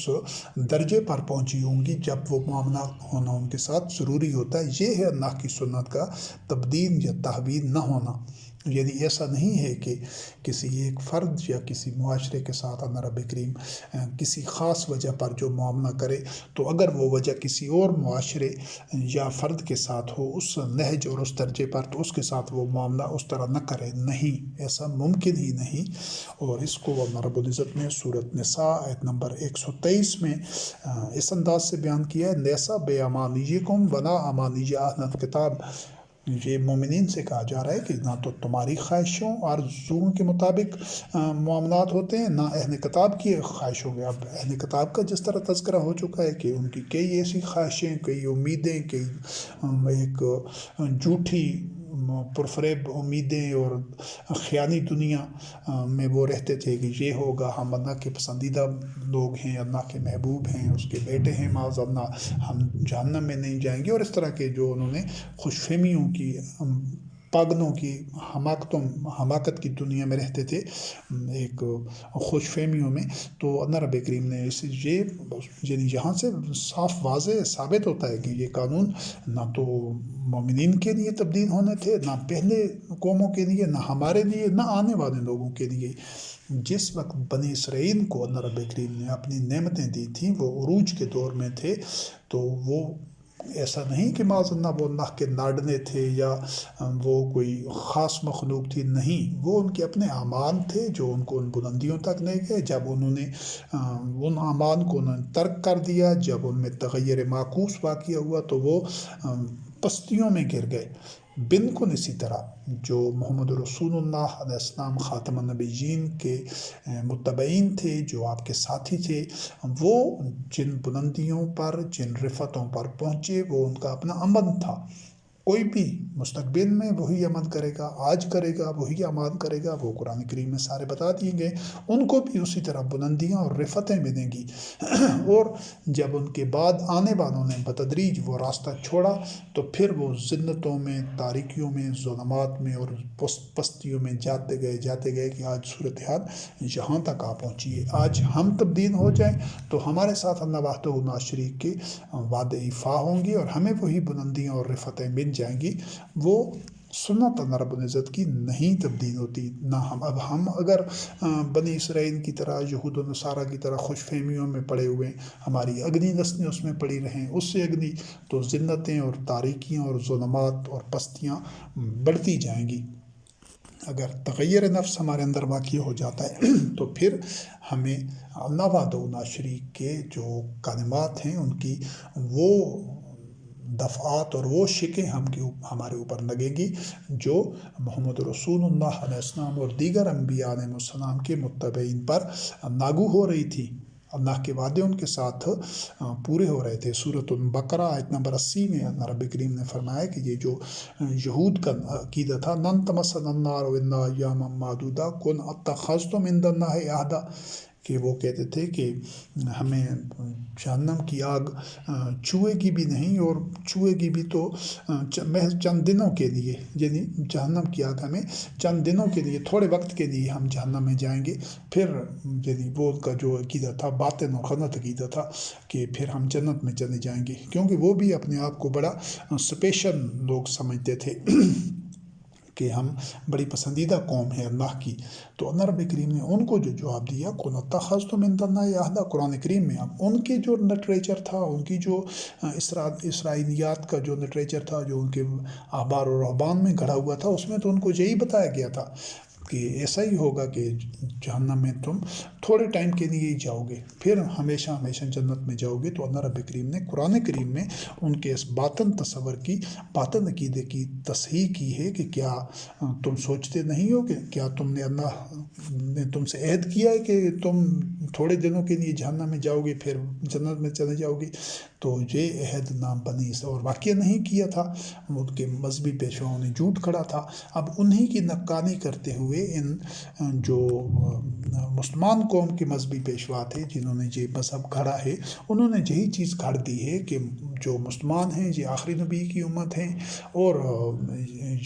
درجے پر پہنچی ہوں گی جب وہ معاملہ ہونا ان کے ساتھ ضروری ہوتا ہے۔ یہ ہے اللہ کی سنت کا تبدیل یا تحویل نہ ہونا۔ یعنی ایسا نہیں ہے کہ کسی ایک فرد یا کسی معاشرے کے ساتھ اللہ رب کریم کسی خاص وجہ پر جو معاملہ کرے، تو اگر وہ وجہ کسی اور معاشرے یا فرد کے ساتھ ہو اس نہج اور اس درجے پر، تو اس کے ساتھ وہ معاملہ اس طرح نہ کرے۔ نہیں، ایسا ممکن ہی نہیں۔ اور اس کو اللہ رب العزت نے سورۃ نساء آیت نمبر 123 میں اس انداز سے بیان کیا ہے لیسا بے امانیکم ولا امانی اہل الکتاب۔ یہ مومنین سے کہا جا رہا ہے کہ نہ تو تمہاری خواہشوں اور آرزوؤں کے مطابق معاملات ہوتے ہیں، نہ اہل کتاب کی خواہشوں کے۔ اب اہل کتاب کا جس طرح تذکرہ ہو چکا ہے کہ ان کی کئی ایسی خواہشیں، کئی امیدیں، کئی ایک جھوٹی پرفریب امیدیں اور خیالی دنیا میں وہ رہتے تھے کہ یہ ہوگا، ہم اللہ کے پسندیدہ لوگ ہیں، اللہ کے محبوب ہیں، اس کے بیٹے ہیں، معاذ اللہ ہم جہنم میں نہیں جائیں گے، اور اس طرح کے جو انہوں نے خوش فہمیوں کی، پاگلوں کی، حماقت کی دنیا میں رہتے تھے، ایک خوش فہمیوں میں۔ تو اللہ رب کریم نے یعنی یہاں سے صاف واضح ثابت ہوتا ہے کہ یہ قانون نہ تو مومنین کے لیے تبدیل ہونے تھے، نہ پہلے قوموں کے لیے، نہ ہمارے لیے، نہ آنے والے لوگوں کے لیے۔ جس وقت بنی اسرائیل کو اللہ رب کریم نے اپنی نعمتیں دی تھیں، وہ عروج کے دور میں تھے، تو وہ ایسا نہیں کہ معاذ اللہ وہ اللہ کے لاڈلے تھے یا وہ کوئی خاص مخلوق تھی، نہیں، وہ ان کے اپنے اعمال تھے جو ان کو ان بلندیوں تک لے گئے۔ جب انہوں نے ان اعمال کو ترک کر دیا، جب ان میں تغیر معکوس واقع ہوا، تو وہ پستیوں میں گر گئے۔ بالکل اسی طرح جو محمد رسول اللہ علیہ السلام خاتم النبیین کے متبعین تھے، جو آپ کے ساتھی تھے، وہ جن بلندیوں پر، جن رفتوں پر پہنچے، وہ ان کا اپنا عمل تھا۔ کوئی بھی مستقبل میں وہی عمل کرے گا، آج کرے گا وہی عمل کرے گا، وہ قرآن کریم میں سارے بتا دیے گئے۔ ان کو بھی اسی طرح بلندیاں اور رفتیں ملیں گی۔ اور جب ان کے بعد آنے والوں نے بتدریج وہ راستہ چھوڑا، تو پھر وہ ذلتوں میں، تاریکیوں میں، ظلمات میں اور پستیوں میں جاتے گئے کہ آج صورتحال یہاں تک آ پہنچی ہے۔ آج ہم تبدیل ہو جائیں تو ہمارے ساتھ اللہ وحدہ لا شریک کے وعدے ایفا ہوں گے اور ہمیں وہی بلندیاں اور رفتیں مل جائیں گی۔ وہ سنت اللہ رب العزت کی نہیں تبدیل ہوتی۔ نہ ہم اگر بنی اسرائیل کی طرح، یہود و نصارہ کی طرح خوش فہمیوں میں پڑے ہوئے ہیں، ہماری اگلی نسلیں اس میں پڑی رہیں، اس سے اگلی، تو ذلتیں اور تاریکیاں اور ظلمات اور پستیاں بڑھتی جائیں گی۔ اگر تغیر نفس ہمارے اندر واقع ہو جاتا ہے تو پھر ہمیں اللہ وحدہ لا شریک کے جو کلمات ہیں ان کی وہ دفعات اور وہ شکیں ہمارے اوپر لگیں گی جو محمد رسول اللہ علیہ السلام اور دیگر انبیاء علیہ السلام کے متبعین پر لاگو ہو رہی تھی۔ اللہ کے وعدے ان کے ساتھ پورے ہو رہے تھے۔ سورۃ البقرہ آیت نمبر 80 میں اللہ رب کریم نے فرمایا کہ یہ جو یہود کا عقیدہ تھا، لن تمسنا النار الا ایاما معدودہ قل اتخذتم عند اللہ عہدا، کہ وہ کہتے تھے کہ ہمیں جہنم کی آگ چھوئے گی بھی نہیں، اور چھوئے گی بھی تو محض چند دنوں کے لیے، یعنی جہنم کی آگ ہمیں چند دنوں کے لیے، تھوڑے وقت کے لیے ہم جہنم میں جائیں گے۔ پھر یعنی وہ کا جو عقیدہ تھا باطن و غلط عقیدہ تھا کہ پھر ہم جنت میں چلے جائیں گے، کیونکہ وہ بھی اپنے آپ کو بڑا اسپیشل لوگ سمجھتے تھے کہ ہم بڑی پسندیدہ قوم ہے اللہ کی، تو اللہ رب کریم نے ان کو جو جواب دیا قُلْ اتَّخَذْتُم مِّن دُونِ اللہِ آلِهَةً، قرآن کریم میں اب ان کے جو لٹریچر تھا، ان کی جو اسرائیلیات کا جو لٹریچر تھا، جو ان کے احبار و رہبان میں گڑھا ہوا تھا، اس میں تو ان کو یہی بتایا گیا تھا کہ ایسا ہی ہوگا کہ جہنم میں تم تھوڑے ٹائم کے لیے ہی جاؤ گے، پھر ہمیشہ ہمیشہ جنت میں جاؤ گے۔ تو اللہ رب کریم نے قرآن کریم میں ان کے اس باطن تصور کی، باطن عقیدے کی تصحیح کی ہے کہ کیا تم سوچتے نہیں ہو کہ کیا تم نے اللہ نے تم سے عہد کیا ہے کہ تم تھوڑے دنوں کے لیے جہنم میں جاؤ گے پھر جنت میں چلے جاؤ گے؟ تو یہ عہد نام بنی اور واقعہ نہیں کیا تھا، ان کے مذہبی پیشواؤں نے جھوٹ کھڑا تھا۔ اب انہی کی نقانی کرتے ہوئے ان جو مسلمان قوم کے مذہبی پیشوا تھے جنہوں نے یہ مذہب گھڑا ہے، انہوں نے یہی چیز گھڑ دی ہے کہ جو مسلمان ہیں یہ آخری نبی کی امت ہیں، اور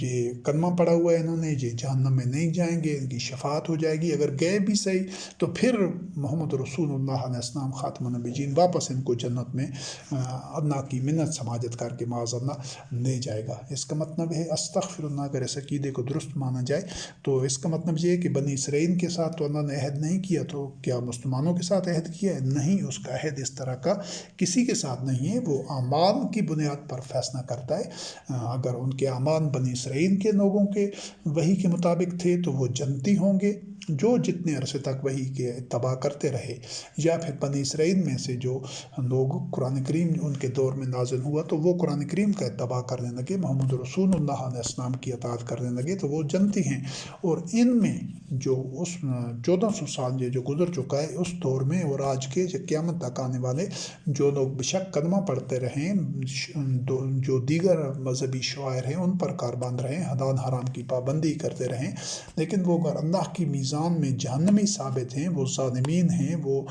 یہ کلمہ پڑا ہوا ہے انہوں نے، یہ جہنم میں نہیں جائیں گے، ان کی شفاعت ہو جائے گی، اگر گئے بھی صحیح تو پھر محمد رسول اللہ علیہ السلام خاتم النبیین واپس ان کو جنت میں اللہ کی منت سماجت کر کے معاذ اللہ لے جائے گا۔ اس کا مطلب ہے استغفر اللہ، اگر اس عقیدے کو درست مانا جائے تو اس کا مطلب یہ ہے کہ بنی اسرائیل کے ساتھ تو اللہ نے عہد نہیں کیا، تو کیا مسلمانوں کے ساتھ عہد کیا ہے؟ نہیں، اس کا عہد اس طرح کا کسی کے ساتھ نہیں ہے، وہ اعمال کی بنیاد پر فیصلہ کرتا ہے۔ اگر ان کے اعمال بنی اسرائیل کے لوگوں کے وحی کے مطابق تھے تو وہ جنتی ہوں گے، جو جتنے عرصے تک وحی کے اتباع کرتے رہے، یا پھر بنی اسرائیل میں سے جو لوگ قرآن کریم ان کے دور میں نازل ہوا تو وہ قرآن کریم کا اتباع کرنے لگے، محمد رسول اللہ علیہ السلام کی اطاعت کرنے لگے، تو وہ جنتی ہیں۔ اور ان میں جو اس 1400 سال جو گزر چکا ہے اس دور میں، اور آج کے قیامت تک آنے والے جو لوگ بشک کلمہ پڑھتے رہیں، جو دیگر مذہبی شعائر ہیں ان پر کار باندھ رہیں، حلال حرام کی پابندی کرتے رہیں، لیکن وہ اگر اللہ کی میزان میں جہنمی ثابت ہیں، وہ ظالمین ہیں، وہ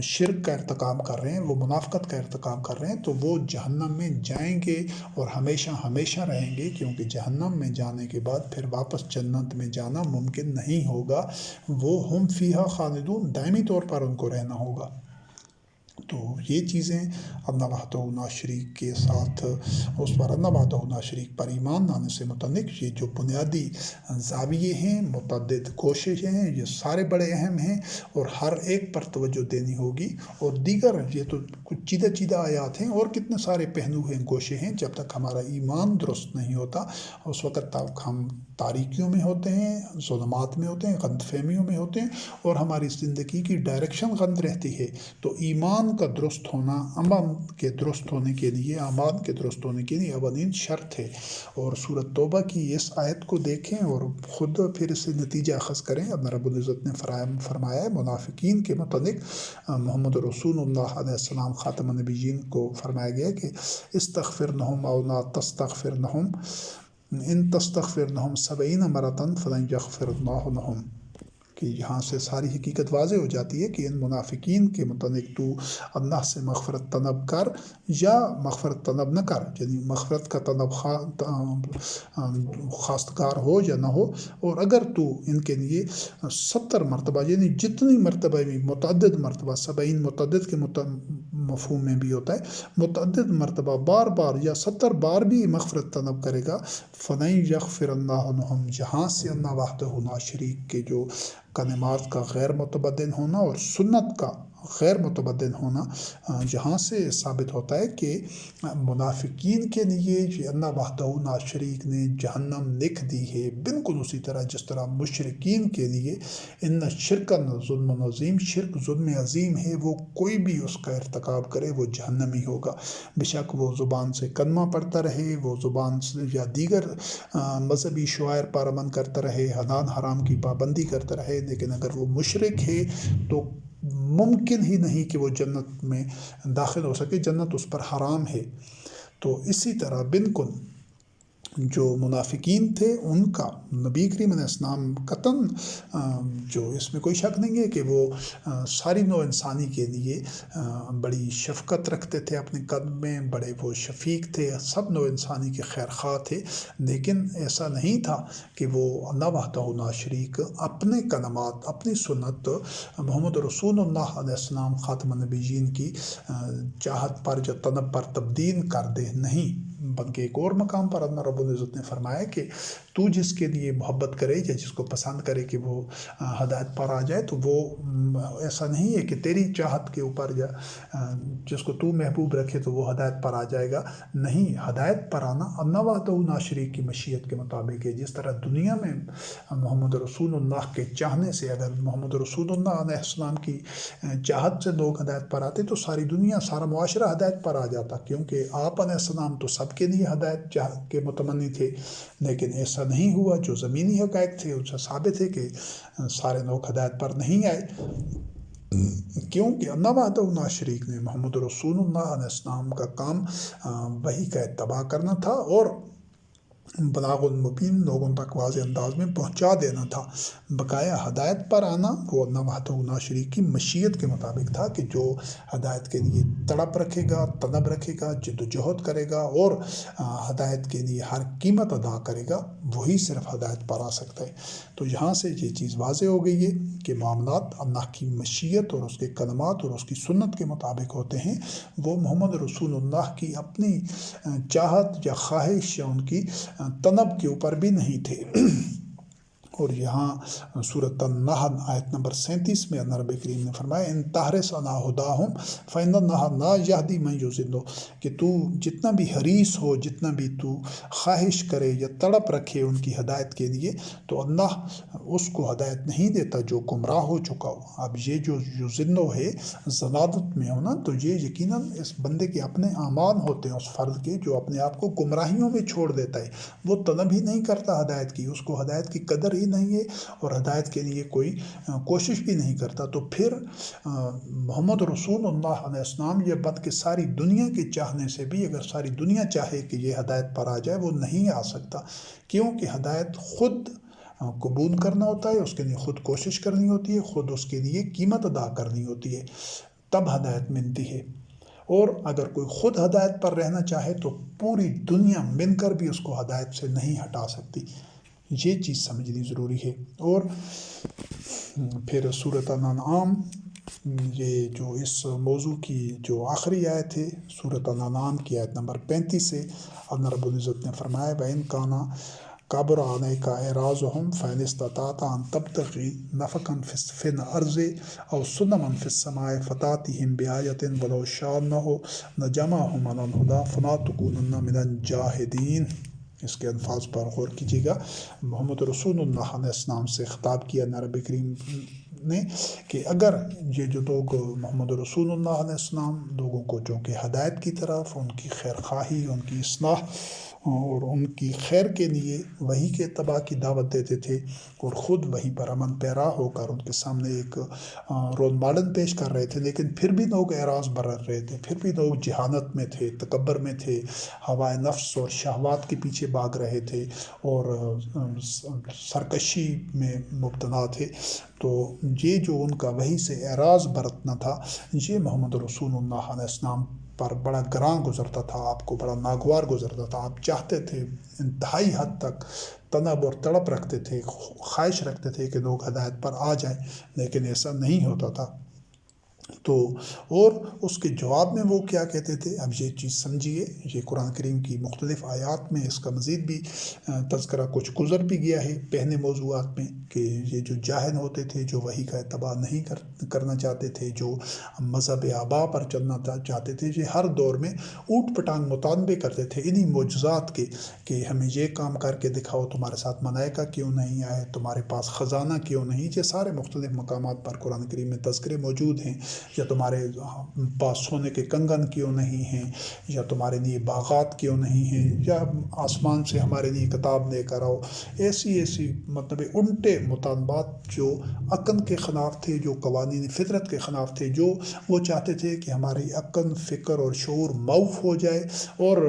شرک کا ارتکاب کر رہے ہیں، وہ منافقت کا ارتکاب کر رہے ہیں، تو وہ جہنم میں جائیں گے اور ہمیشہ ہمیشہ رہیں گے، کیونکہ جہنم میں جانے کے بعد پھر واپس جنت میں جانا ممکن نہیں ہوگا۔ وہ ہم فیہا خالدون، دائمی طور پر ان کو رہنا ہوگا۔ تو یہ چیزیں اللہ وحدہ لا شریک کے ساتھ، اس پر اللہ وحدہ لا شریک پر ایمان لانے سے متعلق یہ جو بنیادی زاویے ہیں، متعدد کوششیں ہیں، یہ سارے بڑے اہم ہیں اور ہر ایک پر توجہ دینی ہوگی۔ اور دیگر یہ تو کچھ چیدہ آیات ہیں، اور کتنے سارے پہلو ہیں، گوشے ہیں۔ جب تک ہمارا ایمان درست نہیں ہوتا اس وقت تک ہم تاریکیوں میں ہوتے ہیں، ظلمات میں ہوتے ہیں، غلط فہمیوں میں ہوتے ہیں، اور ہماری زندگی کی ڈائریکشن غلط رہتی ہے۔ تو ایمان کا درست ہونا عمل کے درست ہونے کے لیے، اعمال کے درست ہونے کے لیے اولین شرط ہے۔ اور سورۃ توبہ کی اس آیت کو دیکھیں اور خود پھر اس سے نتیجہ اخذ کریں۔ اللہ رب العزت نے فرمایا ہے منافقین کے متعلق، محمد رسول اللہ علیہ السلام خاتم النبیین کو فرمایا گیا کہ استغفر لہم او لا تستغفر لہم ان تستغفر لہم 70 مرۃ فلن یغفر اللہ لہم، کہ یہاں سے ساری حقیقت واضح ہو جاتی ہے کہ ان منافقین کے متعلق تو اللہ سے مغفرت طلب کر یا مغفرت طلب نہ کر، یعنی مغفرت کا طلب خواستگار ہو یا نہ ہو، اور اگر تو ان کے لیے 70 مرتبہ، یعنی جتنی مرتبہ بھی، متعدد مرتبہ، 70 متعدد کے مفہوم میں بھی ہوتا ہے، متعدد مرتبہ بار بار یا 70 بار بھی مغفرت طلب کرے گا، فَلَن یغفر اللہ لہم، جہاں سے اللہ وحدہ لا شریک کے جو کلمات کا غیر متبدل ہونا اور سنت کا غیر متبدل ہونا، جہاں سے ثابت ہوتا ہے کہ منافقین کے لیے یہ اللہ وحدہ لا شریک نے جہنم لکھ دی ہے، بالکل اسی طرح جس طرح مشرکین کے لیے ان شرک ظلم عظیم، شرک ظلم عظیم ہے، وہ کوئی بھی اس کا ارتکاب کرے وہ جہنمی ہوگا، بے شک وہ زبان سے کلمہ پڑھتا رہے، وہ زبان سے یا دیگر مذہبی شعائر پر عمل کرتا رہے، حلال حرام کی پابندی کرتا رہے، لیکن اگر وہ مشرک ہے تو ممکن ہی نہیں کہ وہ جنت میں داخل ہو سکے، جنت اس پر حرام ہے۔ تو اسی طرح بالکل جو منافقین تھے ان کا نبی کریم علیہ السلام قطعاً جو اس میں کوئی شک نہیں ہے کہ وہ ساری نوع انسانی کے لیے بڑی شفقت رکھتے تھے، اپنے قلب میں بڑے وہ شفیق تھے، سب نوع انسانی کے خیر خواہ تھے، لیکن ایسا نہیں تھا کہ وہ اللہ وحدہ لا شریک اپنے کلمات، اپنی سنت محمد رسول اللہ علیہ السلام خاتم النبیین کی چاہت پر یا طلب پر تبدیل کر دے، نہیں، بلکہ ایک اور مقام پر اللہ رب العزت نے فرمایا کہ تو جس کے لیے محبت کرے یا جس کو پسند کرے کہ وہ ہدایت پر آ جائے، تو وہ ایسا نہیں ہے کہ تیری چاہت کے اوپر یا جس کو تو محبوب رکھے تو وہ ہدایت پر آ جائے گا۔ نہیں، ہدایت پر آنا اللہ وحدہ لا شریک کی مشیت کے مطابق ہے۔ جس طرح دنیا میں محمد رسول اللہ کے چاہنے سے، اگر محمد رسول اللہ علیہ السلام کی چاہت سے لوگ ہدایت پر آتے تو ساری دنیا، سارا معاشرہ ہدایت پر آ جاتا، کیونکہ آپ علیہ السلام تو سب کے لیے ہدایت کے متمنی تھے۔ لیکن ایسا نہیں ہوا، جو زمینی حقائق تھے ان سے ثابت ہے کہ سارے لوگ ہدایت پر نہیں آئے، کیونکہ اللہ وحدہ لا شریک نے محمد رسول اللہ علیہ السلام کا کام وحی کا اتباع کرنا تھا اور بلاغ المبین، لوگوں تک واضح انداز میں پہنچا دینا تھا۔ بقایا ہدایت پر آنا وہ اللہ وحدہ لا شریک کی مشیت کے مطابق تھا کہ جو ہدایت کے لیے تڑپ رکھے گا، طلب رکھے گا، جد و جہد کرے گا اور ہدایت کے لیے ہر قیمت ادا کرے گا، وہی صرف ہدایت پر آ سکتا ہے۔ تو یہاں سے یہ چیز واضح ہو گئی ہے کہ معاملات اللہ کی مشیت اور اس کے کلمات اور اس کی سنت کے مطابق ہوتے ہیں۔ وہ محمد رسول اللہ کی اپنی چاہت یا خواہش یا ان کی طلب کے اوپر بھی نہیں تھے۔ اور یہاں سورۃ النحل آیت نمبر 37 میں اللہ رب کریم نے فرمایا ان تحرص علی ھداھم فإن اللہ لا یہدی من یضل، کہ تو جتنا بھی حریص ہو، جتنا بھی تو خواہش کرے یا تڑپ رکھے ان کی ہدایت کے لیے، تو اللہ اس کو ہدایت نہیں دیتا جو گمراہ ہو چکا ہو۔ اب یہ جو یضل ہے، ضلالت میں ہونا، تو یہ یقیناً اس بندے کے اپنے اعمال ہوتے ہیں، اس فرد کے جو اپنے آپ کو گمراہیوں میں چھوڑ دیتا ہے۔ وہ طلب ہی نہیں کرتا ہدایت کی، اس کو ہدایت کی قدر ہی نہیں ہے اور ہدایت کے لیے کوئی کوشش بھی نہیں کرتا، تو پھر محمد رسول اللہ علیہ السلام یہ بات کہ ساری دنیا کے چاہنے سے بھی اگر ساری دنیا چاہے کہ یہ ہدایت پر آ جائے، وہ نہیں آ سکتا، کیونکہ ہدایت خود قبول کرنا ہوتا ہے، اس کے لیے خود کوشش کرنی ہوتی ہے، خود اس کے لیے قیمت ادا کرنی ہوتی ہے، تب ہدایت ملتی ہے۔ اور اگر کوئی خود ہدایت پر رہنا چاہے تو پوری دنیا مل کر بھی اس کو ہدایت سے نہیں ہٹا سکتی، یہ چیز سمجھنی ضروری ہے۔ اور پھر سورۃ الانعام، یہ جو اس موضوع کی جو آخری آیت ہے سورۃ الانعام کی آیت نمبر 35 سے، اللہ رب العزت نے فرمایا وَإِن كَانَ كَبُرَ عَلَيْكَ إِعْرَاضُهُمْ فَإِنِ اسْتَطَعْتَ أَن تَبْتَغِيَ نَفَقًا فِي الْأَرْضِ أَوْ سُلَمًا فِي السَّمَاءِ فَتَأْتِيَهُم بِآيَةٍ وَلَوْ شَاءَ اللَّهُ لَجَمَعَهُمْ عَلَى الْهُدَى فَلَا تَكُونَنَّ مِنَ الْجَاهِلِينَ۔ اس کے الفاظ پر غور کیجیے گا۔ محمد رسول اللہ علیہ السلام سے خطاب کیا نبی کریم نے کہ اگر یہ جو لوگ محمد رسول اللہ علیہ السلام لوگوں کو جو کہ ہدایت کی طرف، ان کی خیر خواہی، ان کی اصلاح اور ان کی خیر کے لیے وحی کے اتباع کی دعوت دیتے تھے اور خود وحی پر عمل پیرا ہو کر ان کے سامنے ایک رول ماڈل پیش کر رہے تھے، لیکن پھر بھی لوگ اعراض برت رہے تھے، پھر بھی لوگ جہالت میں تھے، تکبر میں تھے، ہوائے نفس اور شہوات کے پیچھے بھاگ رہے تھے اور سرکشی میں مبتلا تھے، تو یہ جو ان کا وحی سے اعراض برتنا تھا، یہ محمد رسول اللہ علیہ السلام پر بڑا گراں گزرتا تھا، آپ کو بڑا ناگوار گزرتا تھا۔ آپ چاہتے تھے، انتہائی حد تک طلب اور تڑپ رکھتے تھے، خواہش رکھتے تھے کہ لوگ ہدایت پر آ جائیں، لیکن ایسا نہیں ہوتا تھا۔ تو اور اس کے جواب میں وہ کیا کہتے تھے، اب یہ چیز سمجھیے، یہ قرآن کریم کی مختلف آیات میں اس کا مزید بھی تذکرہ کچھ گزر بھی گیا ہے پہلے موضوعات میں، کہ یہ جو جاہل ہوتے تھے، جو وحی کا اتباع نہیں کرنا چاہتے تھے، جو مذہب آبا پر چلنا چاہتے تھے، یہ ہر دور میں اوٹ پٹانگ مطالبے کرتے تھے انہی معجزات کے، کہ ہمیں یہ کام کر کے دکھاؤ، تمہارے ساتھ ملائکہ کیوں نہیں آئے، تمہارے پاس خزانہ کیوں نہیں، یہ سارے مختلف مقامات پر قرآن کریم میں تذکرے موجود ہیں، یا تمہارے پاس سونے کے کنگن کیوں نہیں ہیں، یا تمہارے لیے باغات کیوں نہیں ہیں، یا آسمان سے ہمارے لیے کتاب لے کر آؤ، ایسی مطلب الٹے مطالبات جو عقل کے خلاف تھے، جو قوانین فطرت کے خلاف تھے، جو وہ چاہتے تھے کہ ہماری عقل، فکر اور شعور معاف ہو جائے اور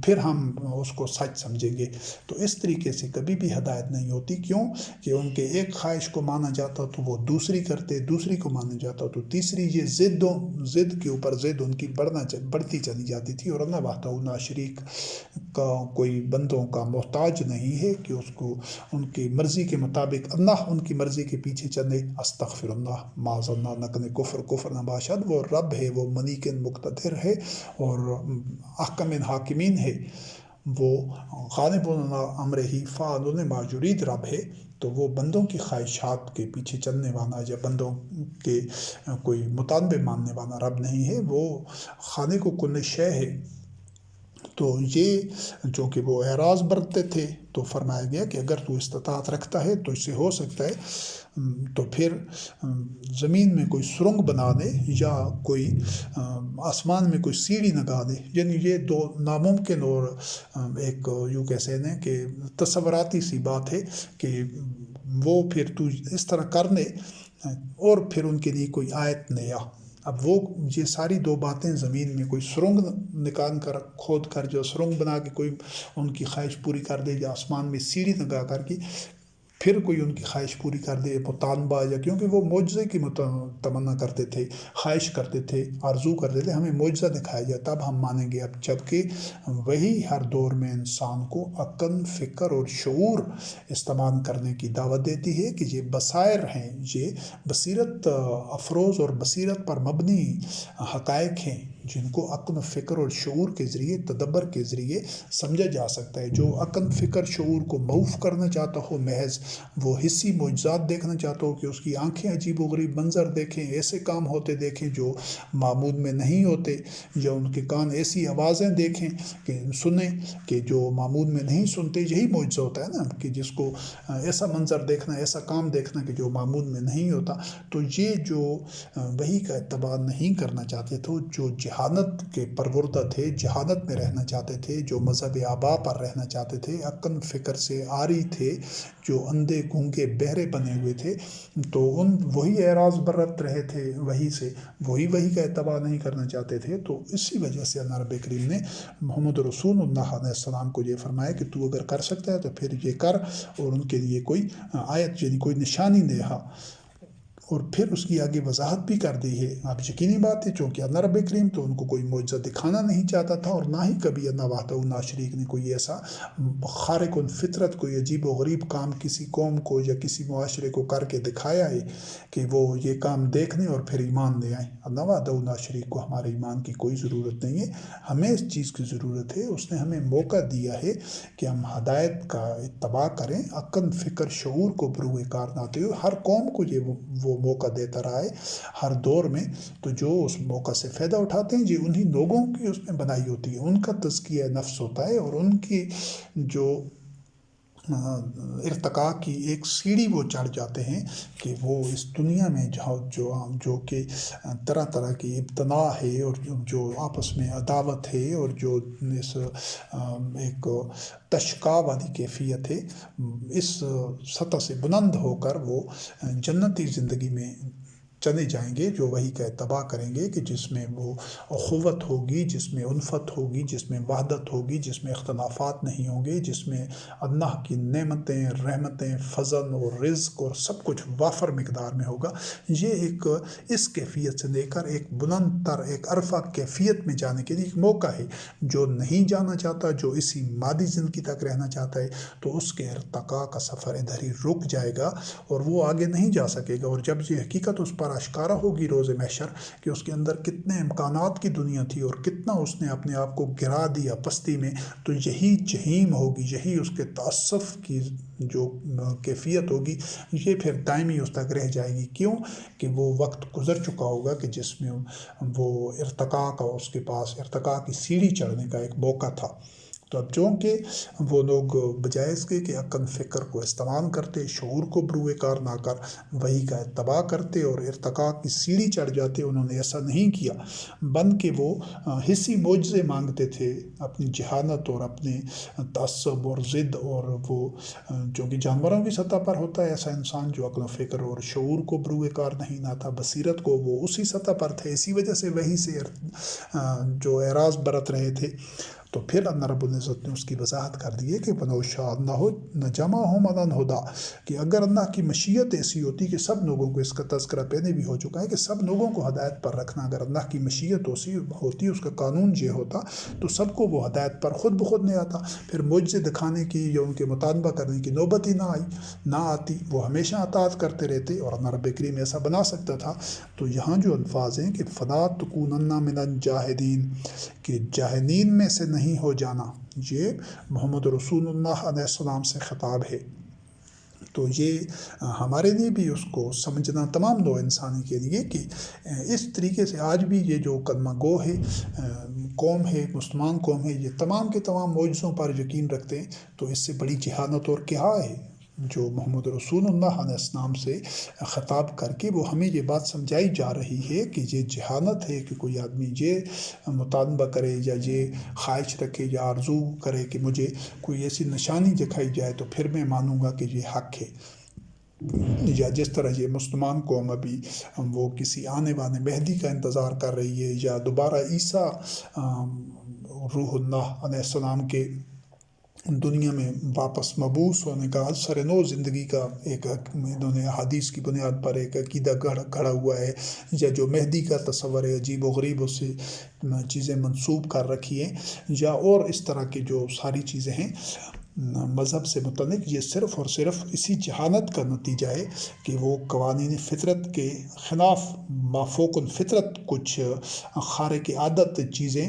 پھر ہم اس کو سچ سمجھیں گے۔ تو اس طریقے سے کبھی بھی ہدایت نہیں ہوتی، کیوں کہ ان کے ایک خواہش کو مانا جاتا تو وہ دوسری کرتے، دوسری کو مانا جاتا تو تیسری، یہ ضد کے اوپر ضد ان کی بڑھتی چلی جاتی تھی، اور اللہ وحدہ لا شریک کا کوئی بندوں کا محتاج نہیں ہے کہ اس کو ان کی مرضی کے مطابق اللہ ان کی مرضی کے پیچھے چلے۔ استغفر اللہ، معاذ اللہ، نقل کفر نباشد، وہ رب ہے، وہ ملیک مقتدر ہے اور احکم حاکمین ہے، وہ غالب امرہ فعال ما یرید رب ہے، تو وہ بندوں کی خواہشات کے پیچھے چلنے والا یا بندوں کے کوئی مطالبے ماننے والا رب نہیں ہے، وہ خالق و کل شے ہے۔ تو یہ چونکہ وہ اعراض برتتے تھے تو فرمایا گیا کہ اگر تو استطاعت رکھتا ہے تو اس سے ہو سکتا ہے تو پھر زمین میں کوئی سرنگ بنا دے یا کوئی آسمان میں کوئی سیڑھی لگا دے، یعنی یہ دو ناممکن اور ایک یوں کہہ سکتے ہیں کہ تصوراتی سی بات ہے کہ وہ پھر تو اس طرح کر لے اور پھر ان کے لیے کوئی آیت نہیں آ۔ اب وہ یہ ساری دو باتیں زمین میں کوئی سرنگ نکال کر کھود کر جو سرنگ بنا کے کوئی ان کی خواہش پوری کر دے، یا آسمان میں سیڑھی لگا کر کے پھر کوئی ان کی خواہش پوری کر دے، مطالبہ، یا کیونکہ وہ معجزے کی تمنا کرتے تھے، خواہش کرتے تھے، آرزو کرتے تھے ہمیں معجزہ دکھایا جائے تب ہم مانیں گے۔ اب جبکہ وہی ہر دور میں انسان کو عقل، فکر اور شعور استعمال کرنے کی دعوت دیتی ہے کہ یہ بصائر ہیں، یہ بصیرت افروز اور بصیرت پر مبنی حقائق ہیں جن کو عقل، فکر اور شعور کے ذریعے، تدبر کے ذریعے سمجھا جا سکتا ہے۔ جو عقل، فکر، شعور کو معاف کرنا چاہتا ہو، محض وہ حصی معجزات دیکھنا چاہتا ہو کہ اس کی آنکھیں عجیب و غریب منظر دیکھیں، ایسے کام ہوتے دیکھیں جو معمول میں نہیں ہوتے، یا ان کے کان ایسی آوازیں دیکھیں کہ سنیں کہ جو معمول میں نہیں سنتے، یہی معجزہ ہوتا ہے نا، کہ جس کو ایسا منظر دیکھنا، ایسا کام دیکھنا کہ جو معمول میں نہیں ہوتا۔ تو یہ جو وحی کا اتباع نہیں کرنا چاہتے تھے، جو جہالت کے پروردہ تھے، جہالت میں رہنا چاہتے تھے، جو مذہب آبا پر رہنا چاہتے تھے، عقل فکر سے عاری تھے، جو اندھے گونگے بہرے بنے ہوئے تھے، تو وہی اعراض برت رہے تھے وحی سے، وہی کا اتباع نہیں کرنا چاہتے تھے۔ تو اسی وجہ سے اللہ رب کریم نے محمد رسول اللہ علیہ السلام کو یہ فرمایا کہ تو اگر کر سکتا ہے تو پھر یہ کر، اور ان کے لیے کوئی آیت یعنی کوئی نشانی دیا، اور پھر اس کی آگے وضاحت بھی کر دی ہے۔ اب یقینی بات ہے چونکہ اللہ رب کریم تو ان کو کوئی معجزہ دکھانا نہیں چاہتا تھا، اور نہ ہی کبھی اللہ وحدہ لا شریک نے کوئی ایسا خارق الفطرت، کوئی عجیب و غریب کام کسی قوم کو یا کسی معاشرے کو کر کے دکھایا ہے کہ وہ یہ کام دیکھ لیں اور پھر ایمان لے آئیں۔ اللہ وحدہ لا شریک کو ہمارے ایمان کی کوئی ضرورت نہیں ہے، ہمیں اس چیز کی ضرورت ہے، اس نے ہمیں موقع دیا ہے کہ ہم ہدایت کا اتباع کریں، عقل، فکر، شعور کو بروئے کار لاتے ہوئے۔ ہر قوم کو یہ وہ موقع دیتا رہا ہے ہر دور میں، تو جو اس موقع سے فائدہ اٹھاتے ہیں یہ انہی لوگوں کی اس میں بنائی ہوتی ہے، ان کا تزکیہ نفس ہوتا ہے، اور ان کی جو ارتقاء کی ایک سیڑھی وہ چڑھ جاتے ہیں کہ وہ اس دنیا میں جو کہ طرح طرح کی ابتلا ہے، اور جو آپس میں عداوت ہے، اور جو اس ایک تشقاء والی کیفیت ہے، اس سطح سے بلند ہو کر وہ جنتی زندگی میں چلے جائیں گے، جو وحی کا اتباع کریں گے، کہ جس میں وہ اخوت ہوگی، جس میں الفت ہوگی، جس میں وحدت ہوگی، جس میں اختلافات نہیں ہوں گے، جس میں اللہ کی نعمتیں، رحمتیں، فضل اور رزق اور سب کچھ وافر مقدار میں ہوگا۔ یہ ایک اس کیفیت سے لے کر ایک بلند تر، ایک عرفہ کیفیت میں جانے کے لیے ایک موقع ہے۔ جو نہیں جانا چاہتا، جو اسی مادی زندگی تک رہنا چاہتا ہے، تو اس کے ارتقاء کا سفر ادھر ہی رک جائے گا اور وہ آگے نہیں جا سکے گا۔ اور جب یہ حقیقت اس پر آشکارا ہوگی روز محشر کہ اس کے اندر کتنے امکانات کی دنیا تھی اور کتنا اس نے اپنے آپ کو گرا دیا پستی میں، تو یہی جہیم ہوگی، یہی اس کے تعصف کی جو کیفیت ہوگی، یہ پھر دائمی اس تک رہ جائے گی۔ کیوں کہ وہ وقت گزر چکا ہوگا کہ جس میں وہ ارتقاء کا، اس کے پاس ارتقاء کی سیڑھی چڑھنے کا ایک موقع تھا۔ تو اب چونکہ وہ لوگ بجائے اس کے کہ عقل فکر کو استعمال کرتے، شعور کو بروئے کار نہ کر وحی کا اتباع کرتے اور ارتقاء کی سیڑھی چڑھ جاتے، انہوں نے ایسا نہیں کیا، بلکہ وہ حصی معجزے مانگتے تھے اپنی جہالت اور اپنے تعصب اور ضد، اور وہ جو کہ جانوروں کی سطح پر ہوتا ہے ایسا انسان جو عقل و فکر اور شعور کو بروئے کار نہیں لاتا، بصیرت کو، وہ اسی سطح پر تھے، اسی وجہ سے وحی سے جو اعراض برت رہے تھے۔ تو پھر اللہ رب العزت نے اس کی وضاحت کر دی ہے کہ وَلَوْ شَاءَ اللَّهُ لَجَمَعَهُمْ عَلَى الْهُدَىٰ، کہ اگر اللہ کی مشیت ایسی ہوتی کہ سب لوگوں کو، اس کا تذکرہ پہلے بھی ہو چکا ہے کہ سب لوگوں کو ہدایت پر رکھنا، اگر اللہ کی مشیت ہوتی، اس کا قانون یہ ہوتا تو سب کو وہ ہدایت پر خود بخود نہیں آتا، پھر معجزے دکھانے کی یا ان کے مطالبہ کرنے کی نوبت ہی نہ آتی، وہ ہمیشہ اطاعت کرتے رہتے، اور اللہ رب کریم ایسا بنا سکتا تھا۔ تو یہاں جو الفاظ ہیں کہ فَلَا تَكُونَنَّ مِنَ الْجَاهِلِينَ، کہ جاہلین میں سے نہیں نہیں ہو جانا، یہ محمد رسول اللہ علیہ السلام سے خطاب ہے۔ تو یہ ہمارے لیے بھی اس کو سمجھنا، تمام نوع انسانی کے لیے، کہ اس طریقے سے آج بھی یہ جو کلمہ گو ہے قوم ہے، مسلمان قوم ہے، یہ تمام کے تمام معجزوں پر یقین رکھتے ہیں۔ تو اس سے بڑی جہالت اور کیا ہے جو محمد رسول اللہ علیہ السلام سے خطاب کر کے وہ ہمیں یہ بات سمجھائی جا رہی ہے کہ یہ جہالت ہے کہ کوئی آدمی یہ مطالبہ کرے یا یہ خواہش رکھے یا آرزو کرے کہ مجھے کوئی ایسی نشانی دکھائی جائے تو پھر میں مانوں گا کہ یہ حق ہے۔ یا جس طرح یہ مسلمان قوم ابھی وہ کسی آنے والے مہدی کا انتظار کر رہی ہے، یا دوبارہ عیسیٰ روح اللہ علیہ السلام کے دنیا میں واپس مبعوث ہونے کا، سر نو زندگی کا ایک انہوں نے حدیث کی بنیاد پر ایک عقیدہ گھڑا ہوا ہے، یا جو مہدی کا تصور ہے عجیب و غریب اس سے چیزیں منسوب کر رکھی ہیں، یا اور اس طرح کی جو ساری چیزیں ہیں مذہب سے متعلق، یہ صرف اور صرف اسی جہالت کا نتیجہ ہے کہ وہ قوانین فطرت کے خلاف مافوق الفطرت کچھ خارق عادت چیزیں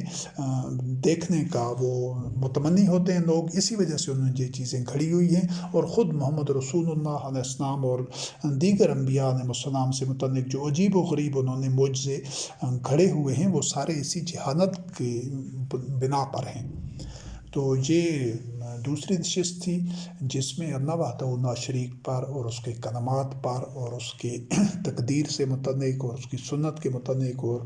دیکھنے کا وہ متمنی ہوتے ہیں لوگ، اسی وجہ سے انہوں نے یہ چیزیں گھڑی ہوئی ہیں۔ اور خود محمد رسول اللہ علیہ السلام اور دیگر انبیاء علیہ السلام سے متعلق جو عجیب و غریب انہوں نے معجزے گھڑے ہوئے ہیں، وہ سارے اسی جہالت کی بنا پر ہیں۔ تو یہ دوسری نشست تھی جس میں اللہ وحدہ لا شریک پر اور اس کے کلمات پر اور اس کے تقدیر سے متعلق اور اس کی سنت کے متعلق اور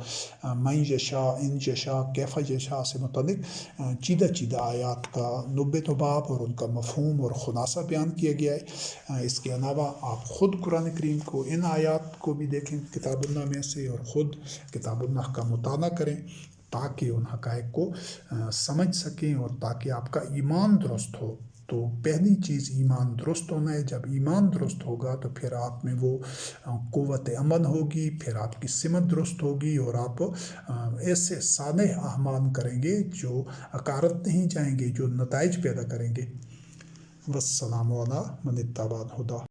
من یشاء ان یشاء کیف یشاء سے متعلق چیدہ آیات کا نبت باب اور ان کا مفہوم اور خلاصہ بیان کیا گیا ہے۔ اس کے علاوہ آپ خود قرآن کریم کو، ان آیات کو بھی دیکھیں کتاب اللہ میں سے، اور خود کتاب اللہ کا مطالعہ کریں تاکہ ان حقائق کو سمجھ سکیں اور تاکہ آپ کا ایمان درست ہو۔ تو پہلی چیز ایمان درست ہونا ہے۔ جب ایمان درست ہوگا تو پھر آپ میں وہ قوت عمل ہوگی، پھر آپ کی سمت درست ہوگی، اور آپ ایسے صالح اعمال کریں گے جو عقارت نہیں جائیں گے، جو نتائج پیدا کریں گے۔ والسلام علی من اتبع الہدی۔